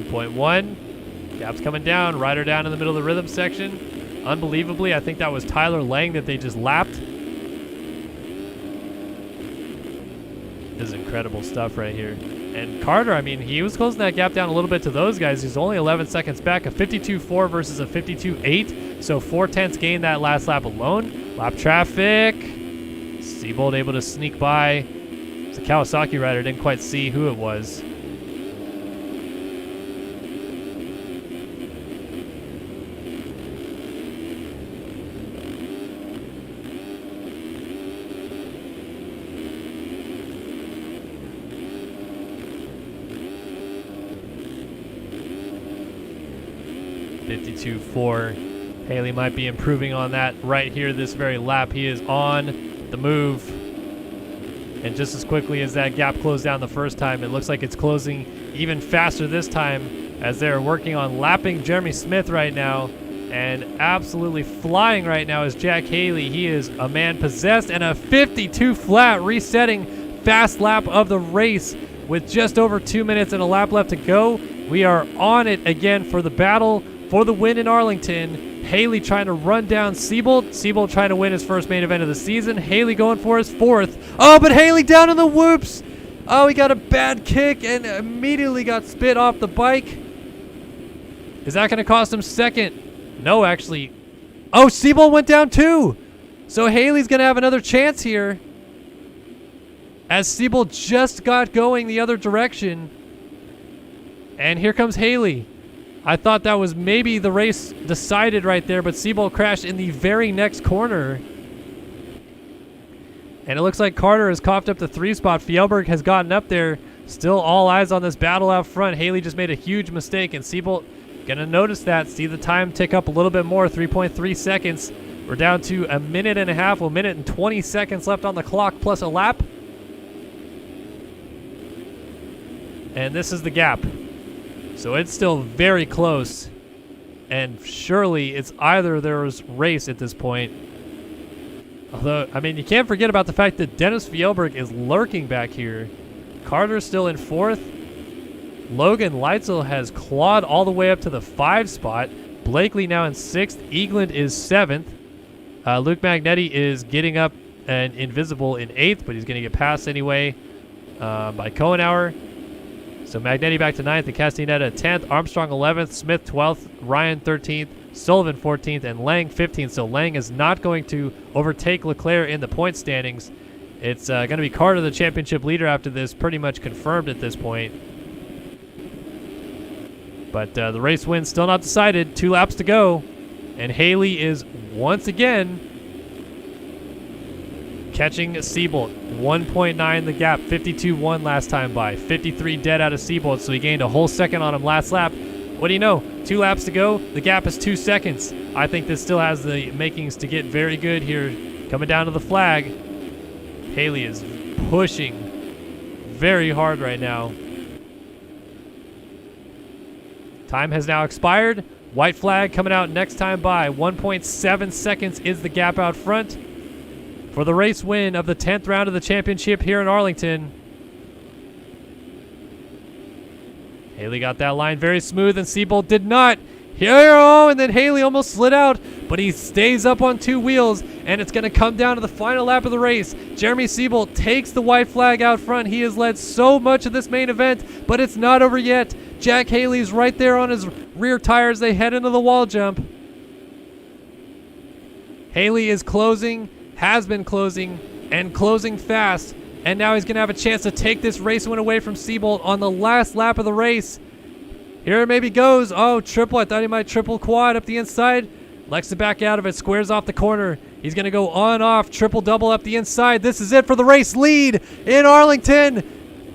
2.1. Gap's coming down. Rider down in the middle of the rhythm section. Unbelievably, I think that was Tyler Lang that they just lapped. This is incredible stuff right here. And Carter, I mean, he was closing that gap down a little bit to those guys. He's only 11 seconds back. A 52.4 versus a 52.8. So 4/10 gain that last lap alone. Lap traffic. Siebold able to sneak by. It's a Kawasaki rider. Didn't quite see who it was. .52.4. Haley might be improving on that right here this very lap. He is on the move. And just as quickly as that gap closed down the first time, it looks like it's closing even faster this time as they're working on lapping Jeremy Smith right now. And absolutely flying right now is Jack Haley. He is a man possessed, and a 52 flat resetting fast lap of the race with just over 2 minutes and a lap left to go. We are on it again for the battle for the win in Arlington. Haley trying to run down Siebold. Siebold trying to win his first main event of the season. Haley going for his fourth. Oh, but Haley down in the whoops. Oh, he got a bad kick and immediately got spit off the bike. Is that going to cost him second? No, actually. Oh, Siebold went down too. So Haley's going to have another chance here, as Siebold just got going the other direction. And here comes Haley. I thought that was maybe the race decided right there, but Siebold crashed in the very next corner. And it looks like Carter has coughed up the 3 spot. Fjellberg has gotten up there. Still all eyes on this battle out front. Haley just made a huge mistake, and Siebold gonna notice that. See the time tick up a little bit more, 3.3 seconds. We're down to a minute and a half, a minute and 20 seconds left on the clock, plus a lap. And this is the gap. So it's still very close, and surely it's either there's race at this point. Although, I mean, you can't forget about the fact that Dennis Fjellberg is lurking back here. Carter's still in 4th. Logan Leitzel has clawed all the way up to the 5 spot. Blakely now in 6th. Eagland is 7th. Luke Magnetti is getting up and invisible in 8th, but he's going to get passed anyway by Kohenauer. So Magnetti back to 9th, and Castaneda 10th, Armstrong 11th, Smith 12th, Ryan 13th, Sullivan 14th, and Lang 15th. So Lang is not going to overtake Leclerc in the point standings. It's going to be Carter, the championship leader, after this, pretty much confirmed at this point. But the race win still not decided. 2 laps to go, and Haley is once again catching Siebold. 1.9 the gap, 52.1 last time by. 53 dead out of Siebold, so he gained a whole second on him last lap. What do you know? 2 laps to go. The gap is 2 seconds. I think this still has the makings to get very good here. Coming down to the flag. Haley is pushing very hard right now. Time has now expired. White flag coming out next time by. 1.7 seconds is the gap out front for the race win of the 10th round of the championship here in Arlington. Haley got that line very smooth, and Seabolt did not. And then Haley almost slid out, but he stays up on two wheels, and it's going to come down to the final lap of the race. Jeremy Seabolt takes the white flag out front. He has led so much of this main event, but it's not over yet. Jack Haley's right there on his rear tires. They head into the wall jump. Haley is closing, has been closing, and closing fast, and now he's going to have a chance to take this race win away from Seabolt on the last lap of the race. Here it maybe goes. Oh, triple. I thought he might triple quad up the inside. Likes to back out of it. Squares off the corner. He's going to go on, off, triple, double up the inside. This is it for the race lead in Arlington.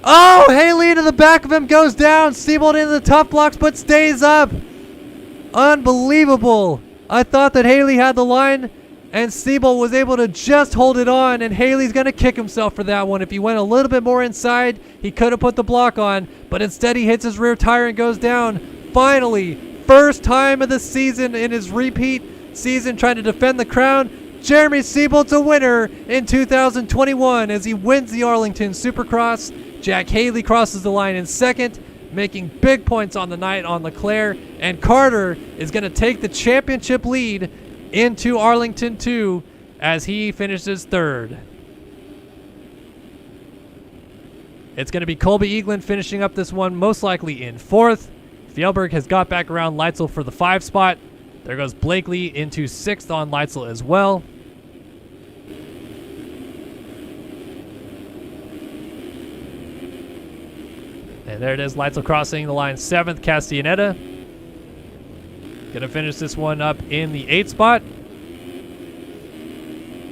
Oh, Haley into the back of him, goes down. Seabolt into the tough blocks, but stays up. Unbelievable. I thought that Haley had the line, and Seabolt was able to just hold it on, and Haley's going to kick himself for that one. If he went a little bit more inside, he could have put the block on, but instead he hits his rear tire and goes down. Finally, first time of the season in his repeat season trying to defend the crown, Jeremy Seabolt's a winner in 2021 as he wins the Arlington Supercross. Jack Haley crosses the line in second, making big points on the night on Leclerc, and Carter is going to take the championship lead into Arlington 2 as he finishes third. It's going to be Colby Eaglin finishing up this one, most likely in fourth. Fjellberg has got back around Leitzel for the 5 spot. There goes Blakely into 6th on Leitzel as well. And there it is, Leitzel crossing the line 7th, Castellaneta. Gonna finish this one up in the 8th spot.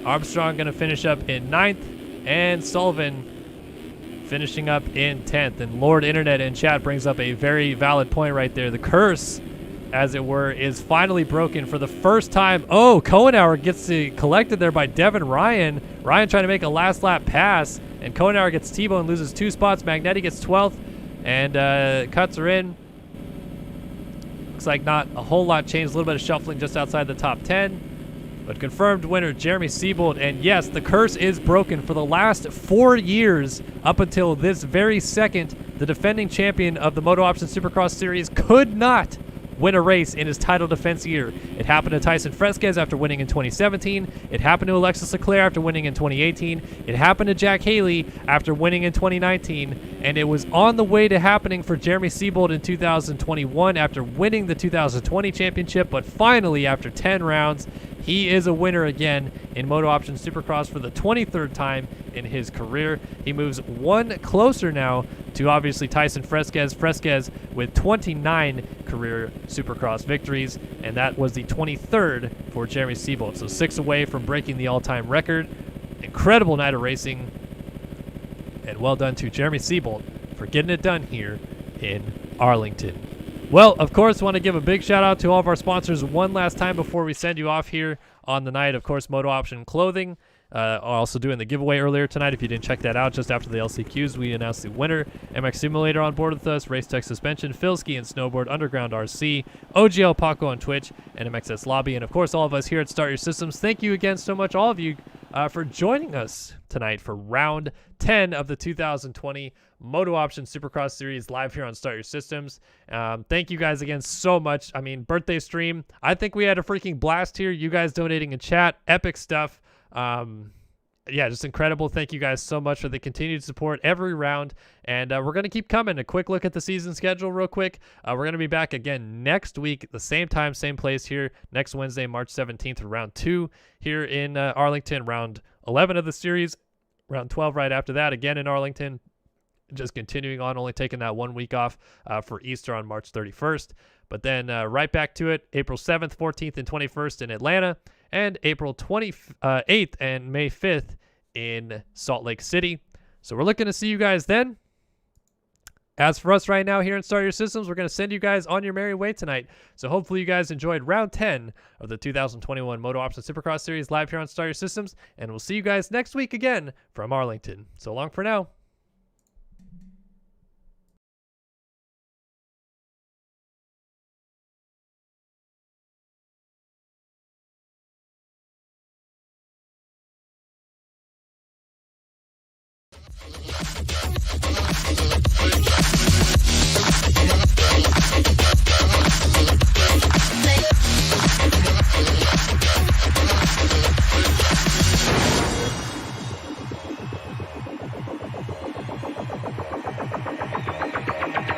Armstrong gonna finish up in 9th, and Sullivan finishing up in 10th. And Lord Internet in chat brings up a very valid point right there. The curse, as it were, is finally broken for the first time. Oh, Kohenauer gets collected there by Devin Ryan. Ryan trying to make a last lap pass, and Kohenauer gets T-bone, loses 2 spots. Magnetti gets 12th, and cuts her in. Looks like not a whole lot changed. A little bit of shuffling just outside the top 10. But confirmed winner, Jeremy Seabolt. And yes, the curse is broken. For the last 4 years, up until this very second, the defending champion of the MotoOption Supercross Series could not win a race in his title defense year. It happened to Tyson Fresquez after winning in 2017. It happened to Alexis Leclerc after winning in 2018. It happened to Jack Haley after winning in 2019. And it was on the way to happening for Jeremy Seabolt in 2021 after winning the 2020 championship. But finally, after 10 rounds, he is a winner again in MotoOption Supercross for the 23rd time in his career. He moves one closer now to obviously Tyson Fresquez. Fresquez with 29 career Supercross victories, and that was the 23rd for Jeremy Seabolt. So 6 away from breaking the all-time record. Incredible night of racing, and well done to Jeremy Seabolt for getting it done here in Arlington. Well, of course, want to give a big shout out to all of our sponsors one last time before we send you off here on the night. Of course, MotoOption Clothing. Also doing the giveaway earlier tonight. If you didn't check that out, just after the LCQs, we announced the winner. MX Simulator on board with us, Race Tech Suspension, Phil Ski and Snowboard, Underground RC, OGL Paco on Twitch, and MXS Lobby. And of course, all of us here at Start Your Systems, thank you again so much, all of you, for joining us tonight for round 10 of the 2020 MotoOption Supercross Series live here on Start Your Systems. Thank you guys again so much. I mean, birthday stream. I think we had a freaking blast here. You guys donating in chat. Epic stuff. Yeah, just incredible. Thank you guys so much for the continued support every round. And we're going to keep coming. A quick look at the season schedule real quick. We're going to be back again next week, the same time, same place here, next Wednesday, March 17th, for round 2 here in Arlington, round 11 of the series, round 12 right after that, again in Arlington. Just continuing on, only taking that 1 week off for Easter on March 31st. But then right back to it, April 7th, 14th, and 21st in Atlanta, and April 28th and May 5th in Salt Lake City. So we're looking to see you guys then. As for us right now here in Start Your Systems, we're going to send you guys on your merry way tonight. So hopefully you guys enjoyed round 10 of the 2021 MotoOption Supercross Series live here on Start Your Systems. And we'll see you guys next week again from Arlington. So long for now.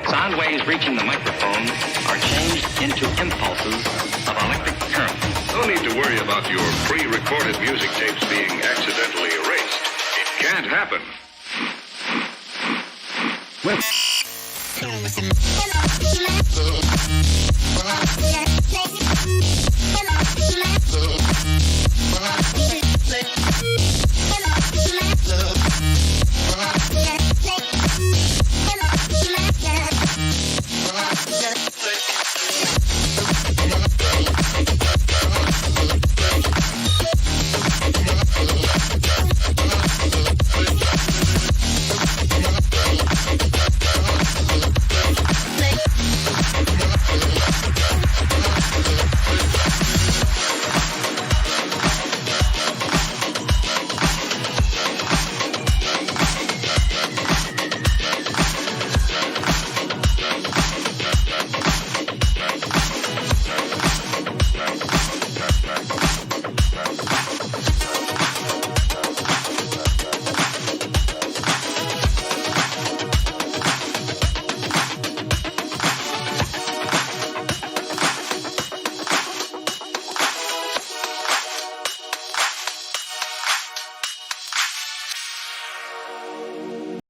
Sound waves reaching the microphone are changed into impulses of electric current. No need to worry about your pre-recorded music tapes being accidentally erased. It can't happen. Well.